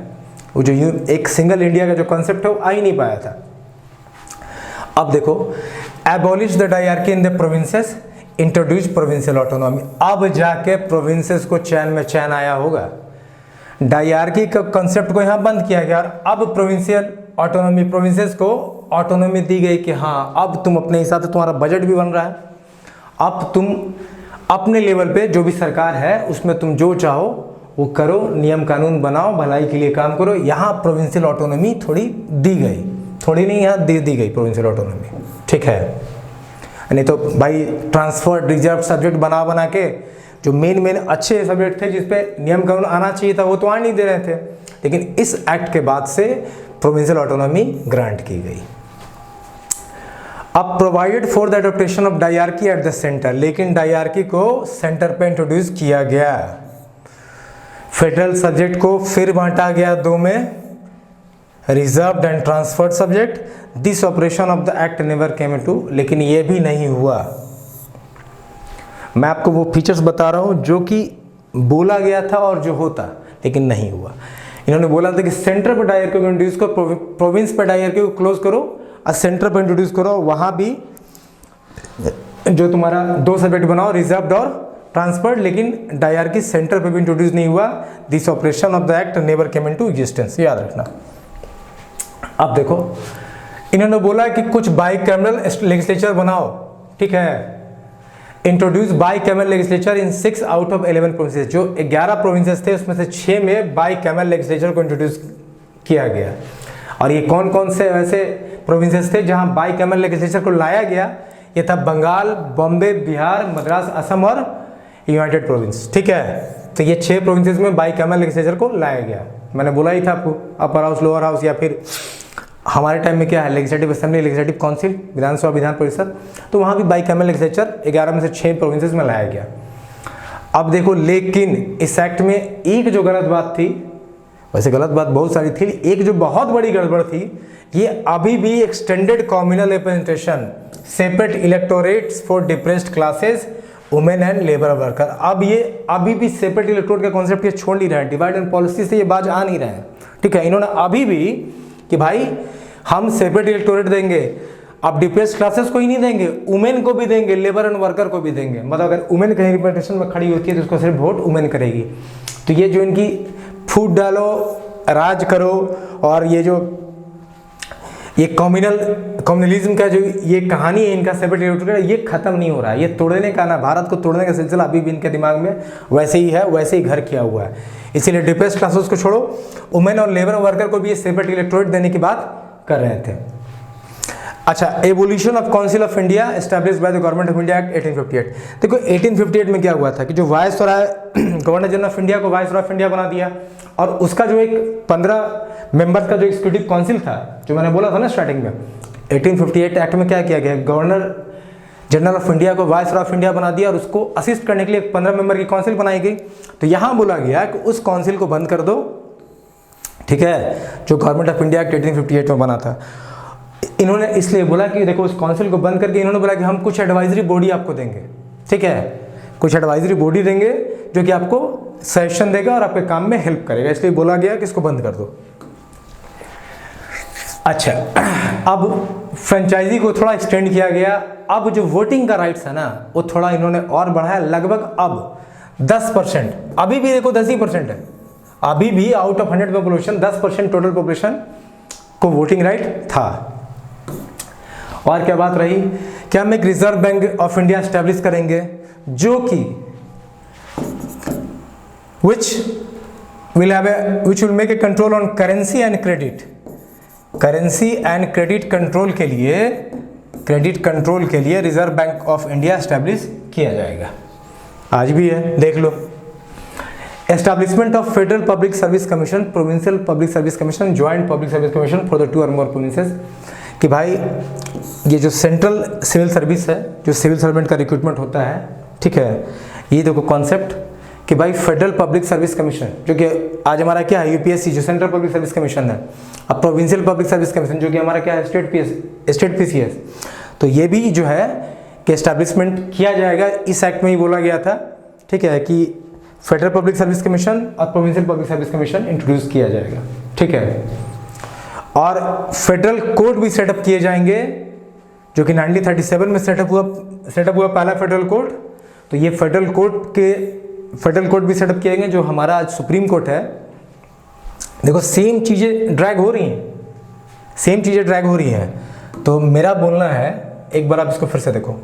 वो जो एक सिंगल इंडिया का जो कॉन्सेप्ट है वो आ ही नहीं पाया था। अब देखो, abolish the diarchy in the provinces, introduce provincial autonomy. अब जाके प्रोविंसेस को चैन में चैन आया होगा। डायरार्की का कॉन्सेप्ट को यहाँ बंद किया गया और अब प्रोविंशियल ऑटोनॉमी, प्रोविंसेस को ऑटोनॉमी दी गई कि हाँ अब तुम अपने हिसाब से, तुम्हारा बजट भी बन रहा है, अब तुम अपने लेवल पे जो भी सरकार है उसमें तुम जो चाहो वो करो, नियम कानून बनाओ, भलाई के लिए काम करो। यहाँ प्रोविंशियल ऑटोनॉमी थोड़ी दी गई, थोड़ी नहीं, यहाँ दे दी गई प्रोविंशियल ऑटोनॉमी, ठीक है। नहीं तो भाई ट्रांसफर रिजर्व सब्जेक्ट बना के जो मेन अच्छे सब्जेक्ट थे जिसपे नियम कानून आना चाहिए था वो तो आ नहीं दे रहे थे। लेकिन इस एक्ट के बाद से प्रोविंशियल ऑटोनॉमी ग्रांट की गई। अब provided for the adaptation of diarchy at the centre, लेकिन डायरार्की को सेंटर पे इंट्रोड्यूस किया गया। फेडरल सब्जेक्ट को फिर बांटा गया दो में, reserved and transferred subject. This operation of the act never came into, लेकिन ये भी नहीं हुआ। मैं आपको वो फीचर्स बता रहा हूं जो कि बोला गया था और जो होता, लेकिन नहीं हुआ। इन्होंने बोला था कि सेंटर पर डायरार्की को इंट्रोड्यूस करो, प्रोविंस पर डायरार्की को क्लोज करो और सेंटर पर इंट्रोड्यूस करो। वहां भी जो तुम्हारा दो सब्जेक्ट बनाओ, रिजर्व्ड और ट्रांसफर्ड, लेकिन डायरार्की सेंटर पे भी इंट्रोड्यूस नहीं हुआ। This operation of the act never came into existence, याद रखना। अब देखो, इन्होंने बोला कि कुछ बाइकैमरल लेजिस्लेचर बनाओ, ठीक है। Introduce bicameral legislature in 6 out of 11 provinces. जो 11 प्रोविंसेस थे उसमें से 6 में बाइकैमरल लेजिस्लेचर को इंट्रोड्यूस किया गया। और ये कौन कौन से ऐसे प्रोविंसेस थे जहां बाइकैमरल लेजिस्लेचर को लाया गया? ये था बंगाल, बॉम्बे, बिहार, मद्रास, असम और यूनाइटेड प्रोविंस, ठीक है। तो ये 6 प्रोविंसेस में बाइकैमरल लेजिस्लेचर को लाया गया। मैंने बोला ही था आपको, अपर हाउस, लोअर हाउस, या फिर हमारे टाइम में क्या है, लेजिस्लेटिव असेंबली, लेजिस्लेटिव काउंसिल, विधानसभा, विधान परिषद। तो वहाँ भी बाइकैमरल लेजिस्लेचर 11 में से 6 प्रोविंसेस में लाया गया। अब देखो, लेकिन इस एक्ट में एक जो गलत बात थी, वैसे गलत बात बहुत सारी थी, एक जो बहुत बड़ी गड़बड़ थी, ये अभी भी extended communal representation, separate electorates for depressed classes, women and labour worker. अब ये अभी भी सेपरेट इलेक्टोरेट का कॉन्सेप्ट ये छोड़ नहीं रहा है, डिवाइड एंड पॉलिसी से ये बाज आ नहीं रहे हैं, ठीक है। इन्होंने अभी भी कि भाई हम सेपरेट इलेक्टोरेट देंगे, अब डिप्रेस्ड क्लासेस को ही नहीं देंगे, वुमेन को भी देंगे, लेबर एंड वर्कर को भी देंगे। मतलब अगर वुमेन कहीं रिप्रेजेंटेशन में खड़ी होती है तो उसको सिर्फ वोट वुमेन करेगी। तो ये जो इनकी फूट डालो, राज करो, और ये जो ये कम्युनलिज्म का जो ये कहानी है इनका सेपरेट इलेक्टोरेट, ये खत्म नहीं हो रहा है। ये तोड़ने का ना, भारत को तोड़ने का सिलसिला अभी भी इनके दिमाग में वैसे ही है, वैसे ही घर किया हुआ है। इसीलिए डिप्रेस्ड क्लासेस को छोड़ो, वुमेन और लेबर वर्कर को भी ये सेपरेट इलेक्टोरेट देने की बात कर रहे थे। अच्छा, evolution of council of India established bye the government of India act 1858। देखो 1858 में क्या हुआ था कि जो viceroy, governor general of India को वायसराय ऑफ इंडिया बना दिया, और उसका जो एक 15 मेंबर्स का जो एग्जीक्यूटिव काउंसिल था, जो मैंने बोला था ना स्टार्टिंग में, 1858 एक्ट में क्या किया गया, गवर्नर जनरल ऑफ इंडिया को वायसराय ऑफ इंडिया बना दिया और उसको असिस्ट करने के लिए 15 मेंबर की काउंसिल बनाई गई। तो यहाँ बोला गया कि उस काउंसिल को बंद कर दो, ठीक है, जो गवर्नमेंट ऑफ इंडिया एक्ट 1858 में बना था। इन्होंने इसलिए बोला कि देखो उस काउंसिल को बंद करके इन्होंने बोला कि हम कुछ एडवाइजरी बॉडी आपको देंगे, ठीक है, कुछ एडवाइजरी बॉडी देंगे जो कि आपको सजेशन देगा और आपके काम में हेल्प करेगा। इसलिए बोला गया कि इसको बंद कर दो। अच्छा, अब फ्रेंचाइजी को थोड़ा एक्सटेंड किया गया। अब जो वोटिंग का राइट्स है ना, वो थोड़ा इन्होंने और बढ़ाया, लगभग अब 10%, अभी भी देखो 10 ही % है, अभी भी out of 100 population 10% total population को वोटिंग राइट था। और क्या बात रही कि हम एक reserve Bank of India establish करेंगे जो कि which will make a control on currency and credit, currency and credit control के लिए Reserve Bank of India establish किया जाएगा। आज भी है, देख लो। Establishment of federal public service commission, provincial public service commission, joint public service commission for the 2 or more provinces, कि भाई ये जो सेंट्रल सिविल सर्विस है, जो सिविल सर्वेंट का रिक्रूटमेंट होता है, ठीक है, ये देखो कॉन्सेप्ट कि भाई फेडरल पब्लिक सर्विस कमीशन, जो कि आज हमारा क्या है यूपीएससी, जो सेंट्रल पब्लिक सर्विस कमीशन है, अब प्रोविंशियल पब्लिक सर्विस कमीशन जो कि हमारा क्या है स्टेट पीसीएस, तो ये भी जो है कि एस्टैब्लिशमेंट किया जाएगा। इस एक्ट में ही बोला गया था, ठीक है, कि फेडरल पब्लिक सर्विस कमीशन और provincial public service commission introduce किया जाएगा, ठीक है। और फेडरल कोर्ट भी सेटअप किए जाएंगे, जो कि 1937 में सेटअप हुआ पहला फेडरल कोर्ट। तो ये फेडरल कोर्ट भी सेटअप किए गए, जो हमारा आज सुप्रीम कोर्ट है। देखो सेम चीज़ें ड्रैग हो रही हैं, तो मेरा बोलना है, एक बार आप इसको फिर से देखो।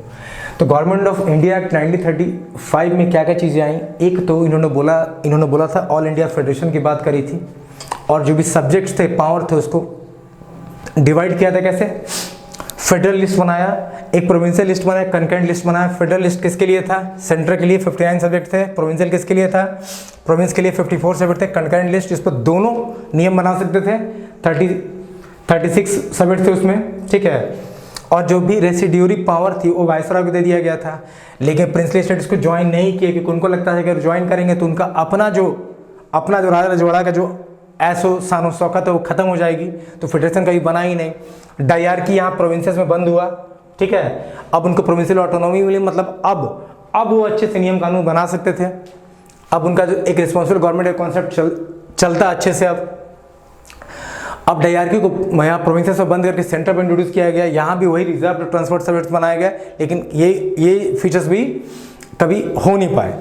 तो गवर्नमेंट ऑफ इंडिया एक्ट 1935 में क्या क्या चीज़ें आई। एक तो इन्होंने बोला था ऑल इंडिया फेडरेशन की बात करी थी, और जो भी सब्जेक्ट्स थे, पावर थे, उसको डिवाइड किया था कैसे, फेडरल लिस्ट बनाया, एक प्रोविंशियल लिस्ट बनाया, कंकरेंट लिस्ट बनाया। फेडरल लिस्ट किसके लिए था, सेंटर के लिए 59 सब्जेक्ट थे। प्रोविंशियल किसके लिए था, प्रोविंस के लिए 54 सब्जेक्ट थे। कंकरेंट लिस्ट जिस पर दोनों नियम बना सकते थे, 36 सब्जेक्ट थे उसमें, ठीक है। और जो भी रेसिड्यूरी पावर थी वो वायसरॉय को दे दिया गया था, लेकिन प्रिंसली स्टेट्स को ज्वाइन नहीं किए, क्योंकि उनको लगता था कि अगर ज्वाइन करेंगे तो उनका अपना जो राजा रजवाड़ा का जो ऐसो शानो शौकत है वो खत्म हो जाएगी, तो फेडरेशन कभी बना ही नहीं। डायरकी यहाँ प्रोविंसेस में बंद हुआ, ठीक है। अब उनको प्रोविंशियल ऑटोनॉमी मिली, मतलब अब वो अच्छे से नियम कानून बना सकते थे। अब उनका जो एक रिस्पॉन्सिबल गवर्नमेंट का कॉन्सेप्ट चलता अच्छे से। अब डायरकी को यहाँ प्रोविंसेस में बंद करके सेंटर पर इंट्रोड्यूस किया गया। यहाँ भी वही रिजर्व ट्रांसपोर्ट सब्जेक्ट्स बनाए गए, लेकिन ये फीचर्स भी कभी हो नहीं पाए।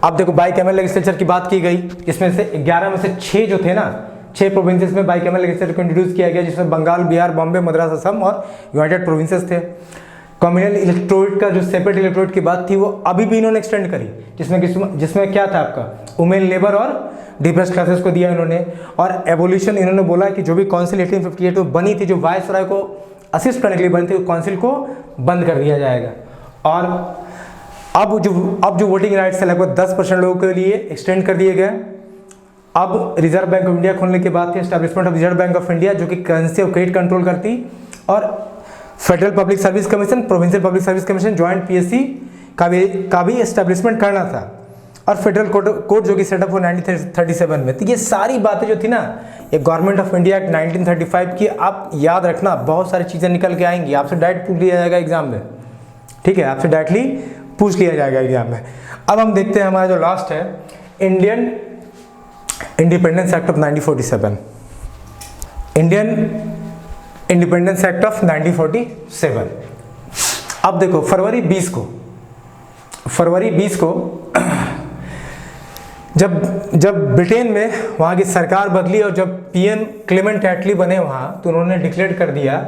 अब देखो बाइकैमरल लेजिस्लेचर की बात की गई, जिसमें से 11 में से 6 जो थे ना, 6 प्रोविंसेस में बाइकैमरल लेजिस्लेचर को इंट्रोड्यूस किया गया, जिसमें बंगाल, बिहार, बॉम्बे, मद्रास, असम और यूनाइटेड प्रोविंसेस थे। कम्युनल इलेक्टोरेट का जो सेपरेट इलेक्टोरेट की बात थी वो अभी भी इन्होंने एक्सटेंड करी, जिसमें क्या था आपका वुमेन, लेबर और डिप्रेस्ड क्लासेस को दिया इन्होंने। और एवोल्यूशन इन्होंने बोला कि जो भी काउंसिल 1858 में बनी थी, जो वायसराय को असिस्ट करने के लिए बनी थी, काउंसिल को बंद कर दिया जाएगा। और अब जो वोटिंग राइट्स है लगभग 10% लोगों के लिए एक्सटेंड कर दिए गए। अब रिजर्व बैंक ऑफ इंडिया खोलने के बाद थी establishment of reserve Bank of India, जो कि करेंसी और क्रेडिट कंट्रोल करती। और federal public service commission, provincial public service commission, joint PSC का भी एस्टैब्लिशमेंट करना था। और फेडरल कोर्ट जो कि सेटअप हो 1937 में। तो ये सारी बातें जो थी ना, ये गवर्नमेंट ऑफ इंडिया एक्ट 1935 की, आप याद रखना, बहुत सारी चीज़ें निकल के आएंगी, आपसे डायरेक्ट पूछ लिया जाएगा एग्जाम में, ठीक है, आपसे डायरेक्टली पूछ लिया जाएगा एग्जाम में। अब हम देखते हैं हमारा जो लास्ट है, Indian independence act of 1947। Indian independence act of 1947। अब देखो फरवरी 20 को जब ब्रिटेन में वहाँ की सरकार बदली और जब पीएम क्लेमेंट एटली बने वहाँ, तो उन्होंने डिक्लेयर कर दिया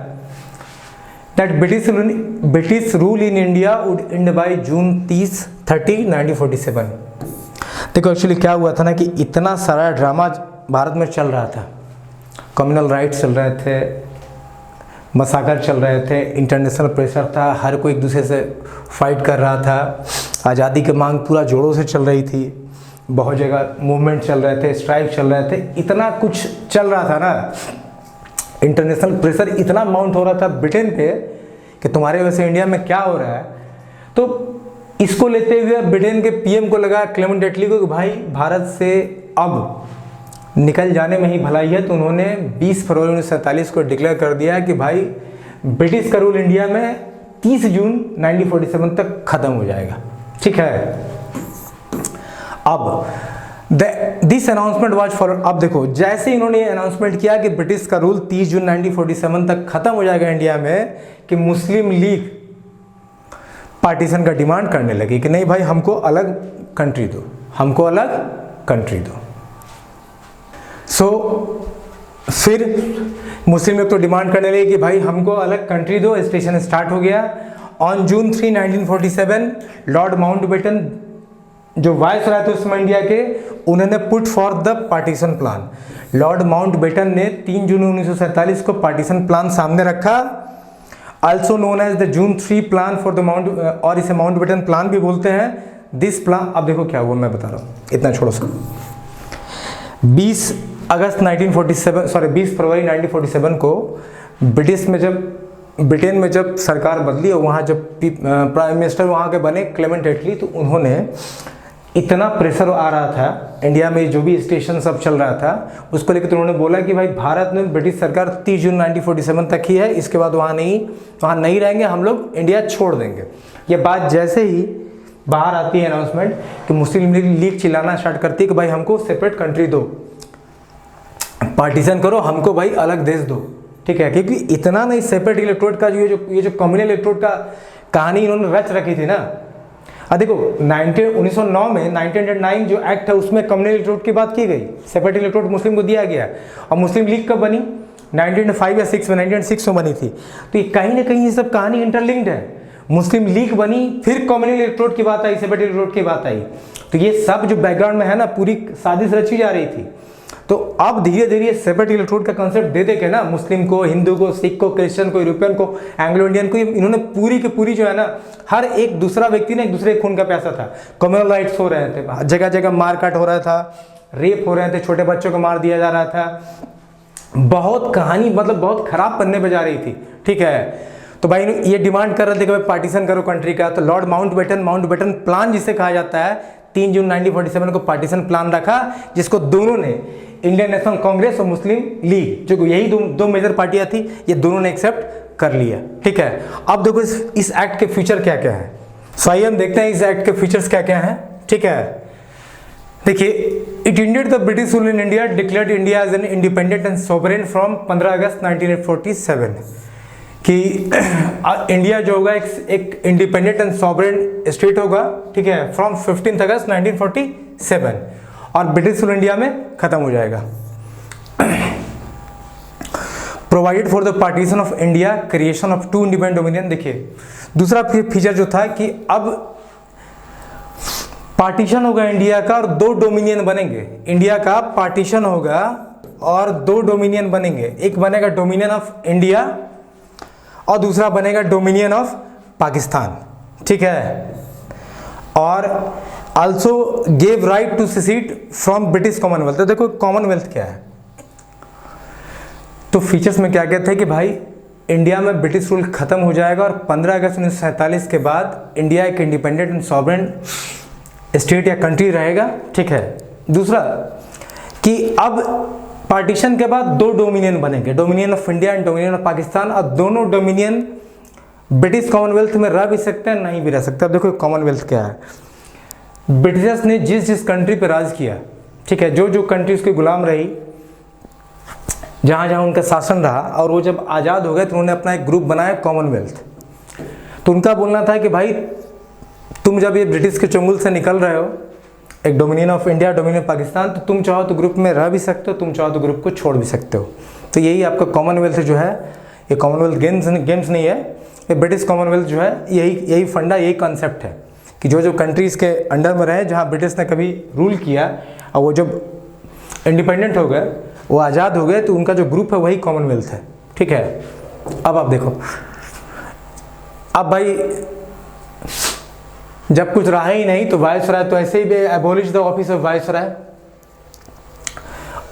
that British rule in India would and by June 30, 1947। देखो एक्चुअली क्या हुआ था ना कि इतना सारा ड्रामा भारत में चल रहा था, कम्युनल राइट्स चल रहे थे, मसाकर चल रहे थे, इंटरनेशनल प्रेशर था, हर कोई एक दूसरे से फाइट कर रहा था, आज़ादी की मांग पूरा जोरों से चल रही थी, बहुत जगह मूवमेंट चल रहे थे, स्ट्राइक चल रहे थे, इतना कुछ चल रहा था ना, इंटरनेशनल प्रेशर इतना माउंट हो रहा था ब्रिटेन पे कि तुम्हारे वजह से इंडिया में क्या हो रहा है। तो इसको लेते हुए ब्रिटेन के पीएम को लगा, क्लेमेंट एटली को, कि भाई भारत से अब निकल जाने में ही भलाई है। तो उन्होंने 20 फरवरी 1947 को डिक्लेयर कर दिया कि भाई ब्रिटिश का रूल इंडिया में 30 जून 1947 तक खत्म हो जाएगा, ठीक है। अब दिस अनाउंसमेंट वाज फॉर, अब देखो जैसे इन्होंने अनाउंसमेंट किया कि ब्रिटिश का रूल 30 जून 1947 तक खत्म हो जाएगा इंडिया में, कि मुस्लिम लीग पार्टीशन का डिमांड करने लगी कि नहीं भाई हमको अलग कंट्री दो, हमको अलग कंट्री दो। फिर मुस्लिम लोग तो डिमांड करने लगे कि भाई हमको अलग कंट्री दो। स्टेशन स्टार्ट हो गया। ऑन जून 3, 1947 लॉर्ड माउंटबेटन जो वायसराय थे उस समय इंडिया के, उन्होंने put for the partition plan. Lord Mountbatten ने 3 जून 1947 को पार्टीशन प्लान सामने रखा, also known as the June 3 plan for the और इसे माउंटबेटन प्लान भी बोलते हैं। दिस प्लान, अब देखो क्या हुआ मैं बता रहा हूँ, इतना छोड़ो सा। 20 फरवरी 1947 को ब्रिटेन में जब सरकार बदली और वहाँ जब प्राइम मिनिस्टर वहाँ के बने क्लेमेंट एटली, तो उन्होंने इतना प्रेशर आ रहा था इंडिया में, जो भी स्टेशन सब चल रहा था उसको लेकर तो उन्होंने बोला कि भाई भारत में ब्रिटिश सरकार 30 जून 1947 तक ही है, इसके बाद वहाँ नहीं रहेंगे, हम लोग इंडिया छोड़ देंगे। ये बात जैसे ही बाहर आती है अनाउंसमेंट कि मुस्लिम लीग चिल्लाना स्टार्ट करती है कि भाई हमको सेपरेट कंट्री दो, पार्टीशन करो, हमको भाई अलग देश दो, ठीक है। क्योंकि इतना नहीं सेपरेट इलेक्टोरेट का ये जो कम्युनल इलेक्टोरेट का कहानी इन्होंने रच रखी थी ना। देखो 1909 में 1909 जो एक्ट है उसमें कम्युनल इलेक्टोरेट की बात की गई, सेपरेट इलेक्टोरेट मुस्लिम को दिया गया। और मुस्लिम लीग कब बनी? 1905 या 6 में, 1906 में बनी थी। तो ये कहीं ना कहीं ये सब कहानी इंटरलिंक्ड है। मुस्लिम लीग बनी, फिर कम्युनल इलेक्टोरेट की बात आई, सेपरेट इलेक्टोरेट की बात आई। तो ये सब जो बैकग्राउंड में है ना, पूरी साजिश रची जा रही थी। तो अब धीरे धीरे सेपरेट इलेक्टोरेट का कॉन्सेप्ट दे दे के ना, मुस्लिम को, हिंदू को, सिख को, क्रिश्चियन को, यूरोपियन को, एंग्लो इंडियन को, इन्होंने पूरी की पूरी जो है ना, हर एक दूसरा व्यक्ति ने एक दूसरे खून का प्यासा था। कम्युनल राइट्स हो रहे थे, जगह जगह मारकाट हो रहा था, रेप हो रहे थे, छोटे बच्चों को मार दिया जा रहा था। बहुत कहानी मतलब बहुत खराब पन्ने पे जा रही थी, ठीक है। तो भाई ये डिमांड कर रहे थे कि भाई पार्टीशन करो कंट्री का। तो लॉर्ड माउंटबेटन प्लान जिसे कहा जाता है, 3 जून 1947 को पार्टीशन प्लान रखा, जिसको दोनों ने, इंडियन नेशनल कांग्रेस और मुस्लिम लीग, जो यही दो मेजर पार्टियां थी, ये दोनों ने एक्सेप्ट कर लिया, ठीक है। अब देखो इस एक्ट के फीचर क्या क्या है। सो आइए हम देखते हैं इस एक्ट के फीचर्स क्या क्या हैं, ठीक है। देखिए, it ended the British rule in India, declared India as an independent and sovereign from 15 August 1947 कि इंडिया जो होगा एक इंडिपेंडेंट एंड सॉवरेन स्टेट होगा, ठीक है, फ्रॉम 15 अगस्त 1947, और ब्रिटिश रूल इंडिया में खत्म हो जाएगा। Provided for the partition of India, creation of 2 independent dominion. देखिए दूसरा फीचर जो था कि अब पार्टीशन होगा इंडिया का और 2 डोमिनियन बनेंगे। इंडिया का पार्टीशन होगा और 2 डोमिनियन बनेंगे, एक बनेगा डोमिनियन ऑफ इंडिया और दूसरा बनेगा डोमिनियन ऑफ पाकिस्तान, ठीक है। और also gave right to secede from British commonwealth. तो देखो कॉमनवेल्थ क्या है, तो फीचर्स में क्या कहते हैं कि भाई इंडिया में ब्रिटिश रूल खत्म हो जाएगा और 15 अगस्त 1947 के बाद इंडिया एक इंडिपेंडेंट एंड सॉवरेन स्टेट या कंट्री रहेगा, ठीक है। दूसरा कि अब पार्टीशन के बाद 2 डोमिनियन बनेंगे, dominion of India and dominion of Pakistan, और दोनों डोमिनियन ब्रिटिश कॉमनवेल्थ में रह भी सकते हैं, नहीं भी रह सकते। अब देखो कॉमनवेल्थ क्या है। ब्रिटिशर्स ने जिस कंट्री पे राज किया, ठीक है, जो कंट्री उसकी गुलाम रही, जहाँ जहाँ उनका शासन रहा, और वो जब आज़ाद हो गए तो उन्होंने अपना एक ग्रुप बनाया कॉमनवेल्थ। तो उनका बोलना था कि भाई तुम जब ये ब्रिटिश के चंगुल से निकल रहे हो, एक dominion of India, dominion Pakistan, तो तुम चाहो तो ग्रुप में रह भी सकते हो, तुम चाहो तो ग्रुप को छोड़ भी सकते हो। तो यही आपका कॉमनवेल्थ जो है, ये कॉमनवेल्थ गेम्स नहीं है, ये ब्रिटिश कॉमनवेल्थ जो है, यही फंडा, यही कॉन्सेप्ट है कि जो कंट्रीज़ के अंडर में रहे, जहाँ ब्रिटिश ने कभी रूल किया और वो जब इंडिपेंडेंट हो गए, वो आज़ाद हो गए, तो उनका जो ग्रुप है वही कॉमनवेल्थ है, ठीक है। अब आप देखो, अब भाई जब कुछ रहा ही नहीं तो वायसराय तो ऐसे ही abolish the office of viceroy.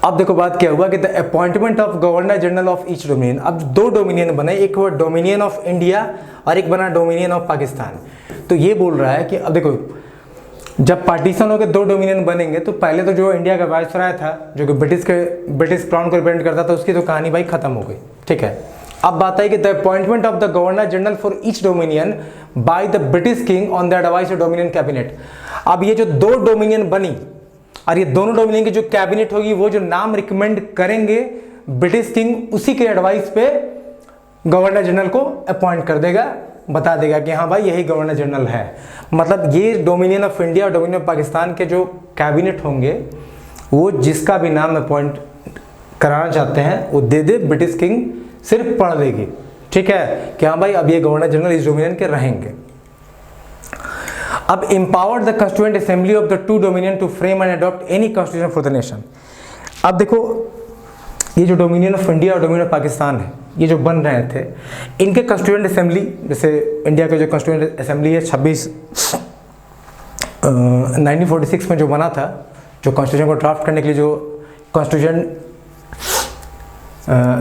अब देखो बात क्या हुआ कि the appointment of governor general of each dominion. अब 2 डोमिनियन बने, एक हुआ डोमिनियन ऑफ इंडिया और एक बना डोमिनियन ऑफ पाकिस्तान। तो ये बोल रहा है कि अब देखो जब पार्टीशन होकर 2 डोमिनियन बनेंगे, तो पहले तो जो इंडिया का वायसराय था, जो कि ब्रिटिश क्राउन को रिप्रेजेंट करता था, उसकी तो कहानी भाई खत्म हो गई, ठीक है। अब बात है कि the appointment of the governor general for each dominion by the British king on the advice of dominion cabinet. अब ये जो 2 डोमिनियन बनी, और ये दोनों डोमिनियन की जो कैबिनेट होगी, वो जो नाम रिकमेंड करेंगे ब्रिटिश किंग, उसी के एडवाइस पे गवर्नर जनरल को अपॉइंट कर देगा, बता देगा कि हाँ भाई यही गवर्नर जनरल है। मतलब ये डोमिनियन ऑफ इंडिया और डोमिनियन ऑफ पाकिस्तान के जो कैबिनेट होंगे, वो जिसका भी नाम अपॉइंट कराना चाहते हैं वो दे दे, ब्रिटिश किंग सिर्फ पढ़ देगी, ठीक है, कि हाँ भाई अब ये गवर्नर जनरल इस डोमिनियन के रहेंगे। अब empowered the constituent assembly of the 2 dominion to frame and adopt any constitution for the nation। अब देखो ये जो डोमिनियन ऑफ इंडिया और डोमिनियन ऑफ पाकिस्तान है, ये जो बन रहे थे, इनके कॉन्स्टिट्यूएंट असेंबली, जैसे इंडिया का जो कॉन्स्टिट्यूएंट असेंबली है 1946 में जो बना था, जो कॉन्स्टिट्यूशन को ड्राफ्ट करने के लिए जो कॉन्स्टिट्यूशन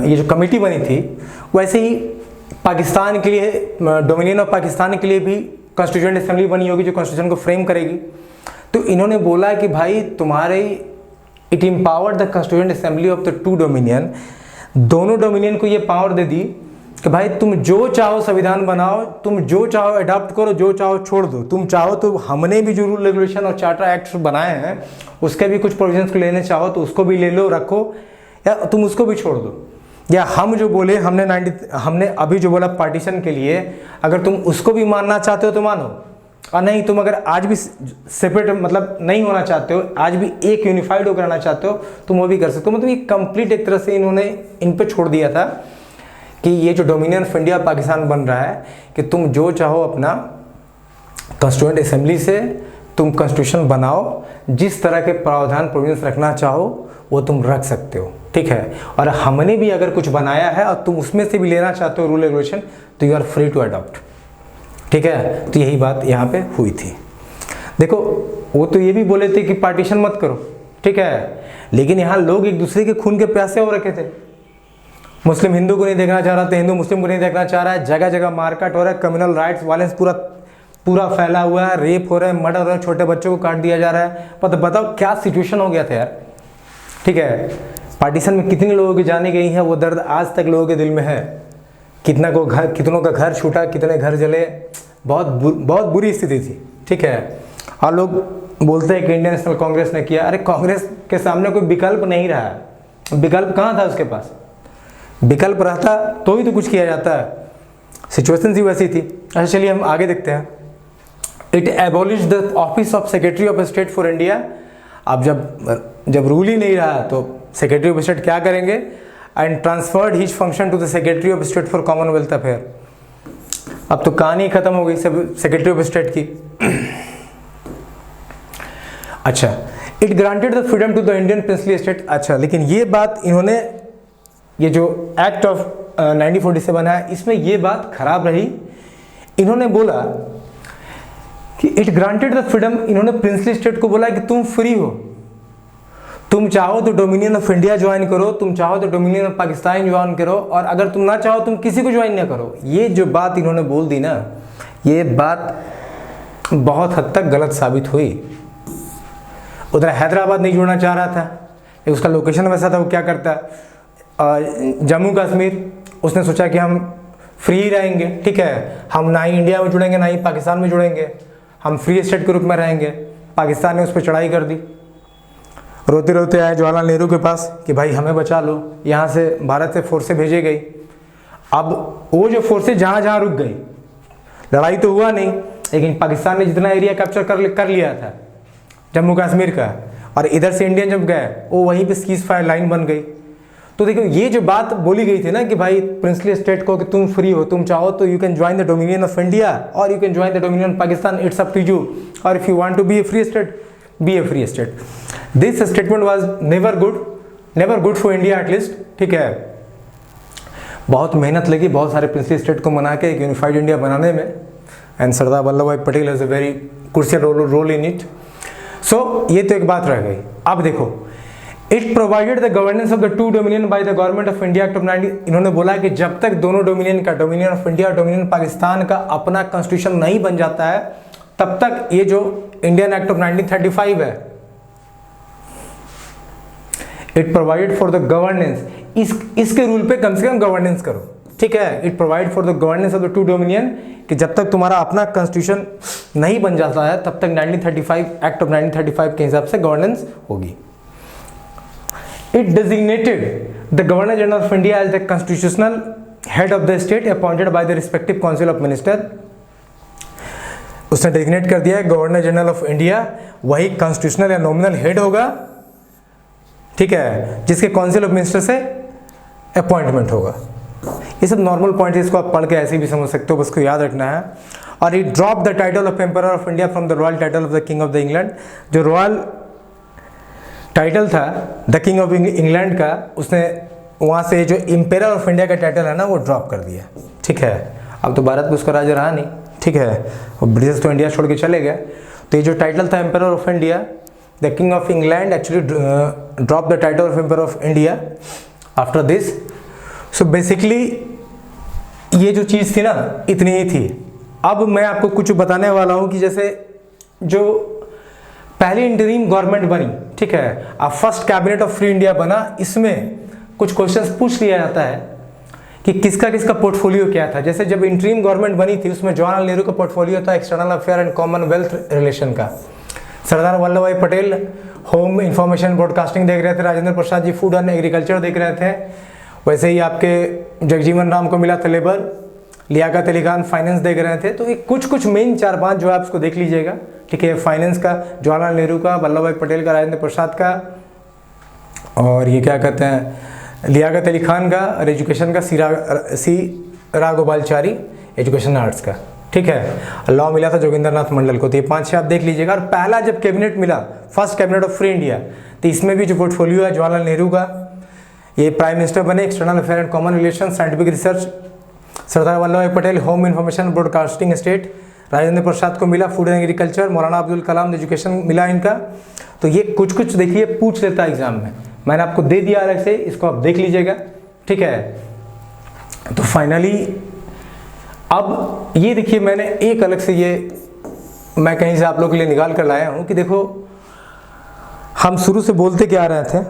ये जो कमेटी बनी थी, वैसे ही पाकिस्तान के लिए, डोमिनियन ऑफ पाकिस्तान के लिए भी कॉन्स्टिट्यूएंट असेंबली बनी होगी जो कॉन्स्टिट्यूशन को फ्रेम करेगी। तो इन्होंने बोला कि भाई तुम्हारे it empowered the constituent assembly of the two dominion, दोनों डोमिनियन को ये पावर दे दी कि भाई तुम जो चाहो संविधान बनाओ, तुम जो चाहो अडॉप्ट करो, जो चाहो छोड़ दो। तुम चाहो तो हमने भी जो रूल रेगुलेशन और चार्टर एक्ट बनाए हैं उसके भी कुछ प्रोविजंस को लेने चाहो तो उसको भी ले लो, रखो, या तुम उसको भी छोड़ दो। या हम जो बोले हमने अभी जो बोला पार्टीशन के लिए, अगर तुम उसको भी मानना चाहते हो तो मानो, और नहीं तुम अगर आज भी सेपरेट मतलब नहीं होना चाहते हो, आज भी एक यूनिफाइड होकर रहना चाहते हो, तुम वो भी कर सकते हो। मतलब ये कंप्लीट एक तरह से इन्होंने इन पे छोड़ दिया था कि ये जो डोमिनियन ऑफ इंडिया पाकिस्तान बन रहा है कि तुम जो चाहो अपना कॉन्स्टिट्यूएंट असेंबली से तुम कॉन्स्टिट्यूशन बनाओ, जिस तरह के प्रावधान प्रोविजंस रखना चाहो वो तुम रख सकते हो, ठीक है। और हमने भी अगर कुछ बनाया है और तुम उसमें से भी लेना चाहते हो रूल रेगुलेशन तो you are free to adopt, ठीक है। तो यही बात यहाँ पे हुई थी। देखो वो तो ये भी बोले थे कि पार्टीशन मत करो, ठीक है, लेकिन यहाँ लोग एक दूसरे के खून के प्यासे हो रखे थे। मुस्लिम हिंदू को नहीं देखना चाह रहा था, हिंदू मुस्लिम को नहीं देखना चाह रहा है, जगह जगह मारकाट हो रहा है, कम्युनल राइट्स वायलेंस पूरा फैला हुआ है, रेप हो रहा है, मर्डर हो रहा है, छोटे बच्चों को काट दिया जा रहा है। बताओ क्या सिचुएशन हो गया था यार, ठीक है। पार्टीशन में कितने लोगों की जाने गई हैं, वो दर्द आज तक लोगों के दिल में है। कितनों का घर छूटा, कितने घर जले, बहुत बुरी स्थिति थी, ठीक है। और लोग बोलते हैं कि इंडियन नेशनल कांग्रेस ने किया। अरे कांग्रेस के सामने कोई विकल्प नहीं रहा, विकल्प कहाँ था उसके पास? विकल्प रहता तो ही तो कुछ किया जाता है, सिचुएशन ही वैसी थी। अच्छा चलिए हम आगे देखते हैं। It abolish the office of secretary of state for India. अब जब रूल ही नहीं रहा तो सेक्रेटरी ऑफ स्टेट क्या करेंगे? And transferred his function to the secretary of state for Commonwealth affair. अब तो कहानी खत्म हो गई सब सेक्रेटरी ऑफ स्टेट की। अच्छा, it granted the freedom to the Indian princely state. अच्छा, लेकिन ये बात इन्होंने, ये जो एक्ट ऑफ 1947 है इसमें ये बात खराब रही। इन्होंने बोला कि इट ग्रांटेड द फ्रीडम, इन्होंने प्रिंसली स्टेट को बोला कि तुम फ्री हो, तुम चाहो तो डोमिनियन ऑफ इंडिया ज्वाइन करो, तुम चाहो तो डोमिनियन ऑफ पाकिस्तान ज्वाइन करो, और अगर तुम ना चाहो तुम किसी को ज्वाइन ना करो। ये जो बात इन्होंने बोल दी ना, ये बात बहुत हद तक गलत साबित हुई। उधर हैदराबाद नहीं जुड़ना चाह रहा था, उसका लोकेशन वैसा था, वो क्या करता, जम्मू कश्मीर उसने सोचा कि हम फ्री रहेंगे, ठीक है, हम ना ही इंडिया में जुड़ेंगे ना ही पाकिस्तान में जुड़ेंगे, हम फ्री स्टेट के रूप में रहेंगे। पाकिस्तान ने उस पर चढ़ाई कर दी, रोते रोते आए जवाहरलाल नेहरू के पास कि भाई हमें बचा लो, यहाँ से भारत से फोर्सें भेजी गई। अब वो जो फोर्सें जहाँ जहाँ रुक गई, लड़ाई तो हुआ नहीं, लेकिन पाकिस्तान ने जितना एरिया कैप्चर कर लिया था जम्मू कश्मीर का, और इधर से इंडियन जब गए वो वहीं पे सीज फायर लाइन बन गई। तो देखो ये जो बात बोली गई थी ना कि भाई प्रिंसली स्टेट को कि तुम फ्री हो, तुम चाहो तो you can join the dominion of India और you can join the dominion of Pakistan, it's up to you, और if you want to be a free state, be a free state. This statement was never good for India at least, ठीक है। बहुत मेहनत लगी बहुत सारे princely state को मना के एक यूनिफाइड इंडिया बनाने में, and Sardar Vallabh Bhai Patel has a very crucial role in it. So ये तो एक बात रह गई। अब देखो, it provided the governance of the two dominion by the government of India act of 19। इन्होंने बोला कि जब तक दोनों डोमिनियन का, डोमिनियन ऑफ इंडिया और डोमिनियन पाकिस्तान का अपना कॉन्स्टिट्यूशन नहीं बन जाता है, तब तक ये जो इंडियन एक्ट ऑफ 1935 है, it provided for the governance, इसके रूल पे कम से कम गवर्नेंस करो, ठीक है। It provide for the governance of the two dominion, कि जब तक तुम्हारा अपना कॉन्स्टिट्यूशन नहीं बन जाता है तब तक 1935 एक्ट ऑफ 1935 के हिसाब से गवर्नेंस होगी। It designated the Governor General of India as the constitutional head of the state appointed by the respective council of minister। उसने डेजिग्नेट कर दिया है गवर्नर जनरल ऑफ इंडिया, वही कॉन्स्टिट्यूशनल या नॉमिनल हेड होगा, ठीक है, जिसके काउंसिल ऑफ मिनिस्टर से अपॉइंटमेंट होगा। ये सब नॉर्मल पॉइंट है, इसको आप पढ़ के ऐसे भी समझ सकते हो, बस को याद रखना है। और it drop the title of emperor of India from the royal title of the king of the England. जो रॉयल टाइटल था द किंग ऑफ इंग्लैंड का, उसने वहाँ से जो एम्परर ऑफ इंडिया का टाइटल है ना वो ड्रॉप कर दिया, ठीक है। अब तो भारत में उसका राज्य रहा नहीं, ठीक है, और ब्रिटिश तो इंडिया छोड़ के चले गए। तो ये जो टाइटल था emperor of India, the king of England actually drop the title of emperor of India after this. So basically ये जो चीज़ थी ना इतनी ही थी। अब मैं आपको कुछ बताने वाला हूँ कि जैसे जो पहली इंटरिम गवर्नमेंट बनी, ठीक है, अब first cabinet of free India बना, इसमें कुछ क्वेश्चंस पूछ लिया जाता है कि किसका किसका पोर्टफोलियो क्या था। जैसे जब इंटरिम गवर्नमेंट बनी थी उसमें जवाहरलाल नेहरू का पोर्टफोलियो था external affair and Commonwealth relation का, सरदार Vallabh Bhai Patel home information broadcasting देख रहे थे, Rajendra Prasad ji food and agriculture देख रहे थे, वैसे ही आपके जगजीवन राम को मिला था लेबर, लियाकत अली खान फाइनेंस देख रहे थे। तो ये कुछ मेन 4-5 जो है आप इसको देख लीजिएगा, ठीक है। फाइनेंस का जवाहरलाल नेहरू का, वल्लभ भाई पटेल का, राजेंद्र प्रसाद का, और ये क्या कहते हैं लियाकत अली खान का, और एजुकेशन का सी राघोपालाचारी एजुकेशन आर्ट्स का, ठीक है। लॉ मिला था जोगिंदर नाथ मंडल को। तो ये 5-6 आप देख लीजिएगा। और पहला जब कैबिनेट मिला, first cabinet of free India, तो इसमें भी जो पोर्टफोलियो है जवाहरलाल नेहरू का, ये प्राइम मिनिस्टर बने, external affair and common relation, scientific research Sardar Vallabh Bhai Patel, home information broadcasting state, Rajendra Prasad को मिला food and agriculture, Maulana Abdul Kalam education मिला इनका। तो ये कुछ देखिए पूछ लेता है एग्जाम में, मैंने आपको दे दिया अलग से, इसको आप देख लीजिएगा, ठीक है। तो फाइनली अब ये देखिए मैंने एक अलग से ये मैं कहीं से आप लोगों के लिए निकाल कर लाया हूँ कि देखो हम शुरू से बोलते क्या आ रहे थे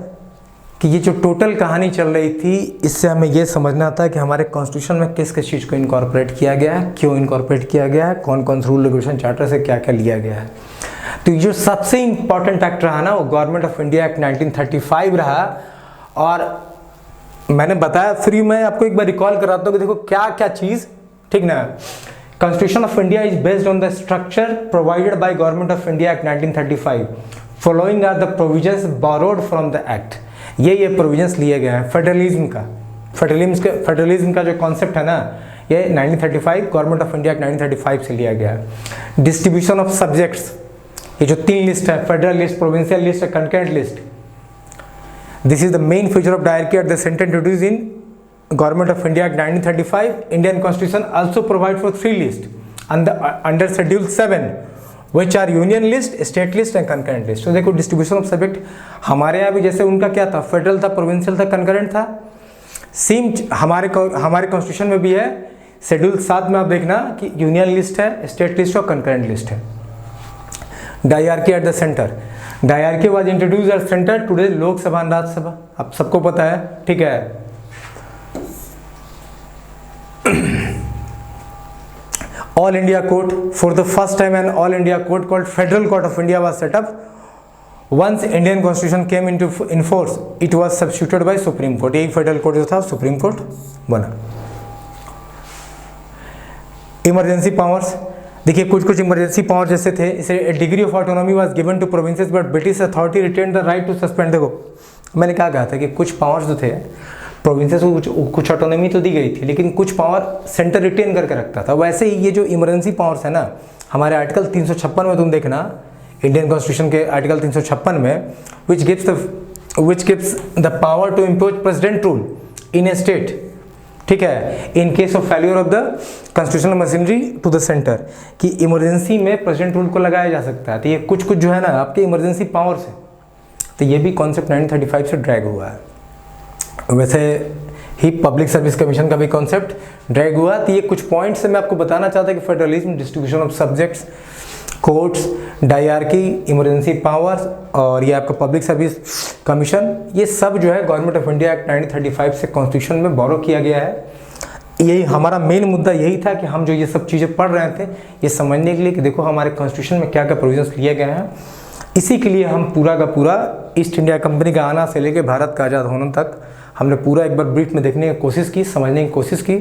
कि ये जो टोटल कहानी चल रही थी, इससे हमें ये समझना था कि हमारे कॉन्स्टिट्यूशन में किस किस चीज़ को इनकॉर्पोरेट किया गया है, क्यों इनकॉर्पोरेट किया गया है, कौन कौन से रूल रेगुलेशन चार्टर से क्या क्या लिया गया है। तो जो सबसे इम्पॉर्टेंट एक्ट रहा ना वो गवर्नमेंट ऑफ इंडिया एक्ट 1935 रहा। और मैंने बताया फ्री में, आपको एक बार रिकॉल कराता हूँ कि देखो क्या क्या चीज़, ठीक ना। Constitution of India is based on the structure provided by government of India act 1935, following are the provisions borrowed from the act. ये प्रोविजंस लिए गए हैं फेडरलिज्म का। फेडरलिज्म का जो कॉन्सेप्ट है ना, ये 1935 गवर्नमेंट ऑफ इंडिया 1935 से लिया गया है। डिस्ट्रीब्यूशन ऑफ सब्जेक्ट्स, ये जो 3 लिस्ट है, federal list, provincial list, concurrent list, this is the main feature of dyarchy eight the centre introduced in government of India act 1935. Indian constitution also provide for 3 list under schedule 7 which are union list, state list and concurrent list. तो देखो distribution of subject हमारे यहाँ भी जैसे उनका क्या था, federal था, प्रोविंशियल था, कंकरेंट था, सेम हमारे कॉन्स्टिट्यूशन में भी है। शेड्यूल 7 में आप देखना कि यूनियन लिस्ट है, स्टेट लिस्ट और कंकरेंट लिस्ट है। Dyarchy eight the centre, dyarchy was introduced at centre today Lok Sabha and Rajya Sabha, आप सबको पता है, ठीक है। All India Court, for the first time an All India Court called Federal Court of India was set up. Once Indian Constitution came into in force, it was substituted by Supreme Court. यही Federal Court जो था Supreme Court बना। Emergency powers, देखिए कुछ emergency power जैसे थे, इसे degree of autonomy was given to provinces but British authority retained the right to suspend. देखो मैंने क्या कहा था कि कुछ पावर्स जो थे प्रोविंसेस को कुछ ऑटोनॉमी तो दी गई थी, लेकिन कुछ पावर सेंटर रिटेन करके रखता था। वैसे ही ये जो इमरजेंसी पावर्स है ना, हमारे आर्टिकल 356 में तुम देखना, इंडियन कॉन्स्टिट्यूशन के आर्टिकल 356 में which gives the power to impose president rule in a state, ठीक है, in case of failure of the constitutional machinery to the centre, कि इमरजेंसी में प्रेसिडेंट रूल को लगाया जा सकता है। तो ये कुछ जो है ना आपके इमरजेंसी पावर्स है, तो ये भी कॉन्सेप्ट 1935 से ड्रैग हुआ है। वैसे ही पब्लिक सर्विस कमीशन का भी कॉन्सेप्ट ड्रैग हुआ। तो ये कुछ पॉइंट्स से मैं आपको बताना चाहता कि federalism, distribution of subjects, courts, dyarchy, emergency powers और ये आपका पब्लिक सर्विस कमीशन, ये सब जो है गवर्नमेंट ऑफ इंडिया एक्ट 1935 से कॉन्स्टिट्यूशन में बोरो किया गया है। यही हमारा मेन मुद्दा यही था कि हम जो ये सब चीज़ें पढ़ रहे थे ये समझने के लिए कि देखो हमारे कॉन्स्टिट्यूशन में क्या क्या प्रोविजंस लिए गए हैं। इसी के लिए हम पूरा का पूरा ईस्ट इंडिया कंपनी का आना से लेकर भारत का आज़ाद होने तक हमने पूरा एक बार ब्रीफ में देखने की कोशिश की, समझने की कोशिश की।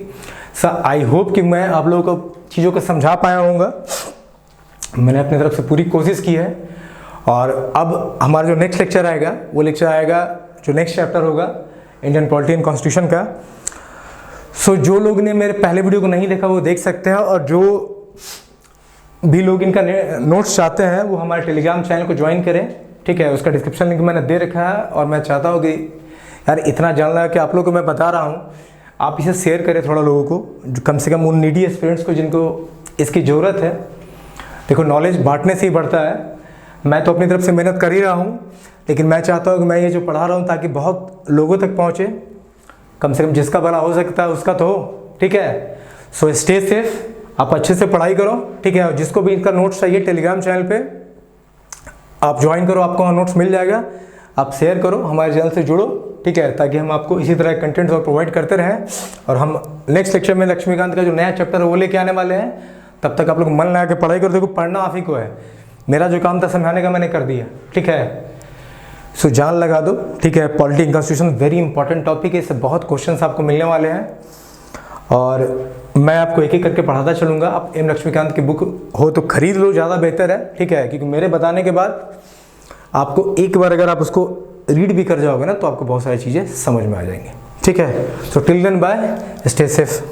सर आई होप कि मैं आप लोगों को चीज़ों को समझा पाया होऊंगा। मैंने अपनी तरफ से पूरी कोशिश की है। और अब हमारा जो नेक्स्ट लेक्चर आएगा वो लेक्चर आएगा जो नेक्स्ट चैप्टर होगा इंडियन पॉलिटी एंड कॉन्स्टिट्यूशन का। सो जो लोग ने मेरे पहले वीडियो को नहीं देखा वो देख सकते हैं, और जो भी लोग इनका नोट्स चाहते हैं वो हमारे टेलीग्राम चैनल को ज्वाइन करें, ठीक है। उसका डिस्क्रिप्शन लिंक मैंने दे रखा है। और मैं चाहता हूँ कि यार इतना जानना है कि आप लोगों को मैं बता रहा हूँ, आप इसे शेयर करें थोड़ा लोगों को, जो कम से कम उन नीडी एस्पिरेंट्स को जिनको इसकी ज़रूरत है। देखो नॉलेज बांटने से ही बढ़ता है। मैं तो अपनी तरफ से मेहनत कर ही रहा हूँ, लेकिन मैं चाहता हूँ कि मैं ये जो पढ़ा रहा हूँ ताकि बहुत लोगों तक पहुँचे, कम से कम जिसका भला हो सकता है उसका तो हो, ठीक है। सो स्टे सेफ, आप अच्छे से पढ़ाई करो, ठीक है। और जिसको भी इनका नोट्स चाहिए टेलीग्राम चैनल पे आप ज्वाइन करो, आपको नोट्स मिल जाएगा। आप शेयर करो, हमारे चैनल से जुड़ो, ठीक है, ताकि हम आपको इसी तरह कंटेंट्स और प्रोवाइड करते रहें। और हम नेक्स्ट लेक्चर में लक्ष्मीकांत का जो नया चैप्टर है वो लेके आने वाले हैं। तब तक आप लोग मन लगा के पढ़ाई करो। देखो पढ़ना आप ही को है, मेरा जो काम था समझाने का मैंने कर दिया, ठीक है। सो जान लगा दो, ठीक है। Polity and constitution very important topic है, इससे बहुत क्वेश्चंस आपको मिलने वाले हैं और मैं आपको एक एक करके पढ़ाता चलूँगा। आप एम लक्ष्मीकांत की बुक हो तो खरीद लो, ज़्यादा बेहतर है, ठीक है, क्योंकि मेरे बताने के बाद आपको एक बार अगर आप उसको रीड भी कर जाओगे ना तो आपको बहुत सारी चीज़ें समझ में आ जाएंगी, ठीक है। So till then bye, stay safe.